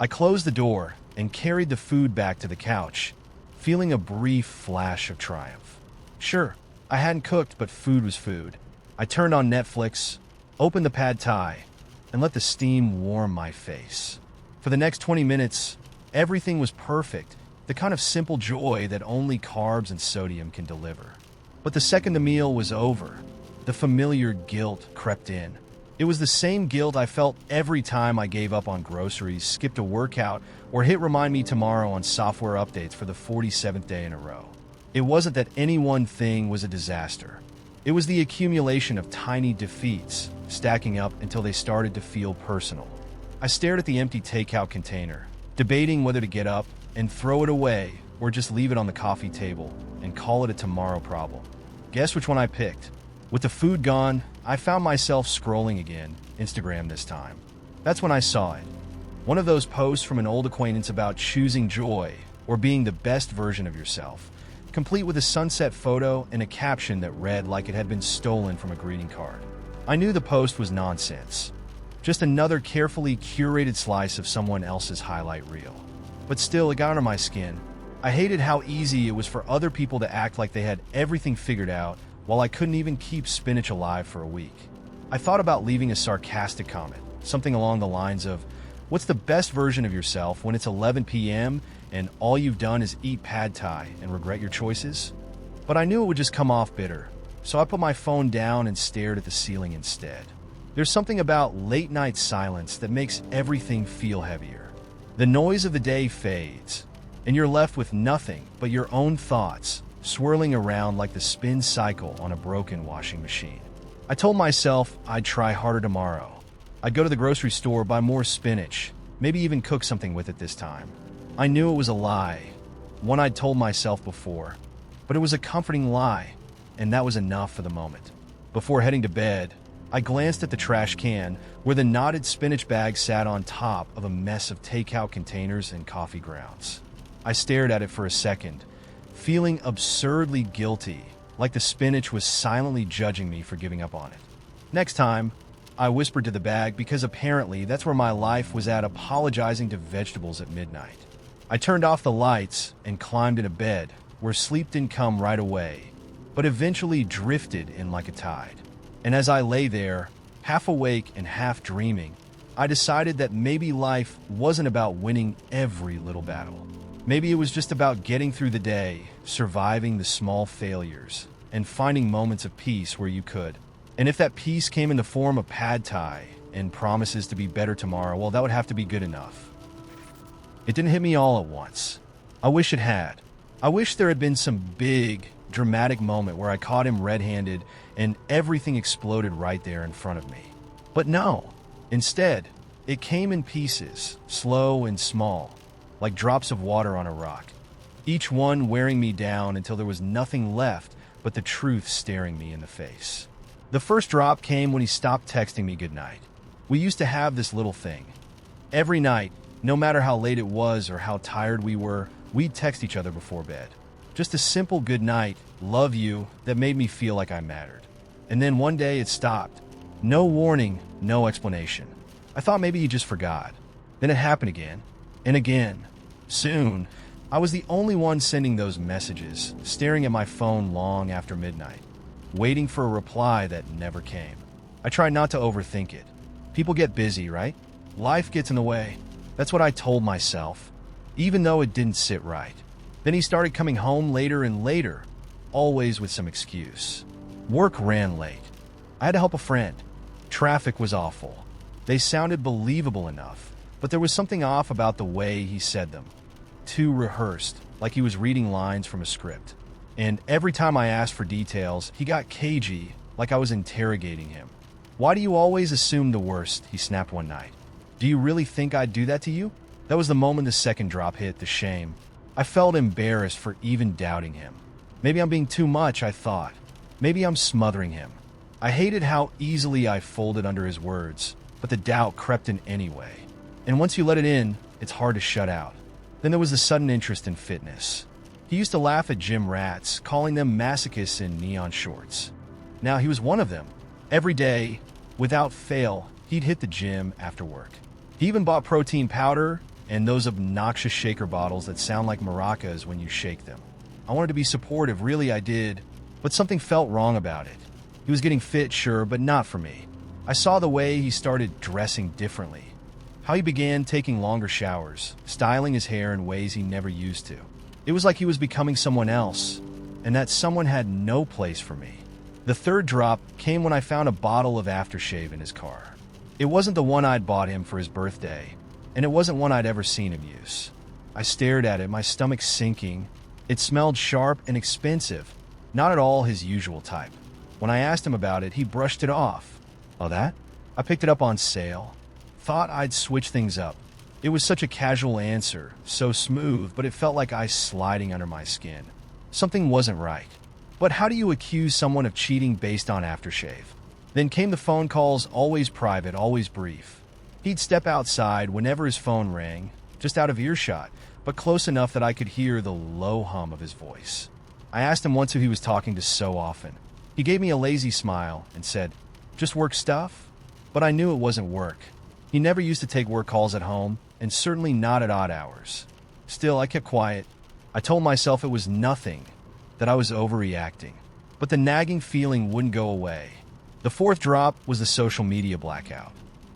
I closed the door and carried the food back to the couch, feeling a brief flash of triumph. Sure, I hadn't cooked, but food was food. I turned on Netflix, opened the pad thai, and let the steam warm my face. For the next 20 minutes, everything was perfect, the kind of simple joy that only carbs and sodium can deliver. But the second the meal was over, the familiar guilt crept in. It was the same guilt I felt every time I gave up on groceries, skipped a workout, or hit remind me tomorrow on software updates for the 47th day in a row. It wasn't that any one thing was a disaster. It was the accumulation of tiny defeats, stacking up until they started to feel personal. I stared at the empty takeout container, debating whether to get up and throw it away or just leave it on the coffee table and call it a tomorrow problem. Guess which one I picked? With the food gone, I found myself scrolling again, Instagram this time. That's when I saw it. One of those posts from an old acquaintance about choosing joy or being the best version of yourself, complete with a sunset photo and a caption that read like it had been stolen from a greeting card. I knew the post was nonsense, just another carefully curated slice of someone else's highlight reel. But still, it got under my skin. I hated how easy it was for other people to act like they had everything figured out while I couldn't even keep spinach alive for a week. I thought about leaving a sarcastic comment, something along the lines of, "What's the best version of yourself when it's 11 p.m. and all you've done is eat pad thai and regret your choices?" But I knew it would just come off bitter, so I put my phone down and stared at the ceiling instead. There's something about late-night silence that makes everything feel heavier. The noise of the day fades, and you're left with nothing but your own thoughts swirling around like the spin cycle on a broken washing machine. I told myself I'd try harder tomorrow. I'd go to the grocery store, buy more spinach, maybe even cook something with it this time. I knew it was a lie, one I'd told myself before, but it was a comforting lie, and that was enough for the moment. Before heading to bed, I glanced at the trash can where the knotted spinach bag sat on top of a mess of takeout containers and coffee grounds. I stared at it for a second, feeling absurdly guilty, like the spinach was silently judging me for giving up on it. Next time, I whispered to the bag because apparently that's where my life was at, apologizing to vegetables at midnight. I turned off the lights and climbed into bed, where sleep didn't come right away, but eventually drifted in like a tide. And as I lay there, half awake and half dreaming, I decided that maybe life wasn't about winning every little battle. Maybe it was just about getting through the day, surviving the small failures, and finding moments of peace where you could. And if that peace came in the form of pad thai and promises to be better tomorrow, well, that would have to be good enough. It didn't hit me all at once. I wish it had. I wish there had been some big, dramatic moment where I caught him red-handed and everything exploded right there in front of me. But no. Instead, it came in pieces, slow and small, like drops of water on a rock, each one wearing me down until there was nothing left but the truth staring me in the face. The first drop came when he stopped texting me goodnight. We used to have this little thing. Every night, no matter how late it was or how tired we were, we'd text each other before bed. Just a simple goodnight, love you, that made me feel like I mattered. And then one day it stopped. No warning, no explanation. I thought maybe he just forgot. Then it happened again, and again. Soon, I was the only one sending those messages, staring at my phone long after midnight, waiting for a reply that never came. I tried not to overthink it. People get busy, right? Life gets in the way. That's what I told myself, even though it didn't sit right. Then he started coming home later and later, always with some excuse. Work ran late. I had to help a friend. Traffic was awful. They sounded believable enough, but there was something off about the way he said them. Too rehearsed, like he was reading lines from a script. And every time I asked for details, he got cagey, like I was interrogating him. Why do you always assume the worst? He snapped one night. Do you really think I'd do that to you? That was the moment the second drop hit, the shame. I felt embarrassed for even doubting him. Maybe I'm being too much, I thought. Maybe I'm smothering him. I hated how easily I folded under his words, but the doubt crept in anyway. And once you let it in, it's hard to shut out. Then there was the sudden interest in fitness. He used to laugh at gym rats, calling them masochists in neon shorts. Now he was one of them. Every day, without fail, he'd hit the gym after work. He even bought protein powder and those obnoxious shaker bottles that sound like maracas when you shake them. I wanted to be supportive, really I did, but something felt wrong about it. He was getting fit, sure, but not for me. I saw the way he started dressing differently. How he began taking longer showers, styling his hair in ways he never used to. It was like he was becoming someone else, and that someone had no place for me. The third drop came when I found a bottle of aftershave in his car. It wasn't the one I'd bought him for his birthday, and it wasn't one I'd ever seen him use. I stared at it, my stomach sinking. It smelled sharp and expensive, not at all his usual type. When I asked him about it, he brushed it off. Oh, that? I picked it up on sale. Thought I'd switch things up. It was such a casual answer, so smooth, but it felt like ice sliding under my skin. Something wasn't right. But how do you accuse someone of cheating based on aftershave? Then came the phone calls, always private, always brief. He'd step outside whenever his phone rang, just out of earshot, but close enough that I could hear the low hum of his voice. I asked him once who he was talking to so often. He gave me a lazy smile and said, "Just work stuff?" But I knew it wasn't work. He never used to take work calls at home, and certainly not at odd hours. Still, I kept quiet. I told myself it was nothing, that I was overreacting. But the nagging feeling wouldn't go away. The fourth drop was the social media blackout.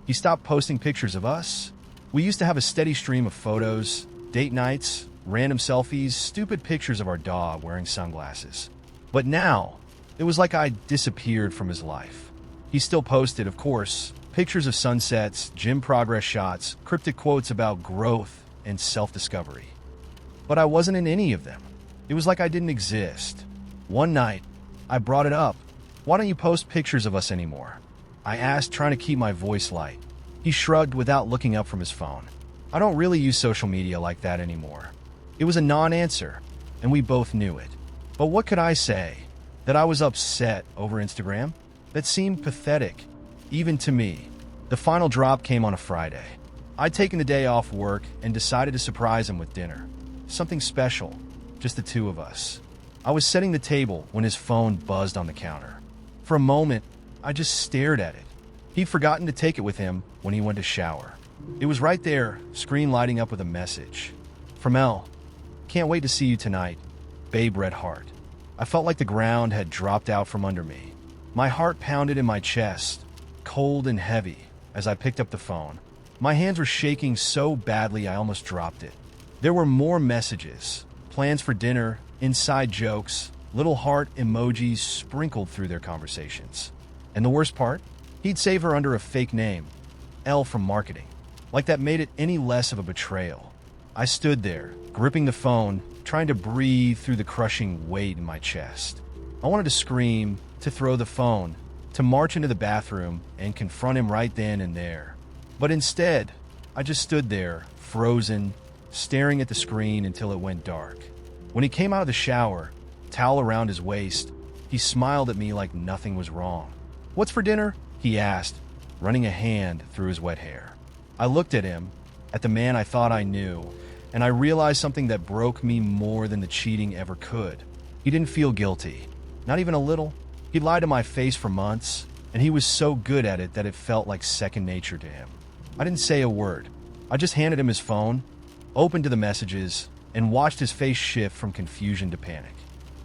He stopped posting pictures of us. We used to have a steady stream of photos, date nights, random selfies, stupid pictures of our dog wearing sunglasses. But now, it was like I disappeared from his life. He still posted, of course, pictures of sunsets, gym progress shots, cryptic quotes about growth and self-discovery. But I wasn't in any of them. It was like I didn't exist. One night, I brought it up. "Why don't you post pictures of us anymore?" I asked, trying to keep my voice light. He shrugged without looking up from his phone. "I don't really use social media like that anymore." It was a non-answer, and we both knew it. But what could I say? That I was upset over Instagram? That seemed pathetic, even to me. The final drop came on a Friday. I'd taken the day off work and decided to surprise him with dinner. Something special, just the two of us. I was setting the table when his phone buzzed on the counter. For a moment, I just stared at it. He'd forgotten to take it with him when he went to shower. It was right there, screen lighting up with a message. From Elle. Can't wait to see you tonight. Babe, Red Heart. I felt like the ground had dropped out from under me. My heart pounded in my chest, cold and heavy, as I picked up the phone. My hands were shaking so badly I almost dropped it. There were more messages, plans for dinner, inside jokes, little heart emojis sprinkled through their conversations. And the worst part? He'd save her under a fake name, Elle from marketing. Like that made it any less of a betrayal. I stood there, gripping the phone, trying to breathe through the crushing weight in my chest. I wanted to scream, to throw the phone, to march into the bathroom and confront him right then and there. But instead, I just stood there, frozen, staring at the screen until it went dark. When he came out of the shower, towel around his waist, he smiled at me like nothing was wrong. "What's for dinner?" he asked, running a hand through his wet hair. I looked at him, at the man I thought I knew, and I realized something that broke me more than the cheating ever could. He didn't feel guilty, not even a little. He'd lied to my face for months, and he was so good at it that it felt like second nature to him. I didn't say a word. I just handed him his phone, opened to the messages, and watched his face shift from confusion to panic.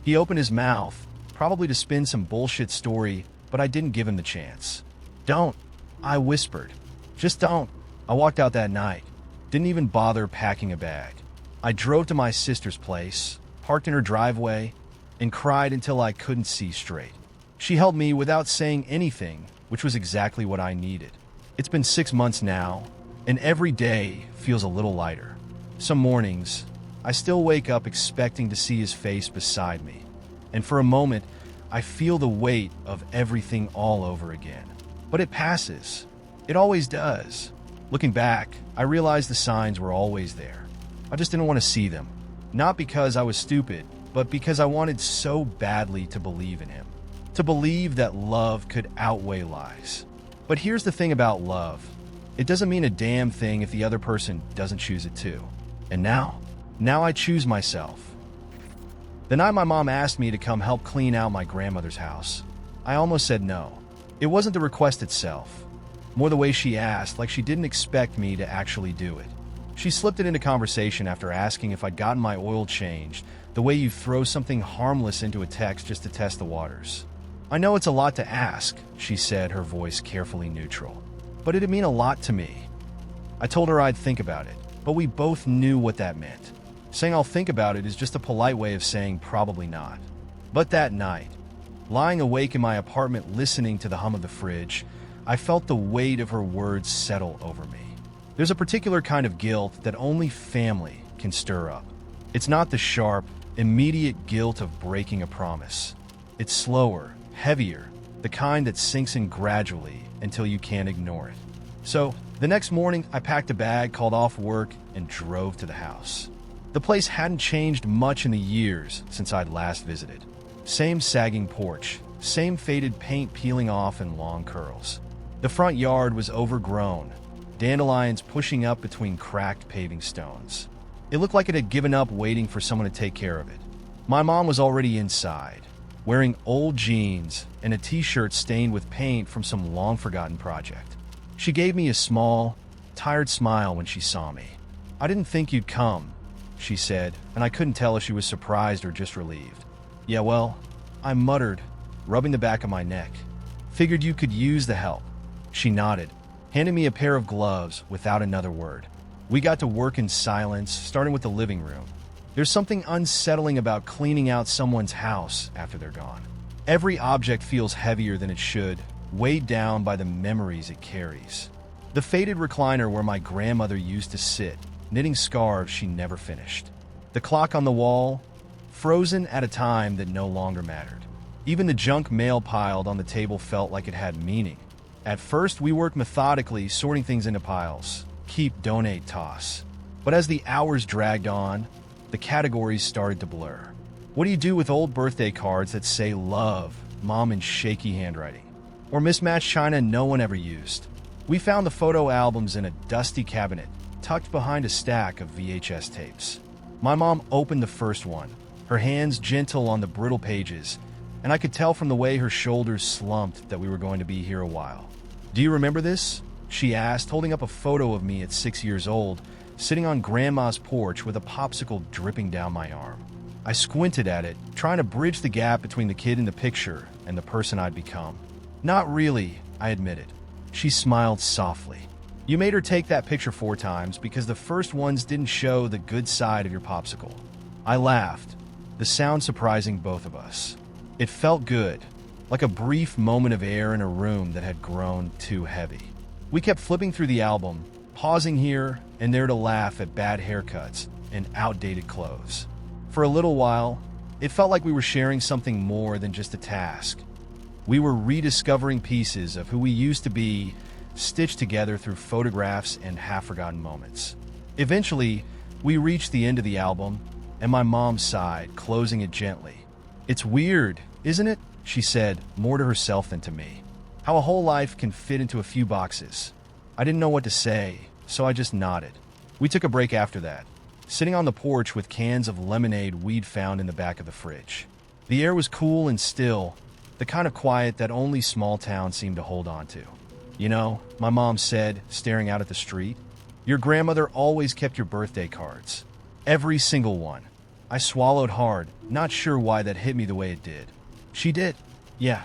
He opened his mouth, probably to spin some bullshit story, but I didn't give him the chance. "Don't," I whispered. "Just don't." I walked out that night. Didn't even bother packing a bag. I drove to my sister's place, parked in her driveway, and cried until I couldn't see straight. She held me without saying anything, which was exactly what I needed. It's been 6 months now, and every day feels a little lighter. Some mornings, I still wake up expecting to see his face beside me, and for a moment, I feel the weight of everything all over again. But it passes. It always does. Looking back, I realized the signs were always there. I just didn't want to see them. Not because I was stupid, but because I wanted so badly to believe in him. To believe that love could outweigh lies. But here's the thing about love. It doesn't mean a damn thing if the other person doesn't choose it too. And now I choose myself. The night my mom asked me to come help clean out my grandmother's house, I almost said no. It wasn't the request itself, more the way she asked, like she didn't expect me to actually do it. She slipped it into conversation after asking if I'd gotten my oil changed, the way you throw something harmless into a text just to test the waters. "I know it's a lot to ask," she said, her voice carefully neutral, "but it'd mean a lot to me." I told her I'd think about it, but we both knew what that meant. Saying I'll think about it is just a polite way of saying probably not. But that night, lying awake in my apartment listening to the hum of the fridge, I felt the weight of her words settle over me. There's a particular kind of guilt that only family can stir up. It's not the sharp, immediate guilt of breaking a promise. It's slower, heavier, the kind that sinks in gradually until you can't ignore it. So, the next morning, I packed a bag, called off work, and drove to the house. The place hadn't changed much in the years since I'd last visited. Same sagging porch, same faded paint peeling off in long curls. The front yard was overgrown, dandelions pushing up between cracked paving stones. It looked like it had given up waiting for someone to take care of it. My mom was already inside, wearing old jeans and a t-shirt stained with paint from some long-forgotten project. She gave me a small, tired smile when she saw me. "I didn't think you'd come," she said, and I couldn't tell if she was surprised or just relieved. "Yeah, well," I muttered, rubbing the back of my neck. "Figured you could use the help." She nodded, handing me a pair of gloves without another word. We got to work in silence, starting with the living room. There's something unsettling about cleaning out someone's house after they're gone. Every object feels heavier than it should, weighed down by the memories it carries. The faded recliner where my grandmother used to sit, knitting scarves she never finished. The clock on the wall, frozen at a time that no longer mattered. Even the junk mail piled on the table felt like it had meaning. At first, we worked methodically, sorting things into piles. Keep, donate, toss. But as the hours dragged on, the categories started to blur. What do you do with old birthday cards that say love, mom in shaky handwriting? Or mismatched china no one ever used? We found the photo albums in a dusty cabinet, tucked behind a stack of VHS tapes. My mom opened the first one, her hands gentle on the brittle pages, and I could tell from the way her shoulders slumped that we were going to be here a while. "Do you remember this?" she asked, holding up a photo of me at 6 years old, sitting on Grandma's porch with a popsicle dripping down my arm. I squinted at it, trying to bridge the gap between the kid in the picture and the person I'd become. Not really, I admitted. She smiled softly. You made her take that picture 4 times because the first ones didn't show the good side of your popsicle. I laughed, the sound surprising both of us. It felt good, like a brief moment of air in a room that had grown too heavy. We kept flipping through the album, pausing here and there to laugh at bad haircuts and outdated clothes. For a little while, it felt like we were sharing something more than just a task. We were rediscovering pieces of who we used to be, stitched together through photographs and half-forgotten moments. Eventually, we reached the end of the album, and my mom sighed, closing it gently. It's weird, isn't it? She said, more to herself than to me. How a whole life can fit into a few boxes. I didn't know what to say, so I just nodded. We took a break after that, sitting on the porch with cans of lemonade we'd found in the back of the fridge. The air was cool and still, the kind of quiet that only small towns seem to hold on to. You know, my mom said, staring out at the street, your grandmother always kept your birthday cards. Every single one. I swallowed hard, not sure why that hit me the way it did. She did. Yeah,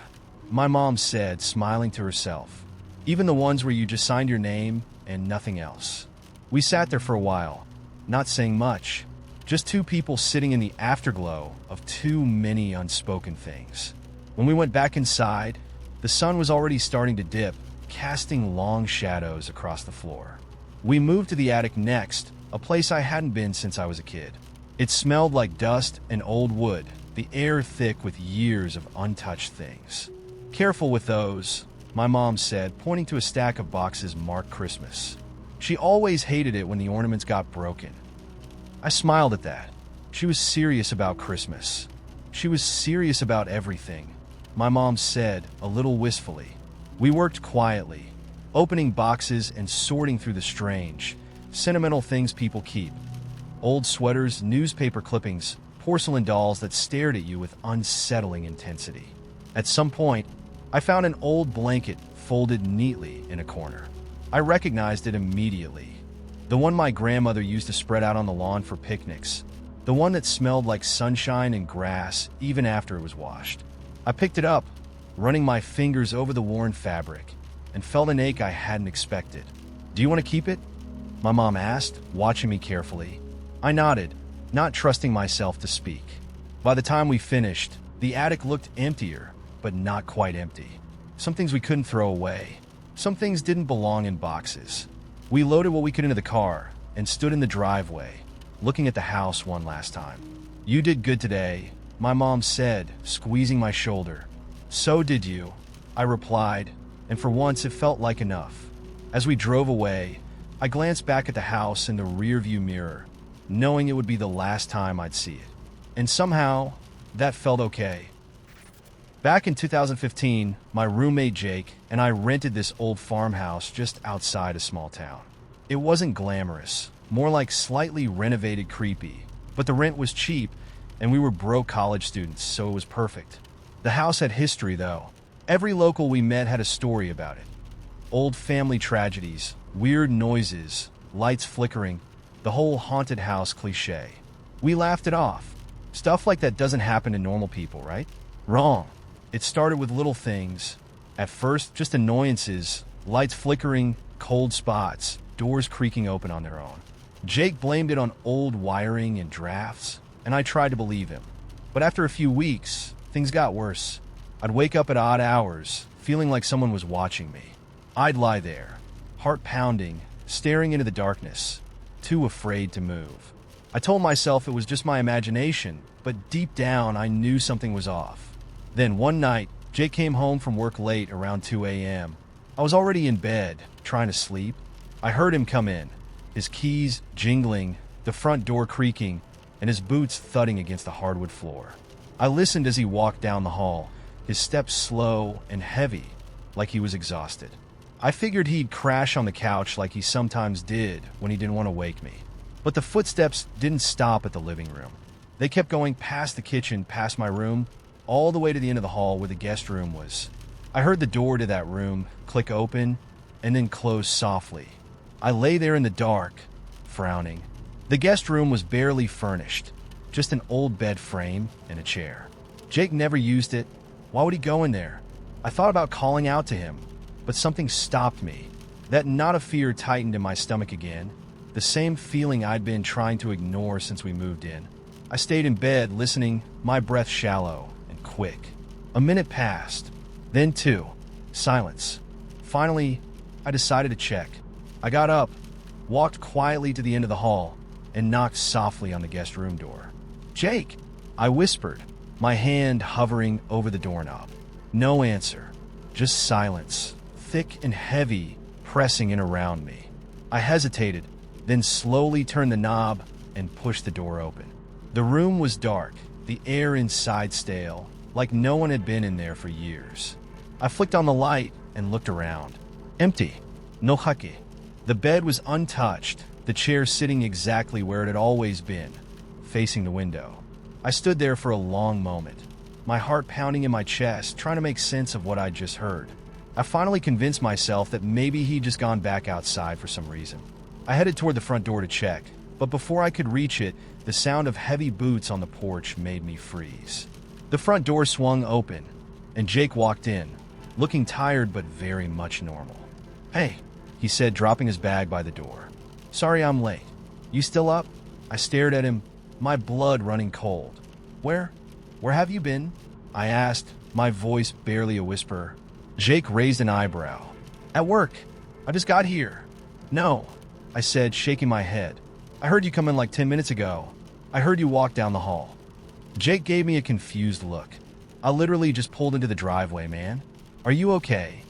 my mom said, smiling to herself. Even the ones where you just signed your name and nothing else. We sat there for a while, not saying much, just 2 people sitting in the afterglow of too many unspoken things. When we went back inside, the sun was already starting to dip, casting long shadows across the floor. We moved to the attic next, a place I hadn't been since I was a kid. It smelled like dust and old wood, the air thick with years of untouched things. Careful with those, my mom said, pointing to a stack of boxes marked Christmas. She always hated it when the ornaments got broken. I smiled at that. She was serious about Christmas. She was serious about everything, my mom said, a little wistfully. We worked quietly, opening boxes and sorting through the strange, sentimental things people keep. Old sweaters, newspaper clippings, porcelain dolls that stared at you with unsettling intensity. At some point, I found an old blanket folded neatly in a corner. I recognized it immediately. The one my grandmother used to spread out on the lawn for picnics. The one that smelled like sunshine and grass even after it was washed. I picked it up, running my fingers over the worn fabric, and felt an ache I hadn't expected. Do you want to keep it? My mom asked, watching me carefully. I nodded, not trusting myself to speak. By the time we finished, the attic looked emptier, but not quite empty. Some things we couldn't throw away. Some things didn't belong in boxes. We loaded what we could into the car and stood in the driveway, looking at the house one last time. You did good today, my mom said, squeezing my shoulder. So did you, I replied, and for once it felt like enough. As we drove away, I glanced back at the house in the rearview mirror, knowing it would be the last time I'd see it. And somehow, that felt okay. Back in 2015, my roommate Jake and I rented this old farmhouse just outside a small town. It wasn't glamorous, more like slightly renovated creepy, but the rent was cheap and we were broke college students, so it was perfect. The house had history though. Every local we met had a story about it. Old family tragedies, weird noises, lights flickering, the whole haunted house cliche. We laughed it off. Stuff like that doesn't happen to normal people, right? Wrong. It started with little things. At first, just annoyances, lights flickering, cold spots, doors creaking open on their own. Jake blamed it on old wiring and drafts, and I tried to believe him. But after a few weeks, things got worse. I'd wake up at odd hours, feeling like someone was watching me. I'd lie there, heart pounding, staring into the darkness, too afraid to move. I told myself it was just my imagination, but deep down I knew something was off. Then one night, Jake came home from work late around 2 a.m. I was already in bed, trying to sleep. I heard him come in, his keys jingling, the front door creaking, and his boots thudding against the hardwood floor. I listened as he walked down the hall, his steps slow and heavy, like he was exhausted. I figured he'd crash on the couch like he sometimes did when he didn't want to wake me. But the footsteps didn't stop at the living room. They kept going past the kitchen, past my room, all the way to the end of the hall where the guest room was. I heard the door to that room click open and then close softly. I lay there in the dark, frowning. The guest room was barely furnished, just an old bed frame and a chair. Jake never used it. Why would he go in there? I thought about calling out to him, but something stopped me. That knot of fear tightened in my stomach again, the same feeling I'd been trying to ignore since we moved in. I stayed in bed, listening, my breath shallow and quick. A minute passed, then two. Silence. Finally, I decided to check. I got up, walked quietly to the end of the hall, and knocked softly on the guest room door. "Jake!" I whispered, my hand hovering over the doorknob. No answer, just silence, thick and heavy, pressing in around me. I hesitated, then slowly turned the knob and pushed the door open. The room was dark, the air inside stale, like no one had been in there for years. I flicked on the light and looked around. Empty. No hake. The bed was untouched, the chair sitting exactly where it had always been, facing the window. I stood there for a long moment, my heart pounding in my chest, trying to make sense of what I'd just heard. I finally convinced myself that maybe he'd just gone back outside for some reason. I headed toward the front door to check, but before I could reach it, the sound of heavy boots on the porch made me freeze. The front door swung open, and Jake walked in, looking tired but very much normal. "Hey," he said, dropping his bag by the door. "Sorry I'm late. You still up?" I stared at him, my blood running cold. Where have you been?" I asked, my voice barely a whisper. Jake raised an eyebrow. "At work. I just got here." "No," I said, shaking my head. "I heard you come in like 10 minutes ago. I heard you walk down the hall." Jake gave me a confused look. "I literally just pulled into the driveway, man. Are you okay?"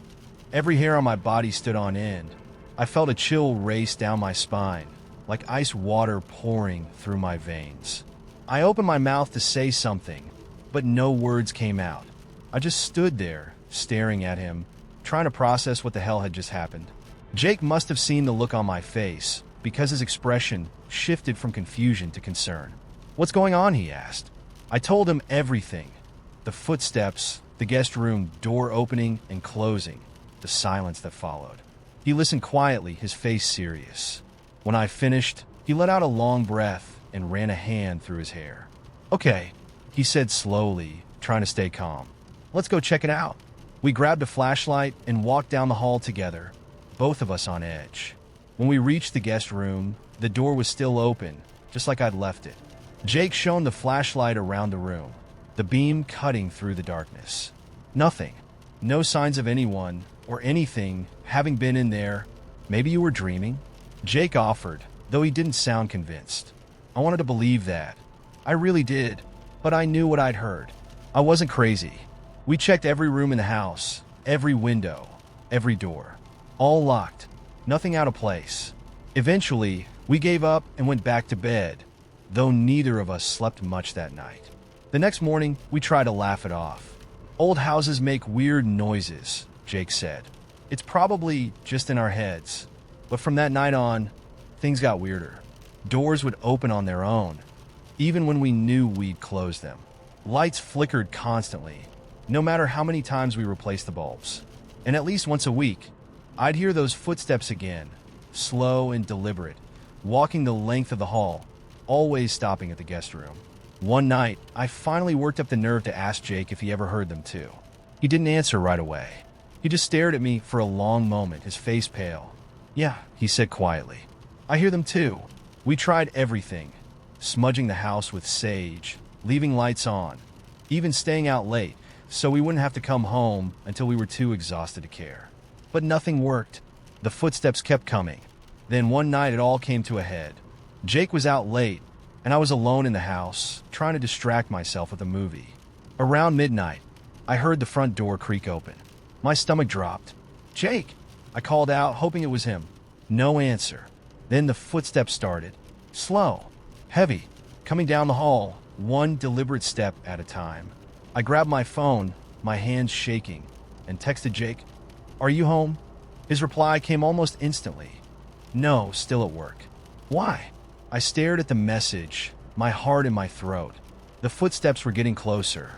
Every hair on my body stood on end. I felt a chill race down my spine, like ice water pouring through my veins. I opened my mouth to say something, but no words came out. I just stood there, staring at him, trying to process what the hell had just happened. Jake must have seen the look on my face, because his expression shifted from confusion to concern. "What's going on?" he asked. I told him everything. The footsteps, the guest room door opening and closing, the silence that followed. He listened quietly, his face serious. When I finished, he let out a long breath and ran a hand through his hair. "Okay," he said slowly, trying to stay calm. "Let's go check it out." We grabbed a flashlight and walked down the hall together, both of us on edge. When we reached the guest room, the door was still open, just like I'd left it. Jake shone the flashlight around the room, the beam cutting through the darkness. Nothing. No signs of anyone or anything having been in there. "Maybe you were dreaming?" Jake offered, though he didn't sound convinced. I wanted to believe that. I really did, but I knew what I'd heard. I wasn't crazy. We checked every room in the house, every window, every door. All locked. Nothing out of place. Eventually, we gave up and went back to bed, though neither of us slept much that night. The next morning, we tried to laugh it off. "Old houses make weird noises," Jake said. "It's probably just in our heads." But from that night on, things got weirder. Doors would open on their own, even when we knew we'd close them. Lights flickered constantly, no matter how many times we replaced the bulbs. And at least once a week, I'd hear those footsteps again, slow and deliberate, walking the length of the hall, always stopping at the guest room. One night, I finally worked up the nerve to ask Jake if he ever heard them too. He didn't answer right away. He just stared at me for a long moment, his face pale. "Yeah," he said quietly. "I hear them too. We tried everything, smudging the house with sage, leaving lights on, even staying out late so we wouldn't have to come home until we were too exhausted to care. But nothing worked. The footsteps kept coming. Then one night it all came to a head. Jake was out late, and I was alone in the house, trying to distract myself with a movie. Around midnight, I heard the front door creak open. My stomach dropped. "Jake!" I called out, hoping it was him. No answer. Then the footsteps started. Slow, heavy, coming down the hall, one deliberate step at a time. I grabbed my phone, my hands shaking, and texted Jake, "Are you home?" His reply came almost instantly. "No, still at work." "Why?" I stared at the message, my heart in my throat. The footsteps were getting closer.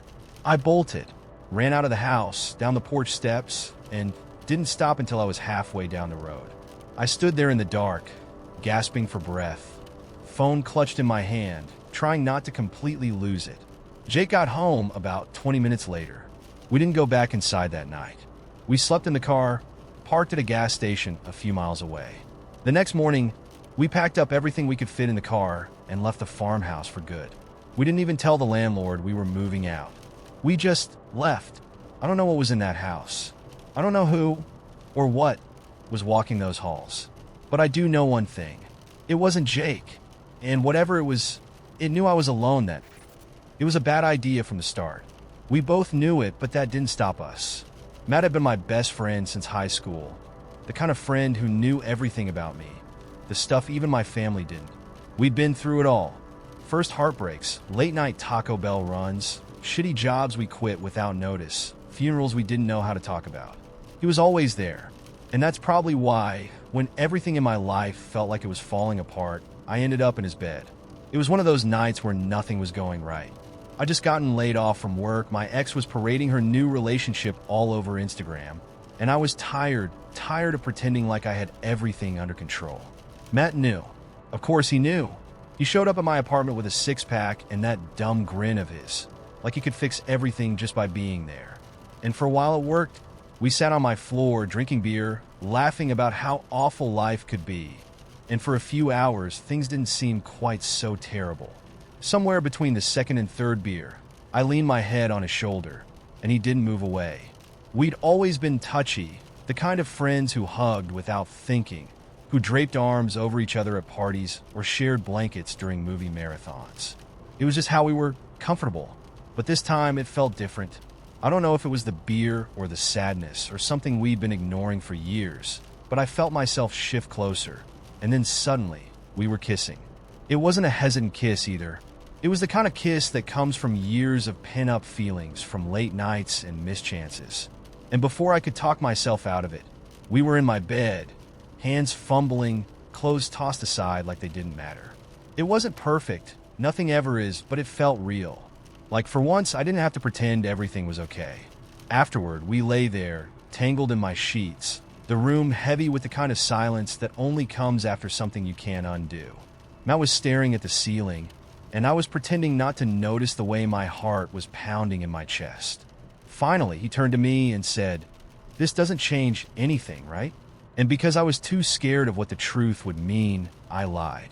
I bolted, ran out of the house, down the porch steps, and didn't stop until I was halfway down the road. I stood there in the dark, gasping for breath, phone clutched in my hand, trying not to completely lose it. Jake got home about 20 minutes later. We didn't go back inside that night. We slept in the car, parked at a gas station a few miles away. The next morning, we packed up everything we could fit in the car and left the farmhouse for good. We didn't even tell the landlord we were moving out. We just left. I don't know what was in that house. I don't know who or what was walking those halls. But I do know one thing. It wasn't Jake. And whatever it was, it knew I was alone then. It was a bad idea from the start. We both knew it, but that didn't stop us. Matt had been my best friend since high school. The kind of friend who knew everything about me. The stuff even my family didn't. We'd been through it all. First heartbreaks, late-night Taco Bell runs, shitty jobs we quit without notice, funerals we didn't know how to talk about. He was always there. And that's probably why, when everything in my life felt like it was falling apart, I ended up in his bed. It was one of those nights where nothing was going right. I just gotten laid off from work, my ex was parading her new relationship all over Instagram, and I was tired of pretending like I had everything under control. Matt knew. Of course he knew. He showed up at my apartment with a six-pack and that dumb grin of his, like he could fix everything just by being there. And for a while it worked. We sat on my floor drinking beer, laughing about how awful life could be. And for a few hours, things didn't seem quite so terrible. Somewhere between the second and third beer, I leaned my head on his shoulder, and he didn't move away. We'd always been touchy, the kind of friends who hugged without thinking, who draped arms over each other at parties or shared blankets during movie marathons. It was just how we were comfortable, but this time it felt different. I don't know if it was the beer or the sadness or something we'd been ignoring for years, but I felt myself shift closer, and then suddenly, we were kissing. It wasn't a hesitant kiss either. It was the kind of kiss that comes from years of pent-up feelings from late nights and missed chances. And before I could talk myself out of it, we were in my bed, hands fumbling, clothes tossed aside like they didn't matter. It wasn't perfect, nothing ever is, but it felt real. Like for once, I didn't have to pretend everything was okay. Afterward, we lay there, tangled in my sheets, the room heavy with the kind of silence that only comes after something you can't undo. Matt was staring at the ceiling, and I was pretending not to notice the way my heart was pounding in my chest. Finally, he turned to me and said, "This doesn't change anything, right?" And because I was too scared of what the truth would mean, I lied.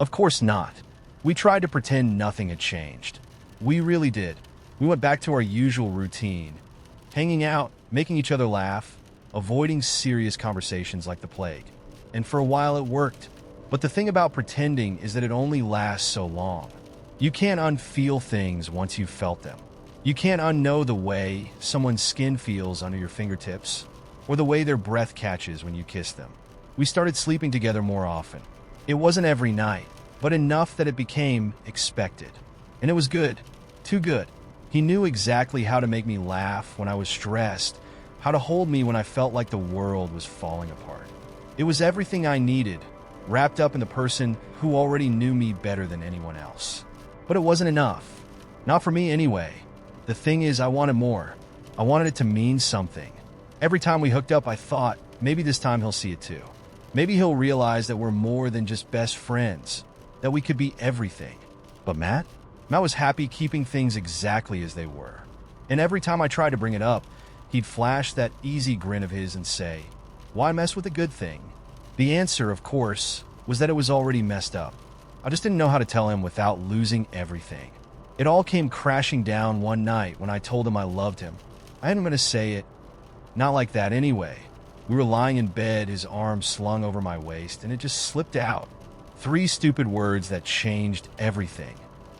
Of course not. We tried to pretend nothing had changed. We really did. We went back to our usual routine, hanging out, making each other laugh, avoiding serious conversations like the plague. And for a while it worked. But the thing about pretending is that it only lasts so long. You can't unfeel things once you've felt them. You can't unknow the way someone's skin feels under your fingertips, or the way their breath catches when you kiss them. We started sleeping together more often. It wasn't every night, but enough that it became expected. And it was good. Too good. He knew exactly how to make me laugh when I was stressed, how to hold me when I felt like the world was falling apart. It was everything I needed, wrapped up in the person who already knew me better than anyone else. But it wasn't enough. Not for me anyway. The thing is, I wanted more. I wanted it to mean something. Every time we hooked up, I thought, maybe this time he'll see it too. Maybe he'll realize that we're more than just best friends, that we could be everything. But Matt was happy keeping things exactly as they were. And every time I tried to bring it up, he'd flash that easy grin of his and say, "Why mess with a good thing?" The answer, of course, was that it was already messed up. I just didn't know how to tell him without losing everything. It all came crashing down one night when I told him I loved him. I hadn't going to say it. Not like that anyway. We were lying in bed, his arms slung over my waist, and it just slipped out. 3 stupid words that changed everything.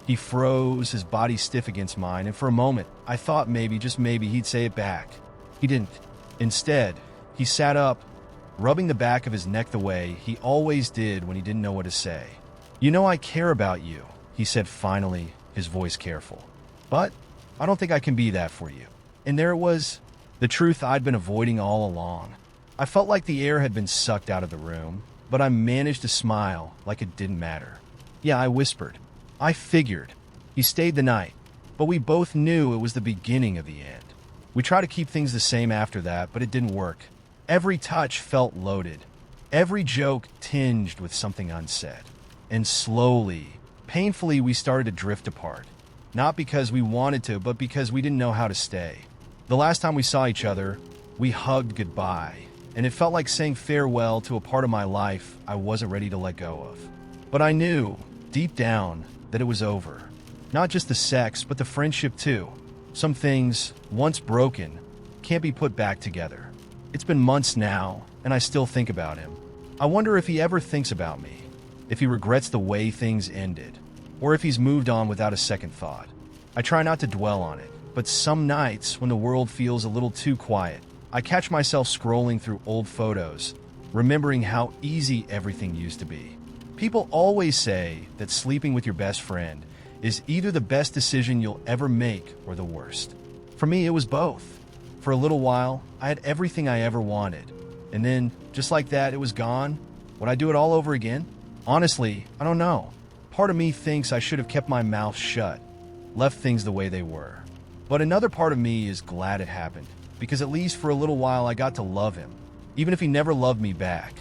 He froze, his body stiff against mine, and for a moment, I thought maybe, just maybe, he'd say it back. He didn't. Instead, he sat up, rubbing the back of his neck the way he always did when he didn't know what to say. "You know I care about you," he said finally, his voice careful. "But I don't think I can be that for you." And there it was, the truth I'd been avoiding all along. I felt like the air had been sucked out of the room, but I managed to smile like it didn't matter. Yeah, I whispered. I figured. He stayed the night, but we both knew it was the beginning of the end. We tried to keep things the same after that, but it didn't work. Every touch felt loaded. Every joke tinged with something unsaid. And slowly, painfully, we started to drift apart. Not because we wanted to, but because we didn't know how to stay. The last time we saw each other, we hugged goodbye, and it felt like saying farewell to a part of my life I wasn't ready to let go of. But I knew, deep down, that it was over. Not just the sex, but the friendship too. Some things, once broken, can't be put back together. It's been months now, and I still think about him. I wonder if he ever thinks about me, if he regrets the way things ended, or if he's moved on without a second thought. I try not to dwell on it, but some nights when the world feels a little too quiet, I catch myself scrolling through old photos, remembering how easy everything used to be. People always say that sleeping with your best friend is either the best decision you'll ever make or the worst. For me, it was both. For a little while, I had everything I ever wanted. And then, just like that, it was gone. Would I do it all over again? Honestly, I don't know. Part of me thinks I should have kept my mouth shut, left things the way they were. But another part of me is glad it happened, because at least for a little while I got to love him, even if he never loved me back.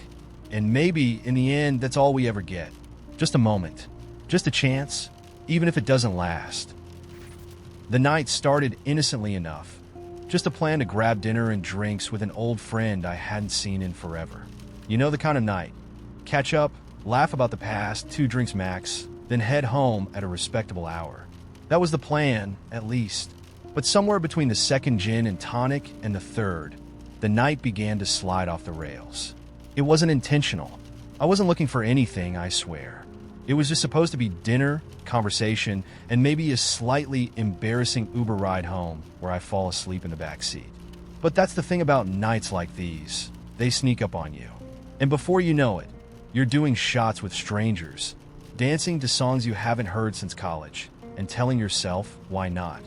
And maybe, in the end, that's all we ever get. Just a moment. Just a chance, even if it doesn't last. The night started innocently enough. Just a plan to grab dinner and drinks with an old friend I hadn't seen in forever. You know the kind of night. Catch up, laugh about the past, 2 drinks max, then head home at a respectable hour. That was the plan, at least. But somewhere between the second gin and tonic and the third, the night began to slide off the rails. It wasn't intentional. I wasn't looking for anything, I swear. It was just supposed to be dinner, conversation, and maybe a slightly embarrassing Uber ride home where I fall asleep in the back seat. But that's the thing about nights like these. They sneak up on you. And before you know it, you're doing shots with strangers, dancing to songs you haven't heard since college, and telling yourself, why not?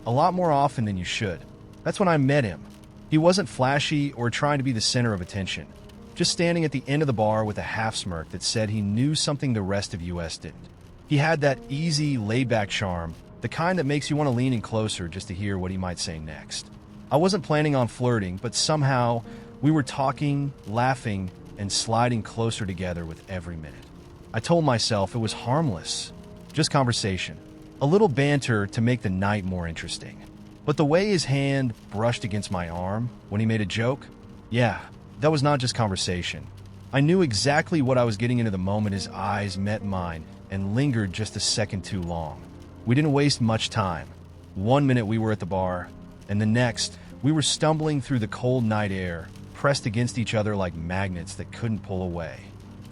A lot more often than you should. That's when I met him. He wasn't flashy or trying to be the center of attention. Just standing at the end of the bar with a half smirk that said he knew something the rest of US didn't. He had that easy, laid-back charm, the kind that makes you want to lean in closer just to hear what he might say next. I wasn't planning on flirting, but somehow we were talking, laughing, and sliding closer together with every minute. I told myself it was harmless, just conversation, a little banter to make the night more interesting. But the way his hand brushed against my arm when he made a joke, yeah, that was not just conversation. I knew exactly what I was getting into the moment his eyes met mine and lingered just a second too long. We didn't waste much time. 1 minute we were at the bar, and the next we were stumbling through the cold night air, pressed against each other like magnets that couldn't pull away.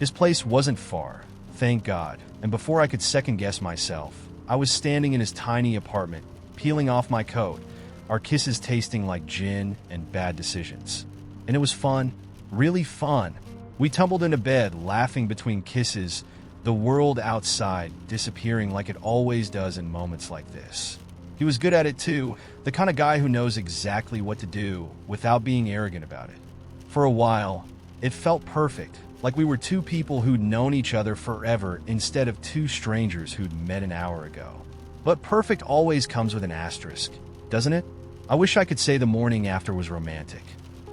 His place wasn't far, thank God, and before I could second-guess myself, I was standing in his tiny apartment, peeling off my coat, our kisses tasting like gin and bad decisions. And it was fun, really fun. We tumbled into bed, laughing between kisses, the world outside disappearing like it always does in moments like this. He was good at it too, the kind of guy who knows exactly what to do without being arrogant about it. For a while, it felt perfect, like we were 2 people who'd known each other forever instead of 2 strangers who'd met an hour ago. But perfect always comes with an asterisk, doesn't it? I wish I could say the morning after was romantic.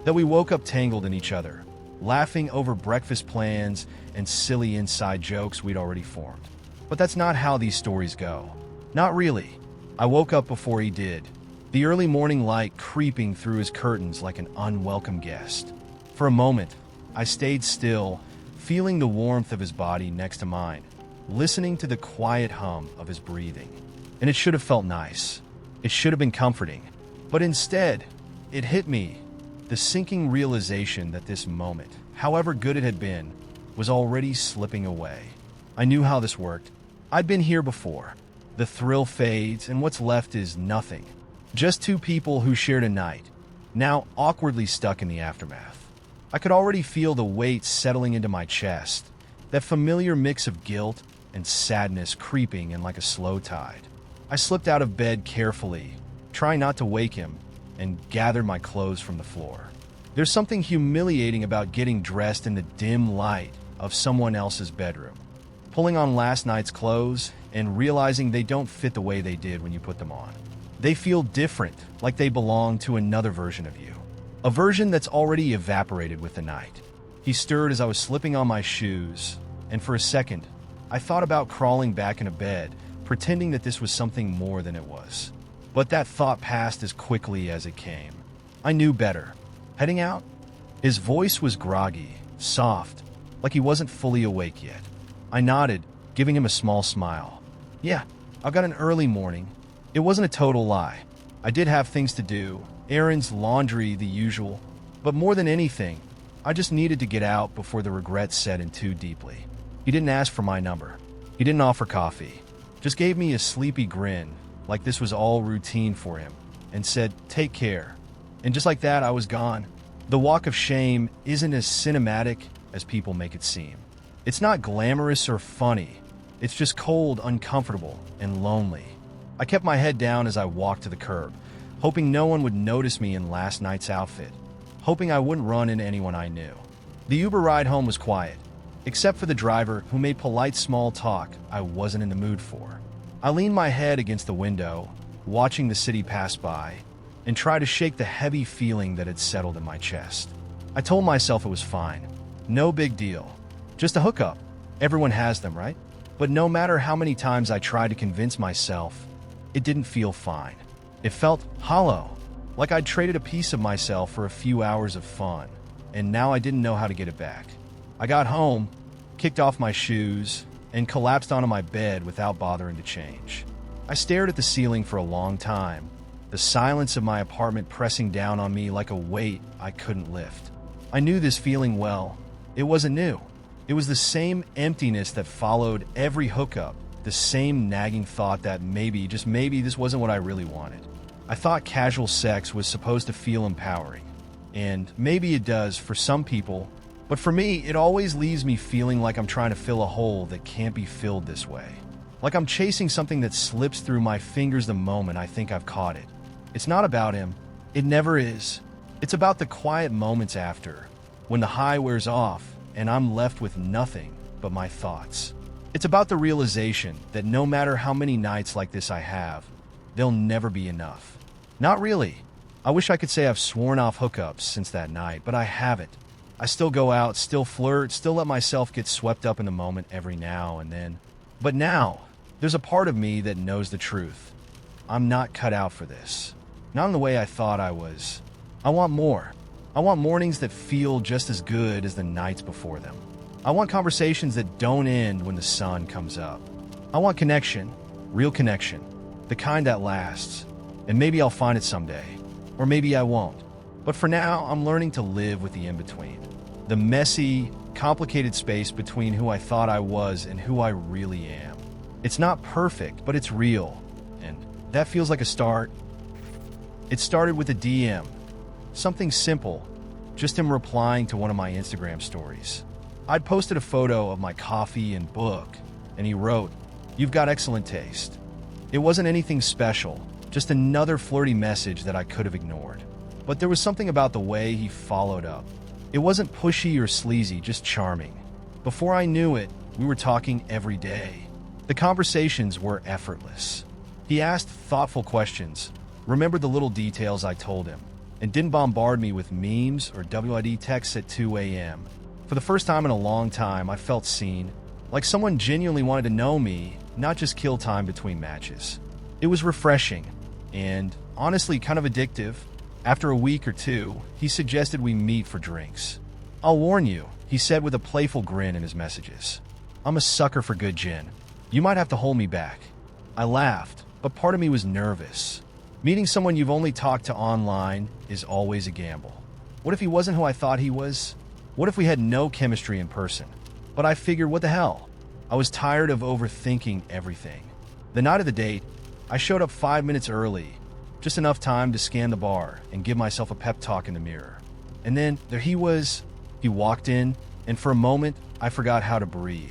That we woke up tangled in each other, laughing over breakfast plans and silly inside jokes we'd already formed. But that's not how these stories go. Not really. I woke up before he did, the early morning light creeping through his curtains like an unwelcome guest. For a moment, I stayed still, feeling the warmth of his body next to mine, listening to the quiet hum of his breathing. And it should have felt nice. It should have been comforting. But instead, it hit me. The sinking realization that this moment, however good it had been, was already slipping away. I knew how this worked. I'd been here before. The thrill fades, and what's left is nothing. Just 2 people who shared a night, now awkwardly stuck in the aftermath. I could already feel the weight settling into my chest, that familiar mix of guilt and sadness creeping in like a slow tide. I slipped out of bed carefully, trying not to wake him, and gathered my clothes from the floor. There's something humiliating about getting dressed in the dim light of someone else's bedroom, pulling on last night's clothes and realizing they don't fit the way they did when you put them on. They feel different, like they belong to another version of you, a version that's already evaporated with the night. He stirred as I was slipping on my shoes, and for a second, I thought about crawling back into bed, pretending that this was something more than it was. But that thought passed as quickly as it came. I knew better. Heading out? His voice was groggy, soft, like he wasn't fully awake yet. I nodded, giving him a small smile. Yeah, I got an early morning. It wasn't a total lie. I did have things to do, errands, laundry, the usual. But more than anything, I just needed to get out before the regret set in too deeply. He didn't ask for my number. He didn't offer coffee. Just gave me a sleepy grin, like this was all routine for him, and said, "Take care." And just like that, I was gone. The walk of shame isn't as cinematic as people make it seem. It's not glamorous or funny. It's just cold, uncomfortable, and lonely. I kept my head down as I walked to the curb, hoping no one would notice me in last night's outfit, hoping I wouldn't run into anyone I knew. The Uber ride home was quiet, except for the driver who made polite small talk I wasn't in the mood for. I leaned my head against the window, watching the city pass by, and tried to shake the heavy feeling that had settled in my chest. I told myself it was fine. No big deal. Just a hookup. Everyone has them, right? But no matter how many times I tried to convince myself, it didn't feel fine. It felt hollow, like I'd traded a piece of myself for a few hours of fun, and now I didn't know how to get it back. I got home, kicked off my shoes, and collapsed onto my bed without bothering to change. I stared at the ceiling for a long time, the silence of my apartment pressing down on me like a weight I couldn't lift. I knew this feeling well. It wasn't new. It was the same emptiness that followed every hookup, the same nagging thought that maybe, just maybe, this wasn't what I really wanted. I thought casual sex was supposed to feel empowering, and maybe it does for some people, but for me, it always leaves me feeling like I'm trying to fill a hole that can't be filled this way. Like I'm chasing something that slips through my fingers the moment I think I've caught it. It's not about him. It never is. It's about the quiet moments after, when the high wears off and I'm left with nothing but my thoughts. It's about the realization that no matter how many nights like this I have, they'll never be enough. Not really. I wish I could say I've sworn off hookups since that night, but I haven't. I still go out, still flirt, still let myself get swept up in the moment every now and then. But now, there's a part of me that knows the truth. I'm not cut out for this. Not in the way I thought I was. I want more. I want mornings that feel just as good as the nights before them. I want conversations that don't end when the sun comes up. I want connection, real connection, the kind that lasts. And maybe I'll find it someday, or maybe I won't. But for now, I'm learning to live with the in-between. The messy, complicated space between who I thought I was and who I really am. It's not perfect, but it's real. And that feels like a start. It started with a DM. Something simple, just him replying to one of my Instagram stories. I'd posted a photo of my coffee and book, and he wrote, "You've got excellent taste." It wasn't anything special, just another flirty message that I could have ignored. But there was something about the way he followed up. It wasn't pushy or sleazy, just charming. Before I knew it, we were talking every day. The conversations were effortless. He asked thoughtful questions, remembered the little details I told him, and didn't bombard me with memes or WID texts at 2 a.m. For the first time in a long time, I felt seen, like someone genuinely wanted to know me, not just kill time between matches. It was refreshing, and honestly kind of addictive. After a week or two, he suggested we meet for drinks. "I'll warn you," he said with a playful grin in his messages. "I'm a sucker for good gin. You might have to hold me back." I laughed, but part of me was nervous. Meeting someone you've only talked to online is always a gamble. What if he wasn't who I thought he was? What if we had no chemistry in person? But I figured, what the hell? I was tired of overthinking everything. The night of the date, I showed up 5 minutes early, just enough time to scan the bar and give myself a pep talk in the mirror. And then there he was. He walked in, and for a moment, I forgot how to breathe.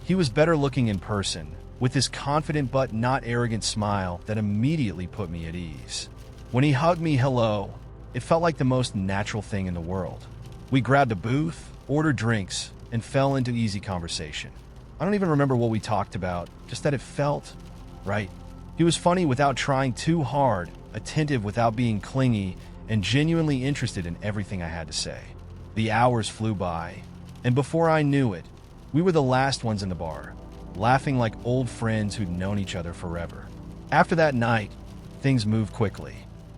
He was better looking in person, with his confident but not arrogant smile that immediately put me at ease. When he hugged me hello, it felt like the most natural thing in the world. We grabbed a booth, ordered drinks, and fell into easy conversation. I don't even remember what we talked about, just that it felt right. He was funny without trying too hard, attentive without being clingy, and genuinely interested in everything I had to say. The hours flew by, and before I knew it, we were the last ones in the bar, laughing like old friends who'd known each other forever. After that night, things moved quickly.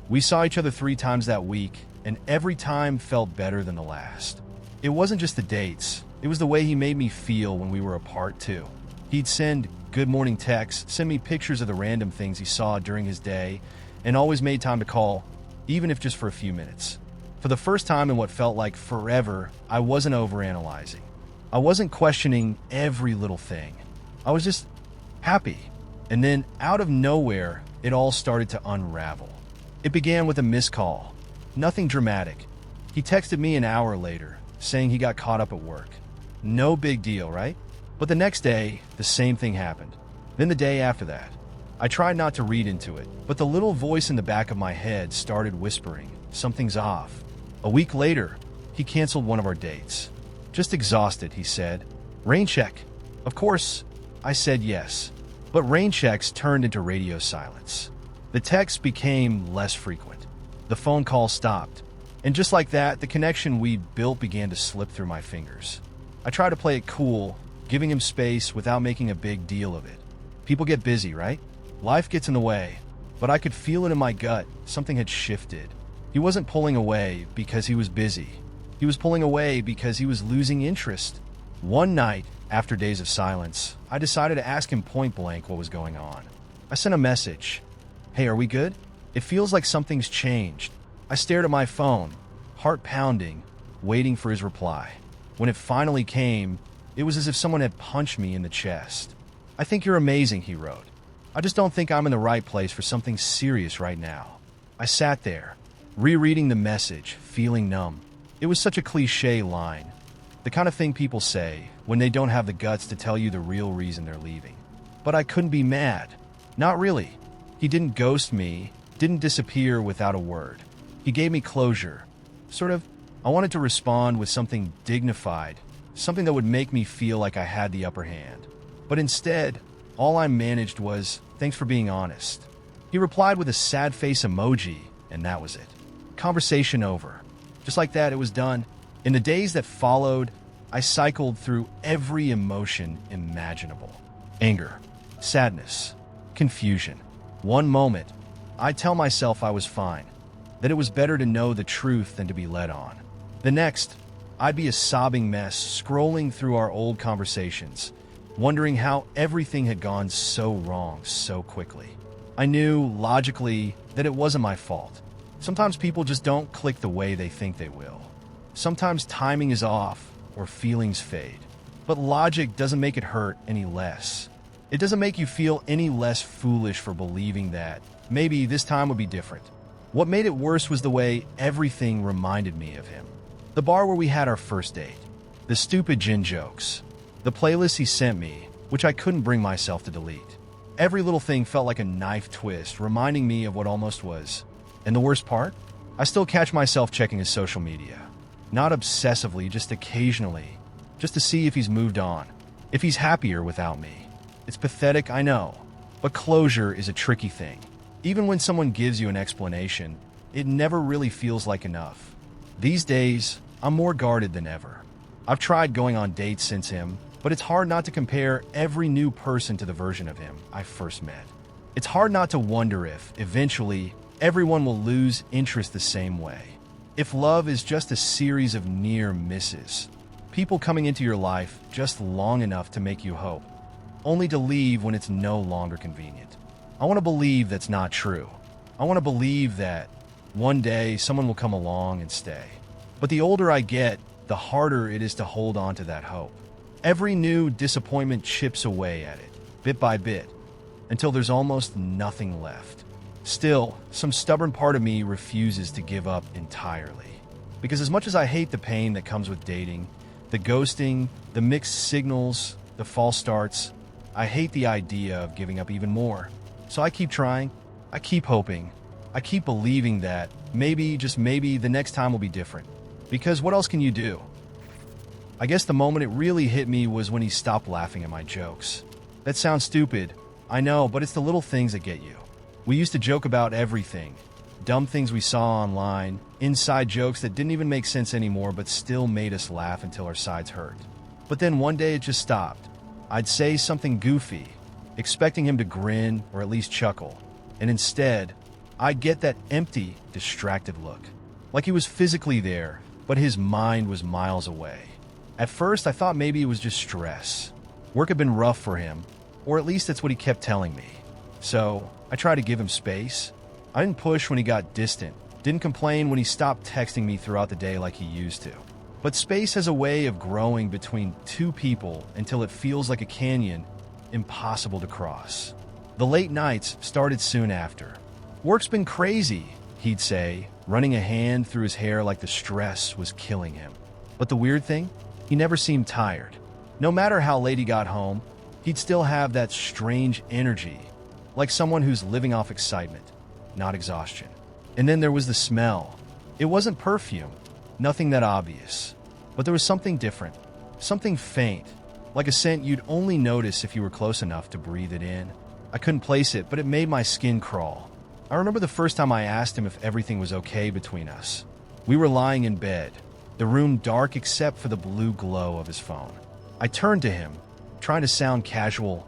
We saw each other 3 times that week, and every time felt better than the last. It wasn't just the dates, it was the way he made me feel when we were apart too. He'd send good morning texts, send me pictures of the random things he saw during his day, and always made time to call, even if just for a few minutes. For the first time in what felt like forever, I wasn't overanalyzing. I wasn't questioning every little thing. I was just happy. And then, out of nowhere, it all started to unravel. It began with a missed call. Nothing dramatic. He texted me an hour later, saying he got caught up at work. No big deal, right? But the next day, the same thing happened. Then the day after that. I tried not to read into it, but the little voice in the back of my head started whispering, something's off. A week later, he canceled one of our dates. Just exhausted, he said. Rain check. Of course, I said yes. But rain checks turned into radio silence. The texts became less frequent. The phone call stopped. And just like that, the connection we'd built began to slip through my fingers. I tried to play it cool, giving him space without making a big deal of it. People get busy, right? Life gets in the way. But I could feel it in my gut. Something had shifted. He wasn't pulling away because he was busy. He was pulling away because he was losing interest. One night, after days of silence, I decided to ask him point blank what was going on. I sent a message. Hey, are we good? It feels like something's changed. I stared at my phone, heart pounding, waiting for his reply. When it finally came, it was as if someone had punched me in the chest. I think you're amazing, he wrote. I just don't think I'm in the right place for something serious right now. I sat there, rereading the message, feeling numb. It was such a cliche line. The kind of thing people say when they don't have the guts to tell you the real reason they're leaving. But I couldn't be mad. Not really. He didn't ghost me, didn't disappear without a word. He gave me closure. I wanted to respond with something dignified, something that would make me feel like I had the upper hand. But instead, all I managed was, thanks for being honest. He replied with a sad face emoji, and that was it. Conversation over. Just like that, it was done. In the days that followed, I cycled through every emotion imaginable. Anger, sadness, confusion. One moment, I'd tell myself I was fine, that it was better to know the truth than to be led on. The next, I'd be a sobbing mess, scrolling through our old conversations, wondering how everything had gone so wrong so quickly. I knew, logically, that it wasn't my fault. Sometimes people just don't click the way they think they will. Sometimes timing is off or feelings fade. But logic doesn't make it hurt any less. It doesn't make you feel any less foolish for believing that maybe this time would be different. What made it worse was the way everything reminded me of him. The bar where we had our first date. The stupid gin jokes. The playlist he sent me, which I couldn't bring myself to delete. Every little thing felt like a knife twist, reminding me of what almost was. And the worst part? I still catch myself checking his social media. Not obsessively, just occasionally. Just to see if he's moved on. If he's happier without me. It's pathetic, I know. But closure is a tricky thing. Even when someone gives you an explanation, it never really feels like enough. These days, I'm more guarded than ever. I've tried going on dates since him, but it's hard not to compare every new person to the version of him I first met. It's hard not to wonder if, eventually, everyone will lose interest the same way. If love is just a series of near misses, people coming into your life just long enough to make you hope, only to leave when it's no longer convenient. I want to believe that's not true. I want to believe that one day someone will come along and stay. But the older I get, the harder it is to hold on to that hope. Every new disappointment chips away at it, bit by bit, until there's almost nothing left. Still, some stubborn part of me refuses to give up entirely. Because as much as I hate the pain that comes with dating, the ghosting, the mixed signals, the false starts, I hate the idea of giving up even more. So I keep trying, I keep hoping, I keep believing that maybe, just maybe, the next time will be different. Because what else can you do? I guess the moment it really hit me was when he stopped laughing at my jokes. That sounds stupid, I know, but it's the little things that get you. We used to joke about everything. Dumb things we saw online, inside jokes that didn't even make sense anymore but still made us laugh until our sides hurt. But then one day it just stopped. I'd say something goofy, expecting him to grin or at least chuckle, and instead, I'd get that empty, distracted look. Like he was physically there, but his mind was miles away. At first, I thought maybe it was just stress. Work had been rough for him, or at least that's what he kept telling me. So, I tried to give him space. I didn't push when he got distant, didn't complain when he stopped texting me throughout the day like he used to. But space has a way of growing between two people until it feels like a canyon, impossible to cross. The late nights started soon after. "Work's been crazy," he'd say, running a hand through his hair like the stress was killing him. But the weird thing? He never seemed tired. No matter how late he got home, he'd still have that strange energy, like someone who's living off excitement, not exhaustion. And then there was the smell. It wasn't perfume, nothing that obvious. But there was something different, something faint, like a scent you'd only notice if you were close enough to breathe it in. I couldn't place it, but it made my skin crawl. I remember the first time I asked him if everything was okay between us. We were lying in bed, the room dark except for the blue glow of his phone. I turned to him, trying to sound casual,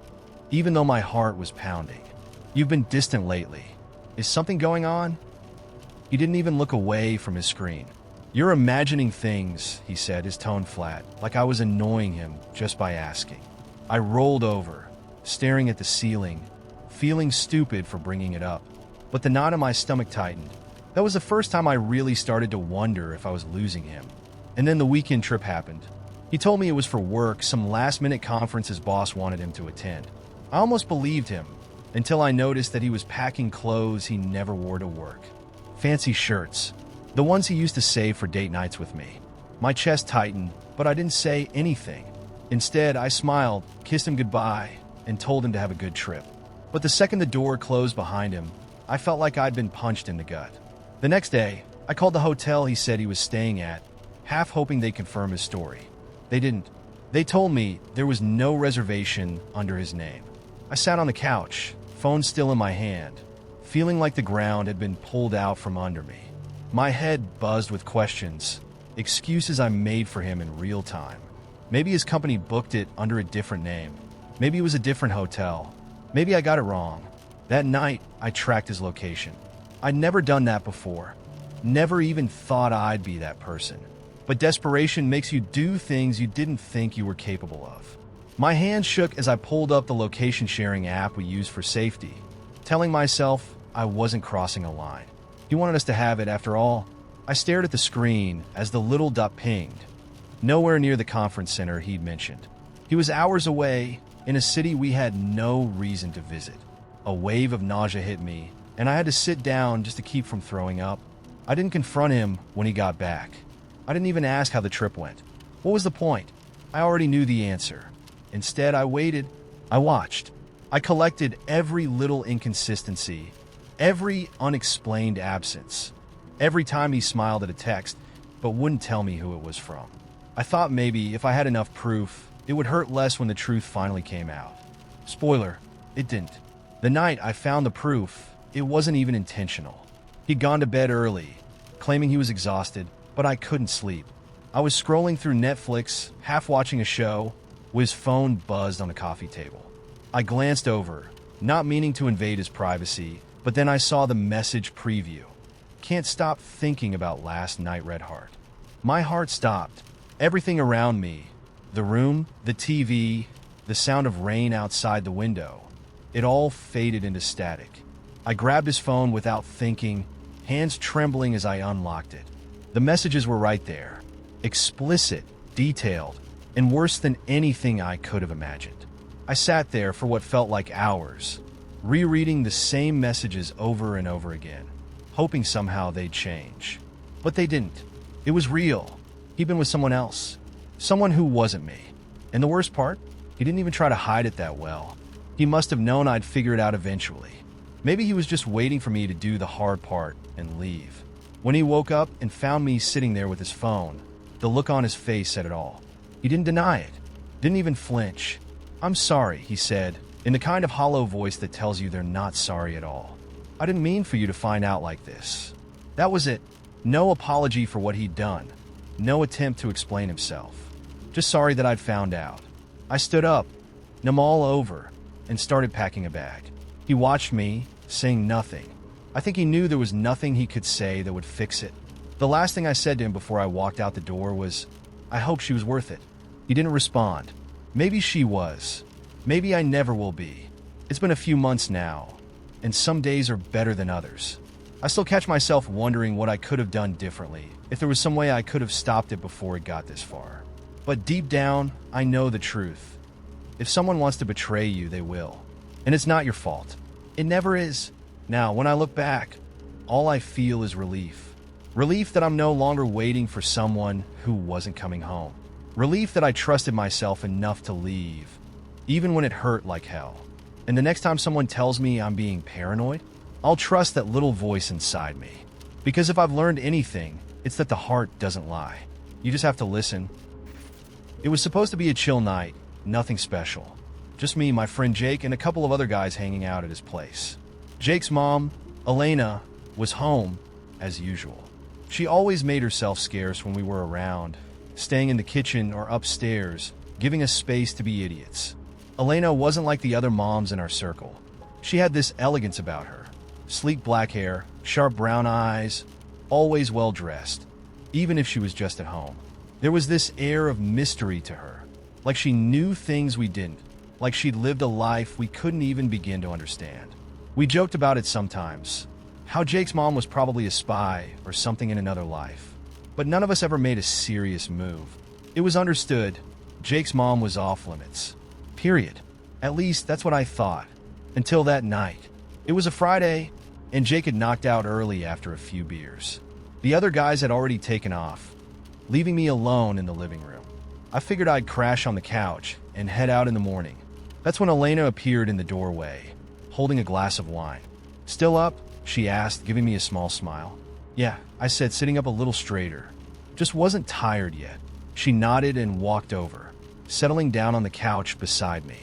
even though my heart was pounding. "You've been distant lately. Is something going on?" He didn't even look away from his screen. "You're imagining things," he said, his tone flat, like I was annoying him just by asking. I rolled over, staring at the ceiling, feeling stupid for bringing it up. But the knot in my stomach tightened. That was the first time I really started to wonder if I was losing him. And then the weekend trip happened. He told me it was for work, some last-minute conference his boss wanted him to attend. I almost believed him, until I noticed that he was packing clothes he never wore to work. Fancy shirts, the ones he used to save for date nights with me. My chest tightened, but I didn't say anything. Instead, I smiled, kissed him goodbye, and told him to have a good trip. But the second the door closed behind him, I felt like I'd been punched in the gut. The next day, I called the hotel he said he was staying at, half hoping they'd confirm his story. They didn't. They told me there was no reservation under his name. I sat on the couch, phone still in my hand, feeling like the ground had been pulled out from under me. My head buzzed with questions, excuses I made for him in real time. Maybe his company booked it under a different name. Maybe it was a different hotel. Maybe I got it wrong. That night, I tracked his location. I'd never done that before. Never even thought I'd be that person. But desperation makes you do things you didn't think you were capable of. My hand shook as I pulled up the location sharing app we use for safety, telling myself I wasn't crossing a line. He wanted us to have it after all. I stared at the screen as the little dot pinged. Nowhere near the conference center he'd mentioned. He was hours away, in a city we had no reason to visit. A wave of nausea hit me, and I had to sit down just to keep from throwing up. I didn't confront him when he got back. I didn't even ask how the trip went. What was the point? I already knew the answer. Instead, I waited. I watched. I collected every little inconsistency, every unexplained absence, every time he smiled at a text, but wouldn't tell me who it was from. I thought maybe if I had enough proof, it would hurt less when the truth finally came out. Spoiler, it didn't. The night I found the proof, it wasn't even intentional. He'd gone to bed early, claiming he was exhausted, but I couldn't sleep. I was scrolling through Netflix, half watching a show, with his phone buzzed on the coffee table. I glanced over, not meaning to invade his privacy, but then I saw the message preview. Can't stop thinking about last night, Red Heart. My heart stopped. Everything around me, the room, the TV, the sound of rain outside the window, it all faded into static. I grabbed his phone without thinking, hands trembling as I unlocked it. The messages were right there, explicit, detailed, and worse than anything I could have imagined. I sat there for what felt like hours, rereading the same messages over and over again, hoping somehow they'd change. But they didn't. It was real. He'd been with someone else, someone who wasn't me. And the worst part, he didn't even try to hide it that well. He must have known I'd figure it out eventually. Maybe he was just waiting for me to do the hard part and leave. When he woke up and found me sitting there with his phone, the look on his face said it all. He didn't deny it, didn't even flinch. "I'm sorry," he said, in the kind of hollow voice that tells you they're not sorry at all. "I didn't mean for you to find out like this. That was it. No apology for what he'd done. No attempt to explain himself. Just sorry that I'd found out. I stood up, numb all over, and started packing a bag. He watched me, saying nothing. I think he knew there was nothing he could say that would fix it. The last thing I said to him before I walked out the door was, "I hope she was worth it." He didn't respond. Maybe she was. Maybe I never will be. It's been a few months now, and some days are better than others. I still catch myself wondering what I could have done differently, if there was some way I could have stopped it before it got this far. But deep down, I know the truth. If someone wants to betray you, they will. And it's not your fault. It never is. Now, when I look back, all I feel is relief. Relief that I'm no longer waiting for someone who wasn't coming home. Relief that I trusted myself enough to leave, even when it hurt like hell. And the next time someone tells me I'm being paranoid, I'll trust that little voice inside me. Because if I've learned anything, it's that the heart doesn't lie. You just have to listen. It was supposed to be a chill night, nothing special. Just me, my friend Jake, and a couple of other guys hanging out at his place. Jake's mom, Elena, was home, as usual. She always made herself scarce when we were around, staying in the kitchen or upstairs, giving us space to be idiots. Elena wasn't like the other moms in our circle. She had this elegance about her. Sleek black hair, sharp brown eyes, always well-dressed, even if she was just at home. There was this air of mystery to her, like she knew things we didn't, like she'd lived a life we couldn't even begin to understand. We joked about it sometimes, how Jake's mom was probably a spy or something in another life. But none of us ever made a serious move. It was understood Jake's mom was off limits. Period. At least that's what I thought. Until that night. It was a Friday, and Jake had knocked out early after a few beers. The other guys had already taken off, leaving me alone in the living room. I figured I'd crash on the couch and head out in the morning. That's when Elena appeared in the doorway, holding a glass of wine. "Still up?" she asked, giving me a small smile. "Yeah," I said, sitting up a little straighter. Just wasn't tired yet. She nodded and walked over, settling down on the couch beside me.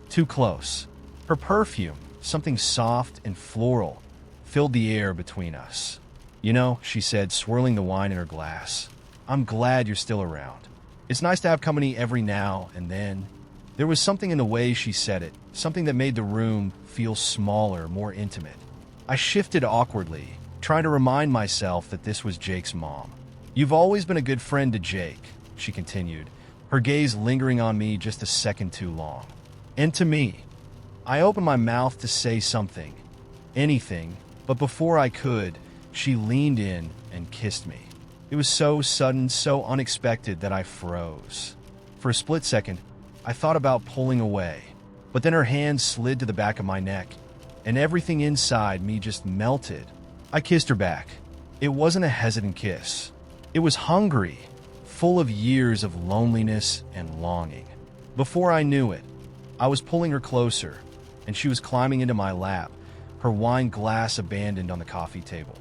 Too close. Her perfume, something soft and floral, filled the air between us. "You know," she said, swirling the wine in her glass, "I'm glad you're still around. It's nice to have company every now and then." There was something in the way she said it, something that made the room feel smaller, more intimate. I shifted awkwardly, trying to remind myself that this was Jake's mom. "You've always been a good friend to Jake," she continued, her gaze lingering on me just a second too long. "And to me." I opened my mouth to say something, anything, but before I could, she leaned in and kissed me. It was so sudden, so unexpected that I froze. For a split second, I thought about pulling away, but then her hand slid to the back of my neck, and everything inside me just melted. I kissed her back. It wasn't a hesitant kiss. It was hungry, full of years of loneliness and longing. Before I knew it, I was pulling her closer, and she was climbing into my lap, her wine glass abandoned on the coffee table.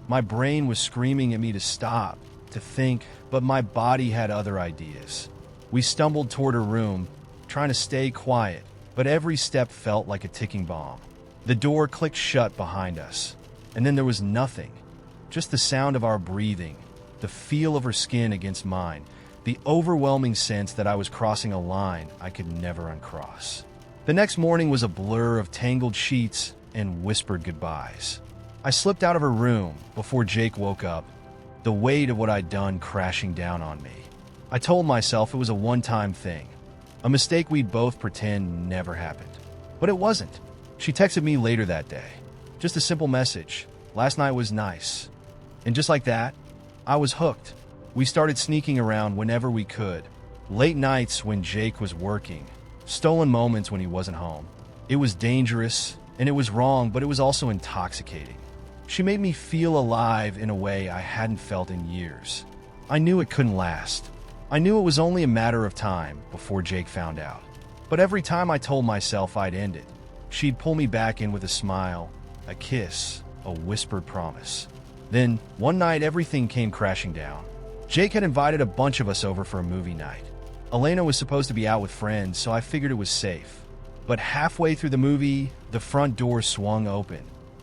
My brain was screaming at me to stop, to think, but my body had other ideas. We stumbled toward her room, trying to stay quiet, but every step felt like a ticking bomb. The door clicked shut behind us, and then there was nothing, just the sound of our breathing, the feel of her skin against mine, the overwhelming sense that I was crossing a line I could never uncross. The next morning was a blur of tangled sheets and whispered goodbyes. I slipped out of her room before Jake woke up, the weight of what I'd done crashing down on me. I told myself it was a one-time thing, a mistake we'd both pretend never happened. But it wasn't. She texted me later that day. Just a simple message. "Last night was nice." And just like that, I was hooked. We started sneaking around whenever we could. Late nights when Jake was working. Stolen moments when he wasn't home. It was dangerous, and it was wrong, but it was also intoxicating. She made me feel alive in a way I hadn't felt in years. I knew it couldn't last. I knew it was only a matter of time before Jake found out. But every time I told myself I'd end it, she'd pull me back in with a smile, a kiss, a whispered promise. Then, one night, everything came crashing down. Jake had invited a bunch of us over for a movie night. Elena was supposed to be out with friends, so I figured it was safe. But halfway through the movie, the front door swung open,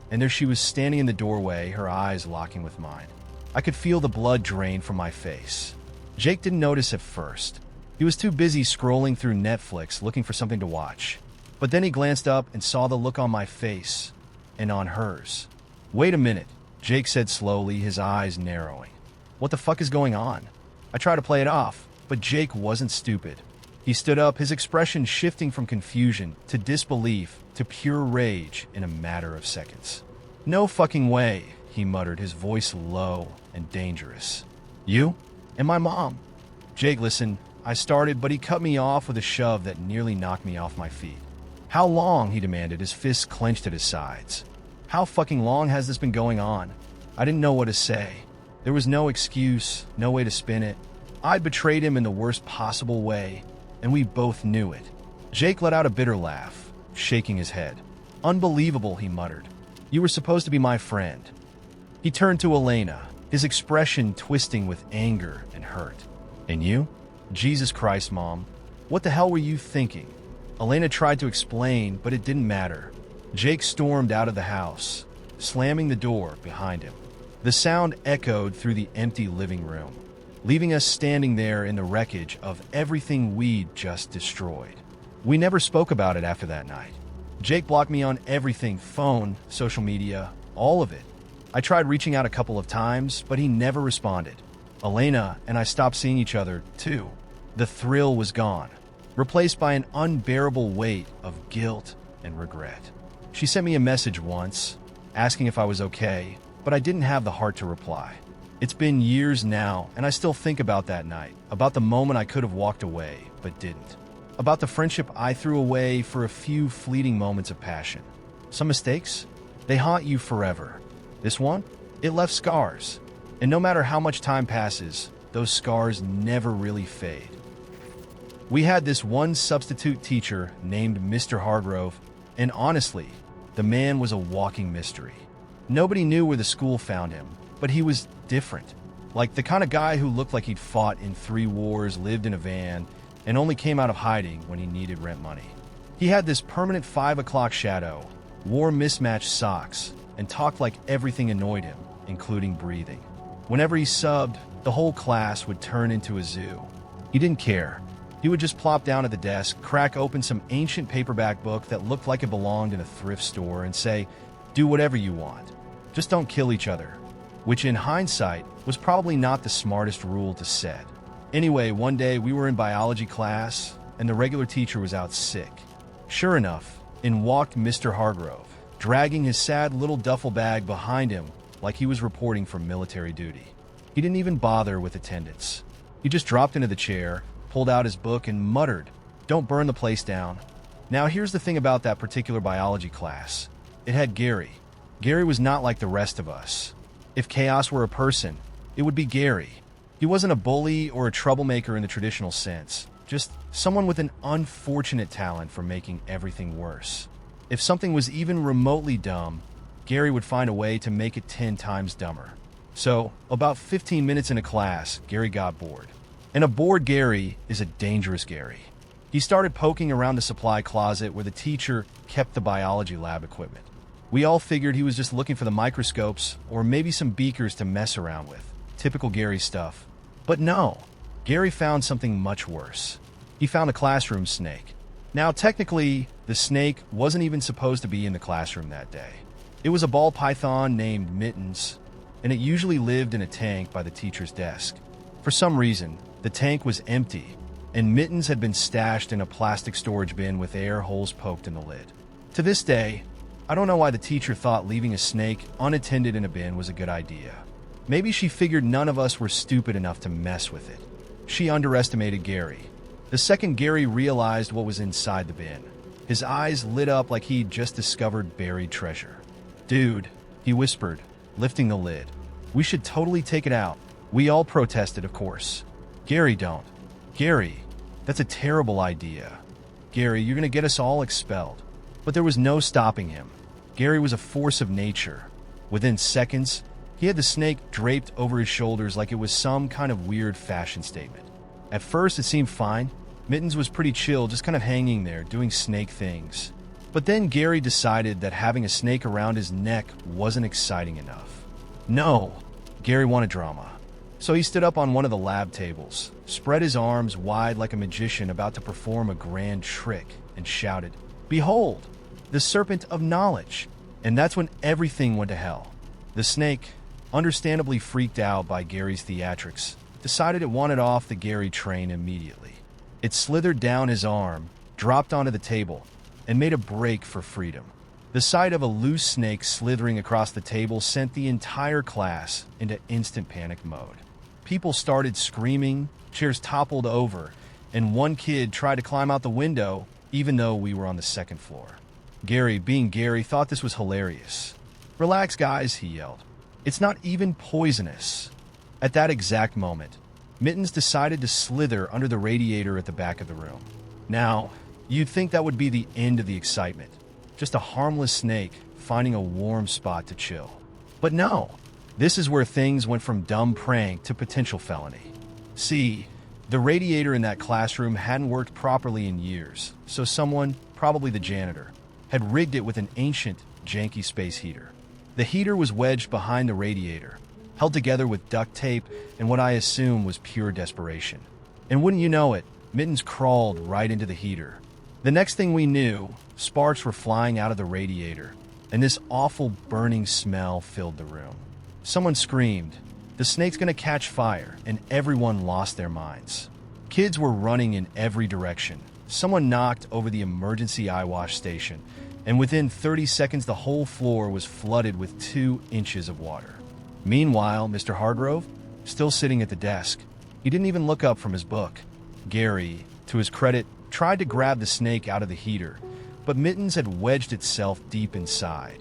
and there she was standing in the doorway, her eyes locking with mine. I could feel the blood drain from my face. Jake didn't notice at first. He was too busy scrolling through Netflix looking for something to watch. But then he glanced up and saw the look on my face and on hers. "Wait a minute," Jake said slowly, his eyes narrowing. "What the fuck is going on?" I tried to play it off, but Jake wasn't stupid. He stood up, his expression shifting from confusion to disbelief to pure rage in a matter of seconds. "No fucking way," he muttered, his voice low and dangerous. "You? And my mom?" "Jake, listen," I started, but he cut me off with a shove that nearly knocked me off my feet. "How long?" he demanded, his fists clenched at his sides. "How fucking long has this been going on?" I didn't know what to say. There was no excuse, no way to spin it. I'd betrayed him in the worst possible way, and we both knew it. Jake let out a bitter laugh, shaking his head. "Unbelievable," he muttered. "You were supposed to be my friend." He turned to Elena, his expression twisting with anger and hurt. "And you? Jesus Christ, Mom. What the hell were you thinking?" Elena tried to explain, but it didn't matter. Jake stormed out of the house, slamming the door behind him. The sound echoed through the empty living room, leaving us standing there in the wreckage of everything we'd just destroyed. We never spoke about it after that night. Jake blocked me on everything, phone, social media, all of it. I tried reaching out a couple of times, but he never responded. Elena and I stopped seeing each other, too. The thrill was gone, replaced by an unbearable weight of guilt and regret. She sent me a message once, asking if I was okay, but I didn't have the heart to reply. It's been years now, and I still think about that night, about the moment I could have walked away, but didn't. About the friendship I threw away for a few fleeting moments of passion. Some mistakes? They haunt you forever. This one? It left scars. And no matter how much time passes, those scars never really fade. We had this one substitute teacher named Mr. Hargrove, and honestly, the man was a walking mystery. Nobody knew where the school found him, but he was different. Like the kind of guy who looked like he'd fought in 3 wars, lived in a van, and only came out of hiding when he needed rent money. He had this permanent 5 o'clock shadow, wore mismatched socks, and talked like everything annoyed him, including breathing. Whenever he subbed, the whole class would turn into a zoo. He didn't care. He would just plop down at the desk, crack open some ancient paperback book that looked like it belonged in a thrift store, and say, "Do whatever you want. Just don't kill each other." Which in hindsight was probably not the smartest rule to set. Anyway, one day we were in biology class, and the regular teacher was out sick. Sure enough, in walked Mr. Hargrove, dragging his sad little duffel bag behind him like he was reporting from military duty. He didn't even bother with attendance. He just dropped into the chair, pulled out his book, and muttered, "Don't burn the place down." Now here's the thing about that particular biology class. It had Gary. Gary was not like the rest of us. If chaos were a person, it would be Gary. He wasn't a bully or a troublemaker in the traditional sense, just someone with an unfortunate talent for making everything worse. If something was even remotely dumb, Gary would find a way to make it 10 times dumber. So, about 15 minutes into class, Gary got bored. And a bored Gary is a dangerous Gary. He started poking around the supply closet where the teacher kept the biology lab equipment. We all figured he was just looking for the microscopes or maybe some beakers to mess around with. Typical Gary stuff. But no, Gary found something much worse. He found a classroom snake. Now, technically, the snake wasn't even supposed to be in the classroom that day. It was a ball python named Mittens, and it usually lived in a tank by the teacher's desk. For some reason, the tank was empty, and Mittens had been stashed in a plastic storage bin with air holes poked in the lid. To this day, I don't know why the teacher thought leaving a snake unattended in a bin was a good idea. Maybe she figured none of us were stupid enough to mess with it. She underestimated Gary. The second Gary realized what was inside the bin, his eyes lit up like he'd just discovered buried treasure. "Dude," he whispered, lifting the lid. "We should totally take it out." We all protested, of course. "Gary, don't. Gary, that's a terrible idea. Gary, you're gonna get us all expelled." But there was no stopping him. Gary was a force of nature. Within seconds, he had the snake draped over his shoulders like it was some kind of weird fashion statement. At first, it seemed fine. Mittens was pretty chill, just kind of hanging there, doing snake things. But then Gary decided that having a snake around his neck wasn't exciting enough. No, Gary wanted drama. So he stood up on one of the lab tables, spread his arms wide like a magician about to perform a grand trick, and shouted, "Behold, the serpent of knowledge!" And that's when everything went to hell. The snake, understandably freaked out by Gary's theatrics, decided it wanted off the Gary train immediately. It slithered down his arm, dropped onto the table, and made a break for freedom. The sight of a loose snake slithering across the table sent the entire class into instant panic mode. People started screaming, chairs toppled over, and one kid tried to climb out the window even though we were on the second floor. Gary, being Gary, thought this was hilarious. "Relax, guys," he yelled. "It's not even poisonous." At that exact moment, Mittens decided to slither under the radiator at the back of the room. Now, you'd think that would be the end of the excitement. Just a harmless snake finding a warm spot to chill. But no, this is where things went from dumb prank to potential felony. See, the radiator in that classroom hadn't worked properly in years, so someone, probably the janitor, had rigged it with an ancient, janky space heater. The heater was wedged behind the radiator, held together with duct tape and what I assume was pure desperation. And wouldn't you know it, Mittens crawled right into the heater. The next thing we knew, sparks were flying out of the radiator, and this awful burning smell filled the room. Someone screamed, "The snake's gonna catch fire," and everyone lost their minds. Kids were running in every direction. Someone knocked over the emergency eye wash station, and within 30 seconds the whole floor was flooded with 2 inches of water. Meanwhile, Mr. Hargrove, still sitting at the desk, he didn't even look up from his book. Gary, to his credit, tried to grab the snake out of the heater, but Mittens had wedged itself deep inside,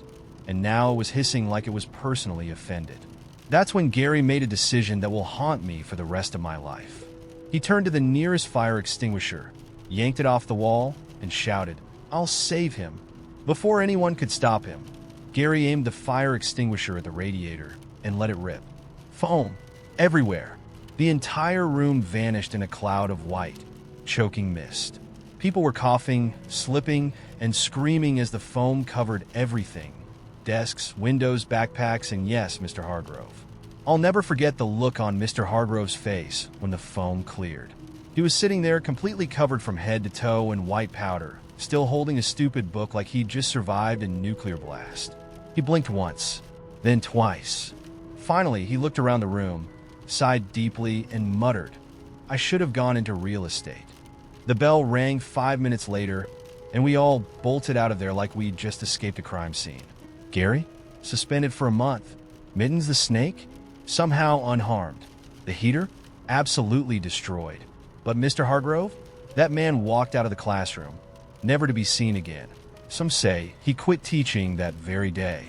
and now it was hissing like it was personally offended. That's when Gary made a decision that will haunt me for the rest of my life. He turned to the nearest fire extinguisher, yanked it off the wall, and shouted, "I'll save him." Before anyone could stop him, Gary aimed the fire extinguisher at the radiator and let it rip. Foam everywhere. The entire room vanished in a cloud of white, choking mist. People were coughing, slipping, and screaming as the foam covered everything. Desks, windows, backpacks, and yes, Mr. Hargrove. I'll never forget the look on Mr. Hargrove's face when the foam cleared. He was sitting there completely covered from head to toe in white powder, still holding a stupid book like he'd just survived a nuclear blast. He blinked once, then twice. Finally, he looked around the room, sighed deeply, and muttered, "I should have gone into real estate." The bell rang 5 minutes later, and we all bolted out of there like we'd just escaped a crime scene. Gary? Suspended for a month. Mittens the snake? Somehow unharmed. The heater? Absolutely destroyed. But Mr. Hargrove? That man walked out of the classroom, never to be seen again. Some say he quit teaching that very day.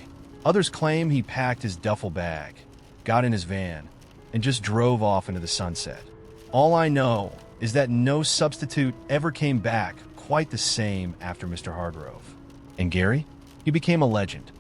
Others claim he packed his duffel bag, got in his van, and just drove off into the sunset. All I know is that no substitute ever came back quite the same after Mr. Hargrove. And Gary? He became a legend.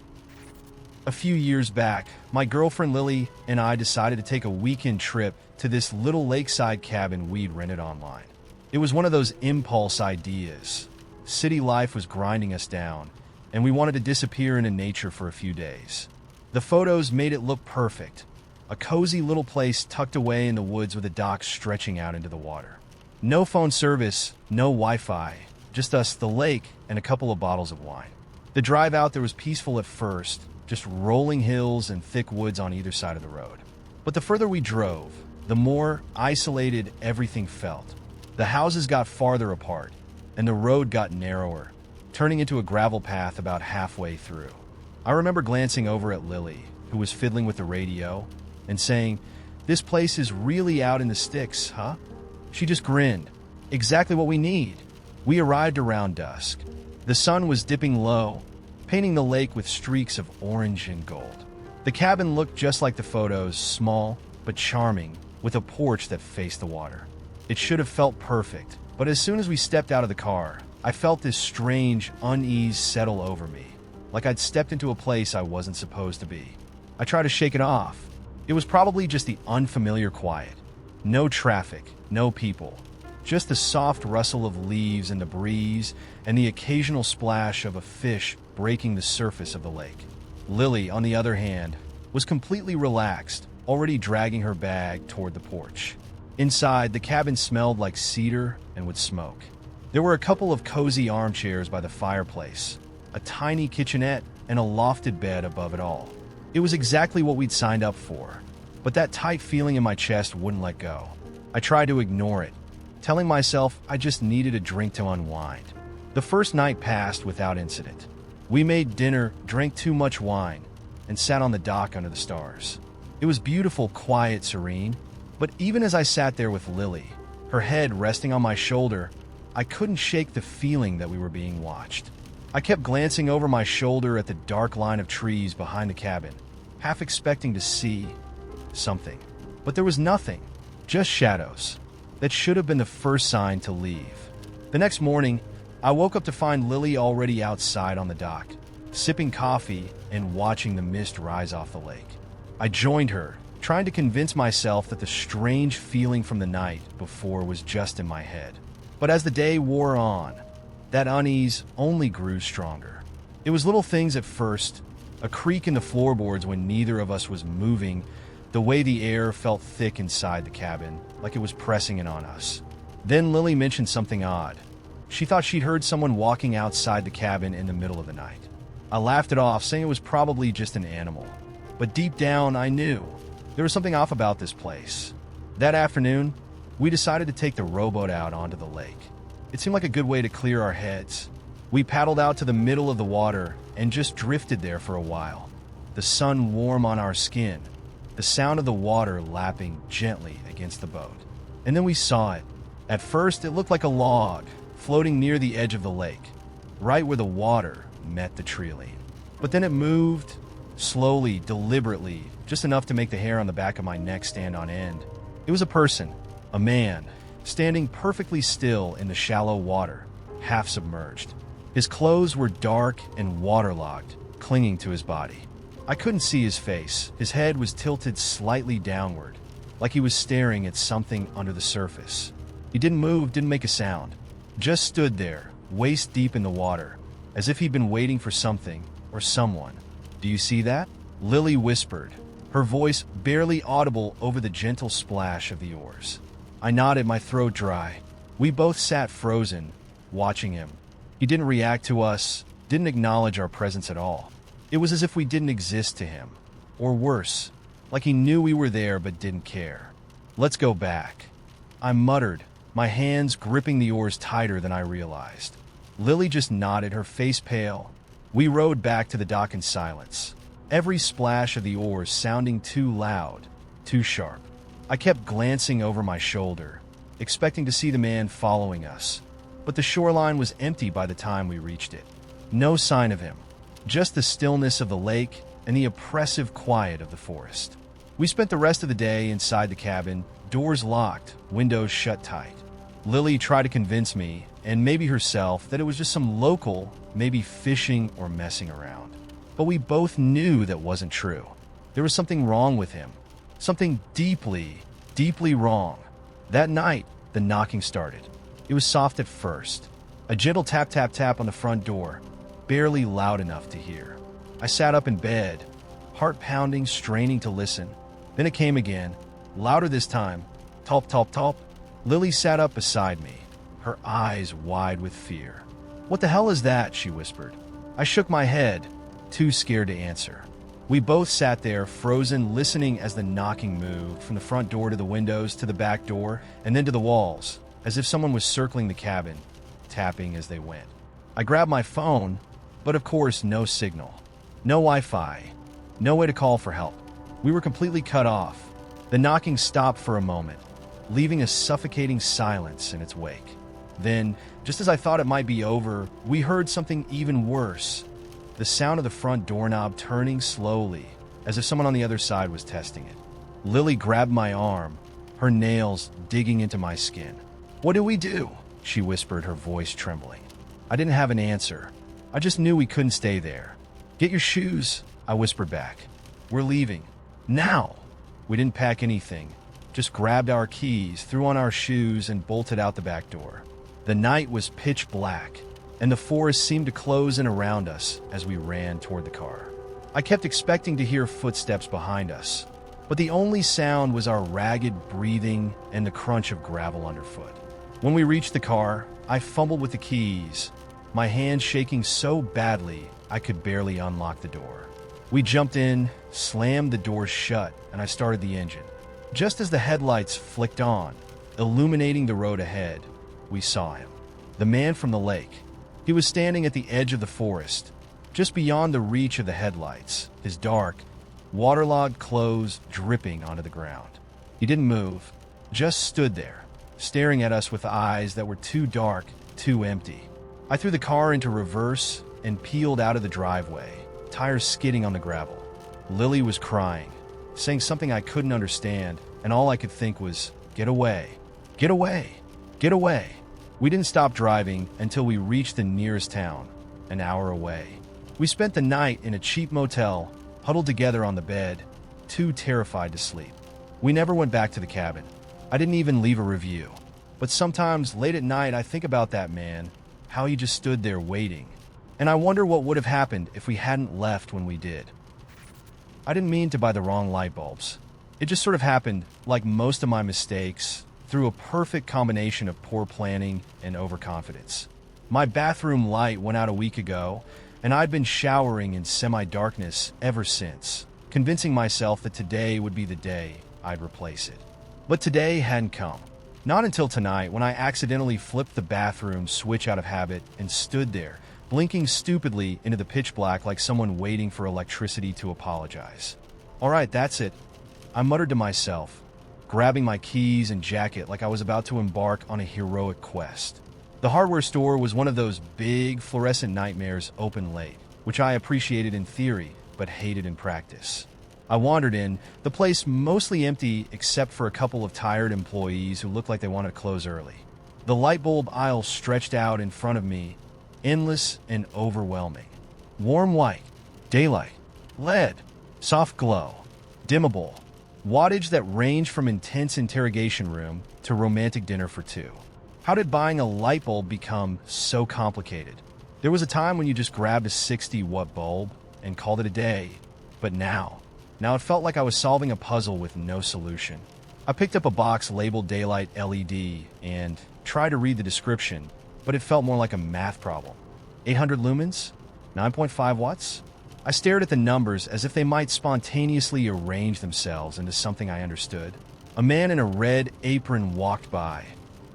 A few years back, my girlfriend Lily and I decided to take a weekend trip to this little lakeside cabin we'd rented online. It was one of those impulse ideas. City life was grinding us down, and we wanted to disappear into nature for a few days. The photos made it look perfect. A cozy little place tucked away in the woods with a dock stretching out into the water. No phone service, no Wi-Fi, just us, the lake, and a couple of bottles of wine. The drive out there was peaceful at first, just rolling hills and thick woods on either side of the road. But the further we drove, the more isolated everything felt. The houses got farther apart, and the road got narrower, turning into a gravel path about halfway through. I remember glancing over at Lily, who was fiddling with the radio, and saying, "This place is really out in the sticks, huh?" She just grinned. Exactly what we need. We arrived around dusk. The sun was dipping low, painting the lake with streaks of orange and gold. The cabin looked just like the photos, small but charming, with a porch that faced the water. It should have felt perfect, but as soon as we stepped out of the car, I felt this strange unease settle over me, like I'd stepped into a place I wasn't supposed to be. I tried to shake it off. It was probably just the unfamiliar quiet. No traffic, no people. Just the soft rustle of leaves in the breeze and the occasional splash of a fish breaking the surface of the lake. Lily, on the other hand, was completely relaxed, already dragging her bag toward the porch. Inside, the cabin smelled like cedar and wood smoke. There were a couple of cozy armchairs by the fireplace, a tiny kitchenette, and a lofted bed above it all. It was exactly what we'd signed up for, but that tight feeling in my chest wouldn't let go. I tried to ignore it, telling myself I just needed a drink to unwind. The first night passed without incident. We made dinner, drank too much wine, and sat on the dock under the stars. It was beautiful, quiet, serene, but even as I sat there with Lily, her head resting on my shoulder, I couldn't shake the feeling that we were being watched. I kept glancing over my shoulder at the dark line of trees behind the cabin, half expecting to see something. But there was nothing, just shadows. That should have been the first sign to leave. The next morning, I woke up to find Lily already outside on the dock, sipping coffee and watching the mist rise off the lake. I joined her, trying to convince myself that the strange feeling from the night before was just in my head. But as the day wore on, that unease only grew stronger. It was little things at first, a creak in the floorboards when neither of us was moving, the way the air felt thick inside the cabin, like it was pressing in on us. Then Lily mentioned something odd. She thought she'd heard someone walking outside the cabin in the middle of the night. I laughed it off, saying it was probably just an animal. But deep down, I knew there was something off about this place. That afternoon, we decided to take the rowboat out onto the lake. It seemed like a good way to clear our heads. We paddled out to the middle of the water and just drifted there for a while. The sun warm on our skin, the sound of the water lapping gently against the boat. And then we saw it. At first, it looked like a log floating near the edge of the lake, right where the water met the treeline. But then it moved, slowly, deliberately, just enough to make the hair on the back of my neck stand on end. It was a person, a man, standing perfectly still in the shallow water, half submerged. His clothes were dark and waterlogged, clinging to his body. I couldn't see his face. His head was tilted slightly downward, like he was staring at something under the surface. He didn't move, didn't make a sound, just stood there, waist deep in the water, as if he'd been waiting for something or someone. "Do you see that?" Lily whispered, her voice barely audible over the gentle splash of the oars. I nodded, my throat dry. We both sat frozen, watching him. He didn't react to us, didn't acknowledge our presence at all. It was as if we didn't exist to him. Or worse, like he knew we were there but didn't care. "Let's go back," I muttered, my hands gripping the oars tighter than I realized. Lily just nodded, her face pale. We rowed back to the dock in silence, every splash of the oars sounding too loud, too sharp. I kept glancing over my shoulder, expecting to see the man following us, but the shoreline was empty by the time we reached it. No sign of him, just the stillness of the lake and the oppressive quiet of the forest. We spent the rest of the day inside the cabin, doors locked, windows shut tight. Lily tried to convince me, and maybe herself, that it was just some local, maybe fishing or messing around. But we both knew that wasn't true. There was something wrong with him. Something deeply, deeply wrong. That night, the knocking started. It was soft at first. A gentle tap, tap, tap on the front door, barely loud enough to hear. I sat up in bed, heart pounding, straining to listen. Then it came again, louder this time. Talp, talp, talp. Lily sat up beside me, her eyes wide with fear. "What the hell is that?" she whispered. I shook my head, too scared to answer. We both sat there, frozen, listening as the knocking moved from the front door to the windows to the back door and then to the walls, as if someone was circling the cabin, tapping as they went. I grabbed my phone, but of course no signal. No Wi-Fi. No way to call for help. We were completely cut off. The knocking stopped for a moment, leaving a suffocating silence in its wake. Then, just as I thought it might be over, we heard something even worse. The sound of the front doorknob turning slowly, as if someone on the other side was testing it. Lily grabbed my arm, her nails digging into my skin. "What do we do?" she whispered, her voice trembling. I didn't have an answer. I just knew we couldn't stay there. "Get your shoes," I whispered back. "We're leaving. Now!" We didn't pack anything, just grabbed our keys, threw on our shoes, and bolted out the back door. The night was pitch black, and the forest seemed to close in around us as we ran toward the car. I kept expecting to hear footsteps behind us, but the only sound was our ragged breathing and the crunch of gravel underfoot. When we reached the car, I fumbled with the keys, my hands shaking so badly I could barely unlock the door. We jumped in, slammed the doors shut, and I started the engine. Just as the headlights flicked on, illuminating the road ahead, we saw him. The man from the lake. He was standing at the edge of the forest, just beyond the reach of the headlights, his dark, waterlogged clothes dripping onto the ground. He didn't move, just stood there, staring at us with eyes that were too dark, too empty. I threw the car into reverse and peeled out of the driveway, tires skidding on the gravel. Lily was crying, saying something I couldn't understand, and all I could think was, "Get away, get away, get away." We didn't stop driving until we reached the nearest town, an hour away. We spent the night in a cheap motel, huddled together on the bed, too terrified to sleep. We never went back to the cabin. I didn't even leave a review. But sometimes, late at night, I think about that man, how he just stood there waiting. And I wonder what would have happened if we hadn't left when we did. I didn't mean to buy the wrong light bulbs. It just sort of happened, like most of my mistakes, through a perfect combination of poor planning and overconfidence. My bathroom light went out a week ago, and I'd been showering in semi-darkness ever since, convincing myself that today would be the day I'd replace it. But today hadn't come. Not until tonight, when I accidentally flipped the bathroom switch out of habit and stood there, blinking stupidly into the pitch black like someone waiting for electricity to apologize. "All right, that's it," I muttered to myself, grabbing my keys and jacket like I was about to embark on a heroic quest. The hardware store was one of those big fluorescent nightmares open late, which I appreciated in theory but hated in practice. I wandered in, the place mostly empty except for a couple of tired employees who looked like they wanted to close early. The light bulb aisle stretched out in front of me, endless and overwhelming. Warm white, daylight, LED, soft glow, dimmable, wattage that ranged from intense interrogation room to romantic dinner for two. How did buying a light bulb become so complicated? There was a time when you just grabbed a 60-watt bulb and called it a day, but now it felt like I was solving a puzzle with no solution. I picked up a box labeled Daylight LED and tried to read the description, but it felt more like a math problem. 800 lumens? 9.5 watts? I stared at the numbers as if they might spontaneously arrange themselves into something I understood. A man in a red apron walked by,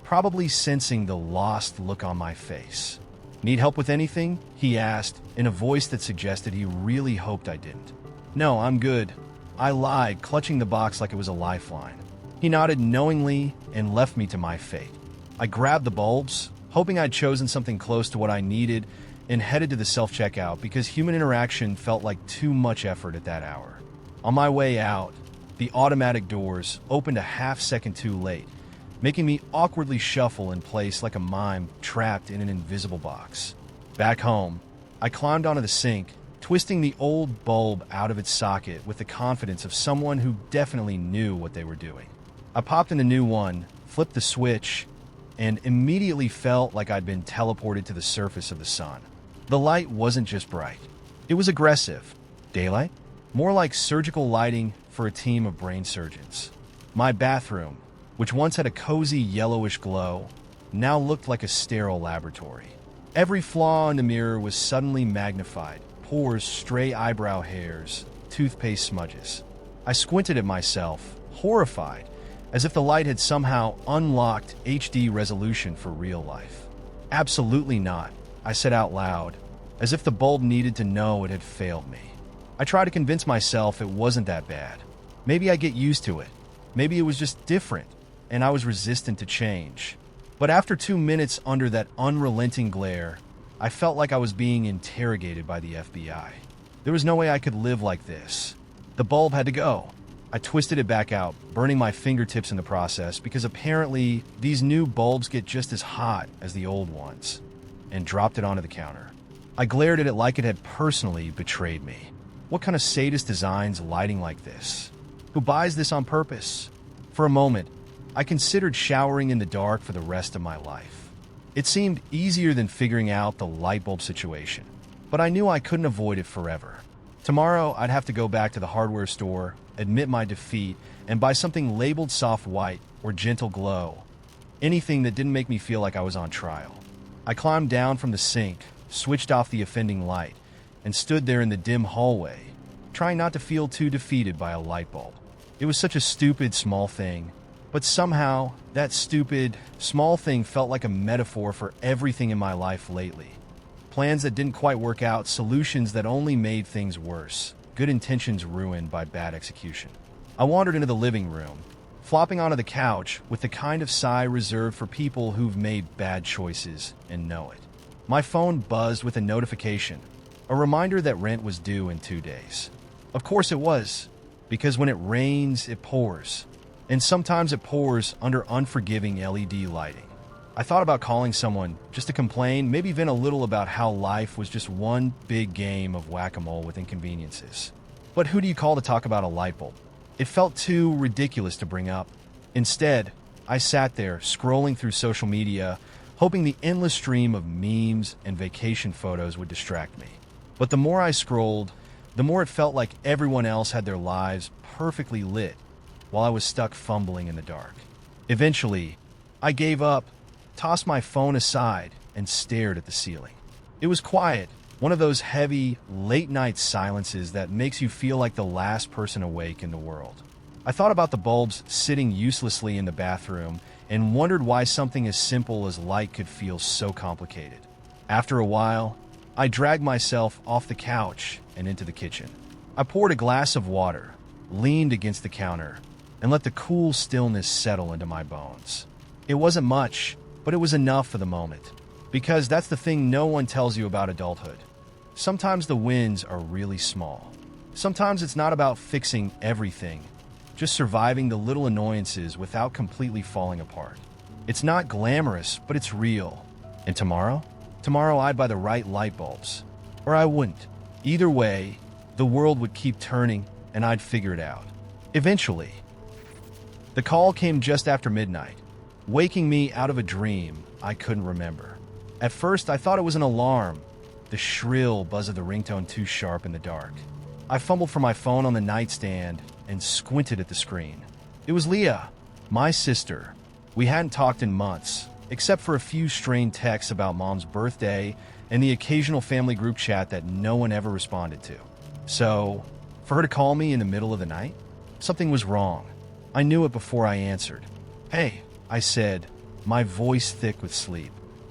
probably sensing the lost look on my face. "Need help with anything?" he asked, in a voice that suggested he really hoped I didn't. "No, I'm good," I lied, clutching the box like it was a lifeline. He nodded knowingly and left me to my fate. I grabbed the bulbs, hoping I'd chosen something close to what I needed, and headed to the self-checkout because human interaction felt like too much effort at that hour. On my way out, the automatic doors opened a half-second too late, making me awkwardly shuffle in place like a mime trapped in an invisible box. Back home, I climbed onto the sink, twisting the old bulb out of its socket with the confidence of someone who definitely knew what they were doing. I popped in the new one, flipped the switch, and immediately felt like I'd been teleported to the surface of the sun. The light wasn't just bright. It was aggressive. Daylight? More like surgical lighting for a team of brain surgeons. My bathroom, which once had a cozy yellowish glow, now looked like a sterile laboratory. Every flaw in the mirror was suddenly magnified. Pores, stray eyebrow hairs, toothpaste smudges. I squinted at myself, horrified, as if the light had somehow unlocked HD resolution for real life. "Absolutely not," I said out loud, as if the bulb needed to know it had failed me. I tried to convince myself it wasn't that bad. Maybe I'd get used to it. Maybe it was just different, and I was resistant to change. But after 2 minutes under that unrelenting glare, I felt like I was being interrogated by the FBI. There was no way I could live like this. The bulb had to go. I twisted it back out, burning my fingertips in the process because apparently these new bulbs get just as hot as the old ones, and dropped it onto the counter. I glared at it like it had personally betrayed me. What kind of sadist designs lighting like this? Who buys this on purpose? For a moment, I considered showering in the dark for the rest of my life. It seemed easier than figuring out the light bulb situation, but I knew I couldn't avoid it forever. Tomorrow, I'd have to go back to the hardware store admit my defeat, and buy something labeled soft white or gentle glow. Anything that didn't make me feel like I was on trial. I climbed down from the sink, switched off the offending light, and stood there in the dim hallway, trying not to feel too defeated by a light bulb. It was such a stupid, small thing, but somehow that stupid, small thing felt like a metaphor for everything in my life lately. Plans that didn't quite work out, solutions that only made things worse, good intentions ruined by bad execution. I wandered into the living room, flopping onto the couch with the kind of sigh reserved for people who've made bad choices and know it. My phone buzzed with a notification, a reminder that rent was due in 2 days. Of course it was, because when it rains, it pours. And sometimes it pours under unforgiving LED lighting. I thought about calling someone just to complain, maybe vent a little about how life was just one big game of whack-a-mole with inconveniences. But who do you call to talk about a light bulb? It felt too ridiculous to bring up. Instead, I sat there scrolling through social media, hoping the endless stream of memes and vacation photos would distract me. But the more I scrolled, the more it felt like everyone else had their lives perfectly lit, while I was stuck fumbling in the dark. Eventually, I gave up, tossed my phone aside, and stared at the ceiling. It was quiet, one of those heavy, late-night silences that makes you feel like the last person awake in the world. I thought about the bulbs sitting uselessly in the bathroom and wondered why something as simple as light could feel so complicated. After a while, I dragged myself off the couch and into the kitchen. I poured a glass of water, leaned against the counter, and let the cool stillness settle into my bones. It wasn't much, but it was enough for the moment. Because that's the thing no one tells you about adulthood. Sometimes the wins are really small. Sometimes it's not about fixing everything, just surviving the little annoyances without completely falling apart. It's not glamorous, but it's real. And tomorrow? Tomorrow I'd buy the right light bulbs. Or I wouldn't. Either way, the world would keep turning and I'd figure it out. Eventually. The call came just after midnight, waking me out of a dream I couldn't remember. At first, I thought it was an alarm, the shrill buzz of the ringtone too sharp in the dark. I fumbled for my phone on the nightstand and squinted at the screen. It was Leah, my sister. We hadn't talked in months, except for a few strained texts about Mom's birthday and the occasional family group chat that no one ever responded to. So, for her to call me in the middle of the night? Something was wrong. I knew it before I answered. "Hey," I said, my voice thick with sleep.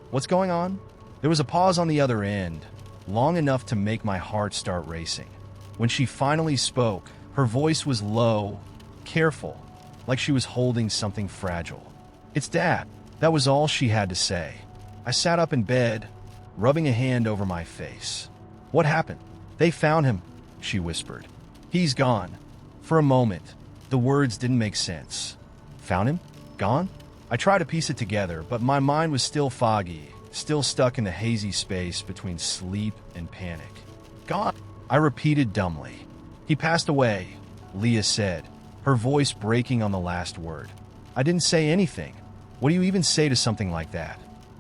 "What's going on?" There was a pause on the other end, long enough to make my heart start racing. When she finally spoke, her voice was low, careful, like she was holding something fragile. "It's Dad." That was all she had to say. I sat up in bed, rubbing a hand over my face. "What happened?" "They found him," she whispered. "He's gone." For a moment, the words didn't make sense. Found him? Gone? I tried to piece it together, but my mind was still foggy, still stuck in the hazy space between sleep and panic. "Gone," I repeated dumbly. "He passed away," Leah said, her voice breaking on the last word. I didn't say anything. What do you even say to something like that?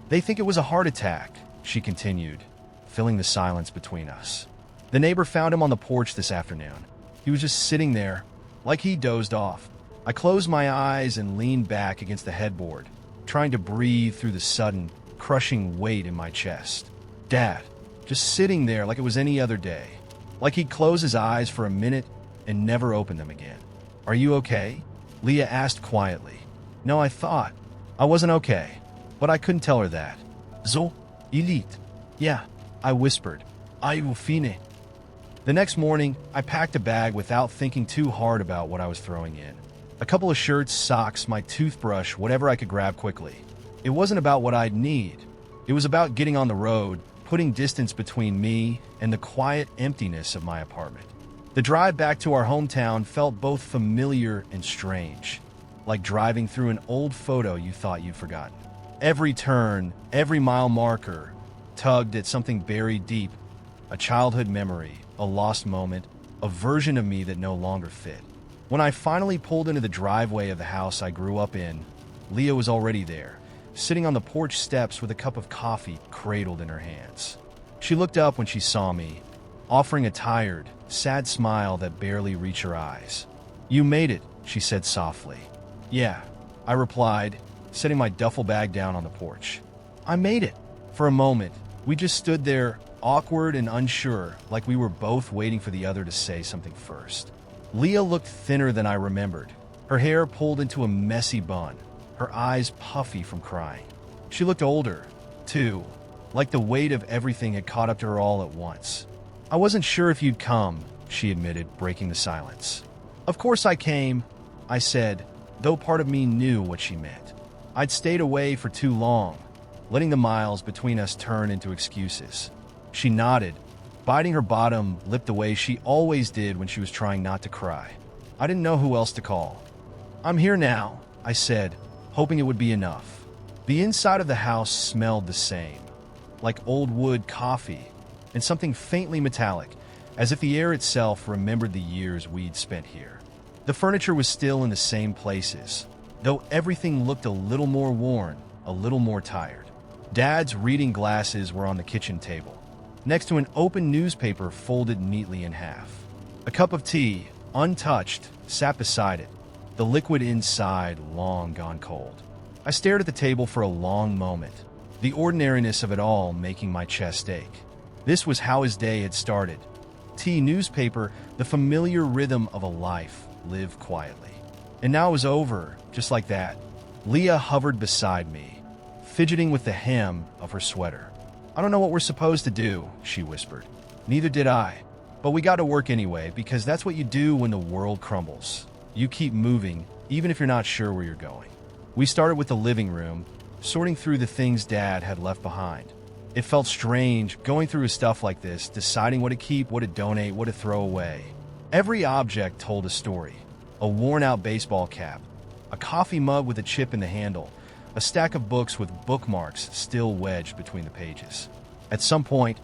"They think it was a heart attack," she continued, filling the silence between us. "The neighbor found him on the porch this afternoon. He was just sitting there, like he dozed off." I closed my eyes and leaned back against the headboard, trying to breathe through the sudden, crushing weight in my chest. Dad, just sitting there like it was any other day, like he'd close his eyes for a minute and never open them again. "Are you okay?" Leah asked quietly. No, I thought I wasn't okay, but I couldn't tell her that. "So, elite." "Yeah," I whispered. "Are fine?" The next morning, I packed a bag without thinking too hard about what I was throwing in. A couple of shirts, socks, my toothbrush, whatever I could grab quickly. It wasn't about what I'd need. It was about getting on the road, putting distance between me and the quiet emptiness of my apartment. The drive back to our hometown felt both familiar and strange, like driving through an old photo you thought you'd forgotten. Every turn, every mile marker, tugged at something buried deep, a childhood memory, a lost moment, a version of me that no longer fit. When I finally pulled into the driveway of the house I grew up in, Leah was already there, sitting on the porch steps with a cup of coffee cradled in her hands. She looked up when she saw me, offering a tired, sad smile that barely reached her eyes. "You made it," she said softly. "Yeah," I replied, setting my duffel bag down on the porch. "I made it." For a moment, we just stood there, awkward and unsure, like we were both waiting for the other to say something first. Leah looked thinner than I remembered, her hair pulled into a messy bun, her eyes puffy from crying. She looked older, too, like the weight of everything had caught up to her all at once. "I wasn't sure if you'd come," she admitted, breaking the silence. "Of course I came," I said, though part of me knew what she meant. I'd stayed away for too long, letting the miles between us turn into excuses. She nodded, biting her bottom lip the way she always did when she was trying not to cry. I didn't know who else to call. "I'm here now," I said, hoping it would be enough. The inside of the house smelled the same, like old wood, coffee, and something faintly metallic, as if the air itself remembered the years we'd spent here. The furniture was still in the same places, though everything looked a little more worn, a little more tired. Dad's reading glasses were on the kitchen table, next to an open newspaper folded neatly in half. A cup of tea, untouched, sat beside it, the liquid inside long gone cold. I stared at the table for a long moment, the ordinariness of it all making my chest ache. This was how his day had started. Tea, newspaper, the familiar rhythm of a life lived quietly. And now it was over, just like that. Leah hovered beside me, fidgeting with the hem of her sweater. "I don't know what we're supposed to do," she whispered. Neither did I. But we got to work anyway, because that's what you do when the world crumbles. You keep moving, even if you're not sure where you're going. We started with the living room, sorting through the things Dad had left behind. It felt strange going through his stuff like this, deciding what to keep, what to donate, what to throw away. Every object told a story. A worn-out baseball cap, a coffee mug with a chip in the handle, a stack of books with bookmarks still wedged between the pages. At some point,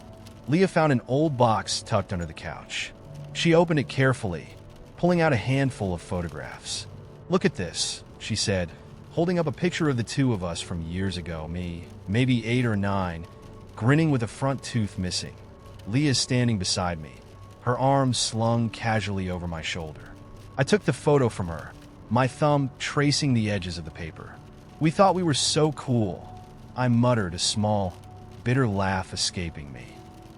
Leah found an old box tucked under the couch. She opened it carefully, pulling out a handful of photographs. "Look at this," she said, holding up a picture of the two of us from years ago, me, maybe 8 or 9, grinning with a front tooth missing. Leah's standing beside me, her arms slung casually over my shoulder. I took the photo from her, my thumb tracing the edges of the paper. "We thought we were so cool," I muttered, a small, bitter laugh escaping me.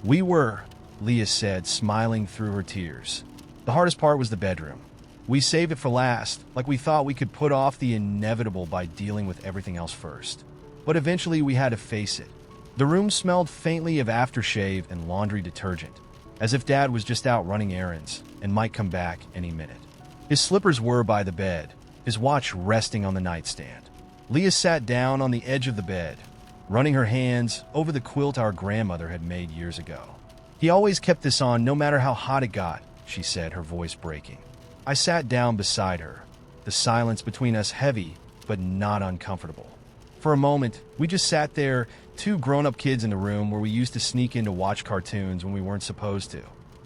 "We were," Leah said, smiling through her tears. "The hardest part was the bedroom. We saved it for last, like we thought we could put off the inevitable by dealing with everything else first. But eventually we had to face it. The room smelled faintly of aftershave and laundry detergent, as if Dad was just out running errands and might come back any minute. His slippers were by the bed, his watch resting on the nightstand. Leah sat down on the edge of the bed, running her hands over the quilt our grandmother had made years ago. "He always kept this on no matter how hot it got," she said, her voice breaking. I sat down beside her, the silence between us heavy but not uncomfortable. For a moment, we just sat there, two grown-up kids in the room where we used to sneak in to watch cartoons when we weren't supposed to.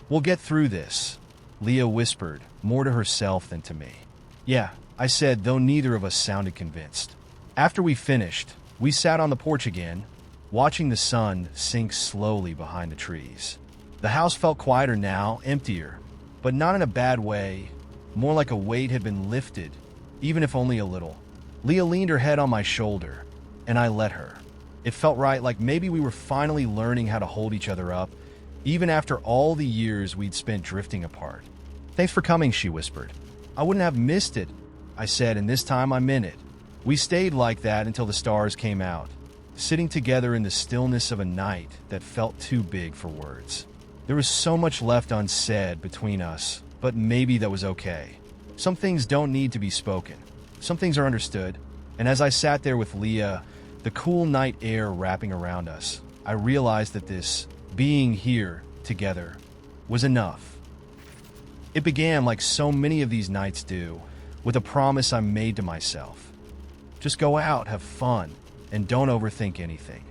"We'll get through this," Leah whispered, more to herself than to me. "Yeah," I said, though neither of us sounded convinced. After we finished, we sat on the porch again, watching the sun sink slowly behind the trees. The house felt quieter now, emptier, but not in a bad way, more like a weight had been lifted, even if only a little. Leah leaned her head on my shoulder, and I let her. It felt right, like maybe we were finally learning how to hold each other up, even after all the years we'd spent drifting apart. "Thanks for coming," she whispered. "I wouldn't have missed it," I said, and this time I meant it. We stayed like that until the stars came out, sitting together in the stillness of a night that felt too big for words. There was so much left unsaid between us, but maybe that was okay. Some things don't need to be spoken. Some things are understood. And as I sat there with Leah, the cool night air wrapping around us, I realized that this being here together was enough. It began like so many of these nights do, with a promise I made to myself. Just go out, have fun, and don't overthink anything.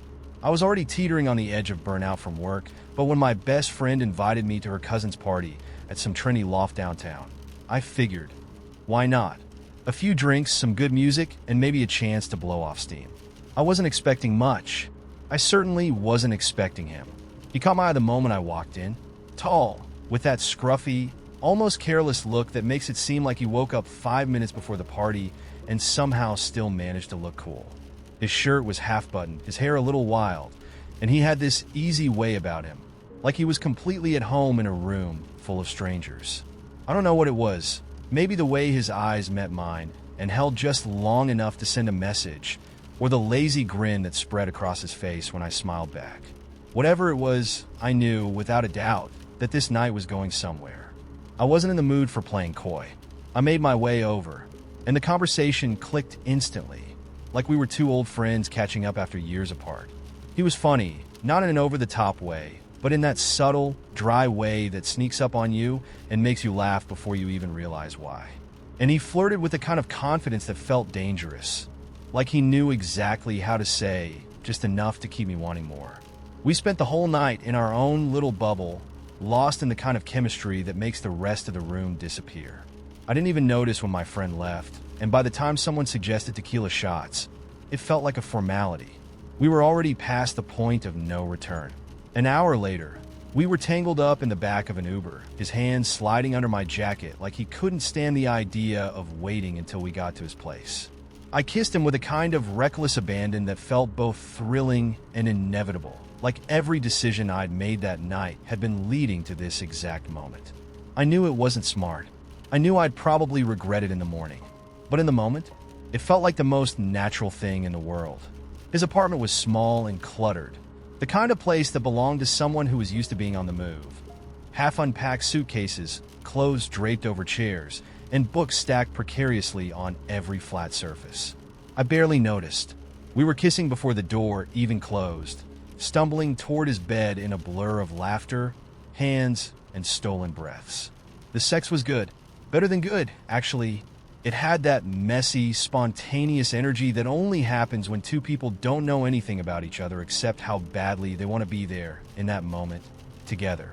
I was already teetering on the edge of burnout from work, but when my best friend invited me to her cousin's party at some trendy loft downtown, I figured, why not? A few drinks, some good music, and maybe a chance to blow off steam. I wasn't expecting much. I certainly wasn't expecting him. He caught my eye the moment I walked in. Tall, with that scruffy, almost careless look that makes it seem like he woke up 5 minutes before the party and somehow still managed to look cool. His shirt was half-buttoned, his hair a little wild, and he had this easy way about him, like he was completely at home in a room full of strangers. I don't know what it was. Maybe the way his eyes met mine and held just long enough to send a message, or the lazy grin that spread across his face when I smiled back. Whatever it was, I knew, without a doubt, that this night was going somewhere. I wasn't in the mood for playing coy. I made my way over, and the conversation clicked instantly, like we were two old friends catching up after years apart. He was funny, not in an over-the-top way, but in that subtle, dry way that sneaks up on you and makes you laugh before you even realize why. And he flirted with a kind of confidence that felt dangerous, like he knew exactly how to say just enough to keep me wanting more. We spent the whole night in our own little bubble, lost in the kind of chemistry that makes the rest of the room disappear. I didn't even notice when my friend left, and by the time someone suggested tequila shots, it felt like a formality. We were already past the point of no return. An hour later, we were tangled up in the back of an Uber, his hands sliding under my jacket like he couldn't stand the idea of waiting until we got to his place. I kissed him with a kind of reckless abandon that felt both thrilling and inevitable, like every decision I'd made that night had been leading to this exact moment. I knew it wasn't smart. I knew I'd probably regret it in the morning. But in the moment, it felt like the most natural thing in the world. His apartment was small and cluttered, the kind of place that belonged to someone who was used to being on the move. Half-unpacked suitcases, clothes draped over chairs, and books stacked precariously on every flat surface. I barely noticed. We were kissing before the door even closed, stumbling toward his bed in a blur of laughter, hands, and stolen breaths. The sex was good. Better than good, actually. It had that messy, spontaneous energy that only happens when two people don't know anything about each other except how badly they want to be there in that moment together.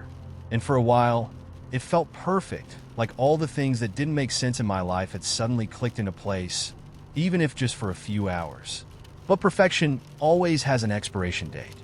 And for a while, it felt perfect, like all the things that didn't make sense in my life had suddenly clicked into place, even if just for a few hours. But perfection always has an expiration date.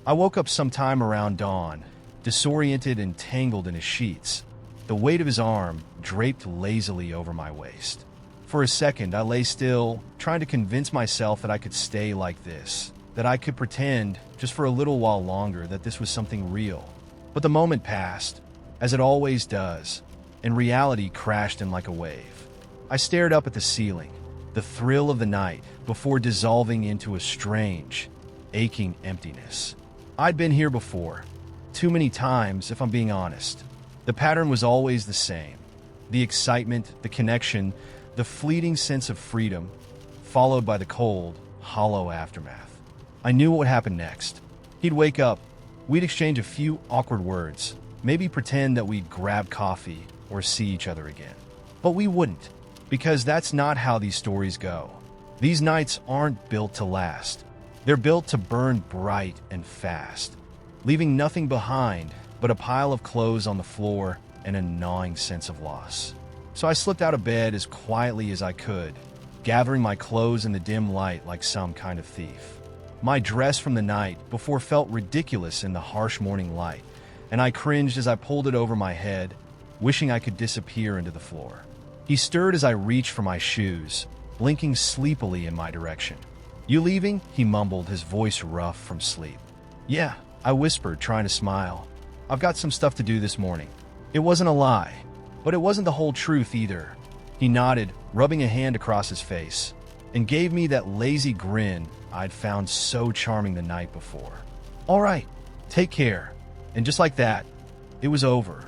I woke up sometime around dawn, disoriented and tangled in his sheets, the weight of his arm draped lazily over my waist. For a second, I lay still, trying to convince myself that I could stay like this, that I could pretend, just for a little while longer, that this was something real. But the moment passed, as it always does, and reality crashed in like a wave. I stared up at the ceiling, the thrill of the night, before dissolving into a strange, aching emptiness. I'd been here before, too many times, if I'm being honest. The pattern was always the same. The excitement, the connection, the fleeting sense of freedom, followed by the cold, hollow aftermath. I knew what would happen next. He'd wake up, we'd exchange a few awkward words, maybe pretend that we'd grab coffee or see each other again. But we wouldn't, because that's not how these stories go. These nights aren't built to last. They're built to burn bright and fast, leaving nothing behind but a pile of clothes on the floor and a gnawing sense of loss. So I slipped out of bed as quietly as I could, gathering my clothes in the dim light like some kind of thief. My dress from the night before felt ridiculous in the harsh morning light, and I cringed as I pulled it over my head, wishing I could disappear into the floor. He stirred as I reached for my shoes, blinking sleepily in my direction. "You leaving?" he mumbled, his voice rough from sleep. "Yeah," I whispered, trying to smile. "I've got some stuff to do this morning." It wasn't a lie, but it wasn't the whole truth either. He nodded, rubbing a hand across his face, and gave me that lazy grin I'd found so charming the night before. "All right, take care." And just like that, it was over.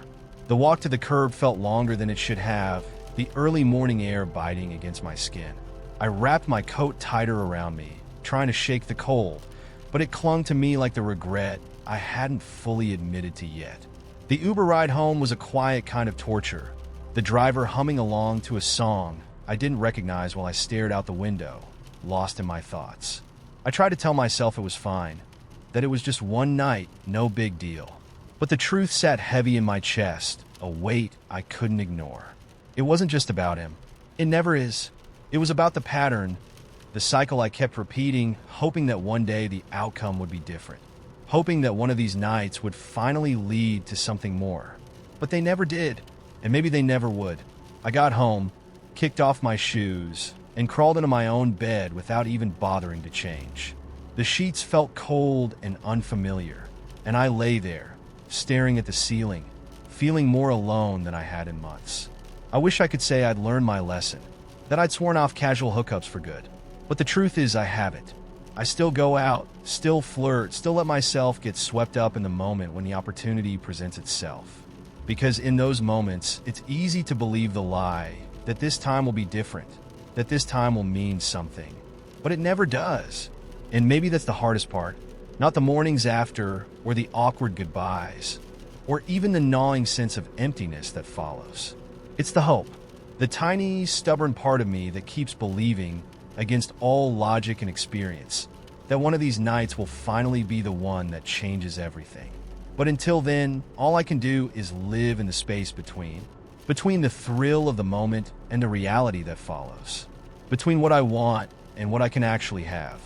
The walk to the curb felt longer than it should have, the early morning air biting against my skin. I wrapped my coat tighter around me, trying to shake the cold, but it clung to me like the regret I hadn't fully admitted to yet. The Uber ride home was a quiet kind of torture, the driver humming along to a song I didn't recognize while I stared out the window, lost in my thoughts. I tried to tell myself it was fine, that it was just one night, no big deal. But the truth sat heavy in my chest, a weight I couldn't ignore. It wasn't just about him. It never is. It was about the pattern, the cycle I kept repeating, hoping that one day the outcome would be different. Hoping that one of these nights would finally lead to something more. But they never did. And maybe they never would. I got home, kicked off my shoes, and crawled into my own bed without even bothering to change. The sheets felt cold and unfamiliar, and I lay there, staring at the ceiling, feeling more alone than I had in months. I wish I could say I'd learned my lesson, that I'd sworn off casual hookups for good. But the truth is I haven't. I still go out, still flirt, still let myself get swept up in the moment when the opportunity presents itself. Because in those moments, it's easy to believe the lie that this time will be different, that this time will mean something. But it never does. And maybe that's the hardest part. Not the mornings after, or the awkward goodbyes, or even the gnawing sense of emptiness that follows. It's the hope, the tiny, stubborn part of me that keeps believing, against all logic and experience, that one of these nights will finally be the one that changes everything. But until then, all I can do is live in the space between the thrill of the moment and the reality that follows, between what I want and what I can actually have.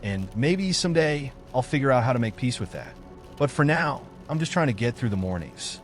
And maybe someday I'll figure out how to make peace with that. But for now, I'm just trying to get through the mornings.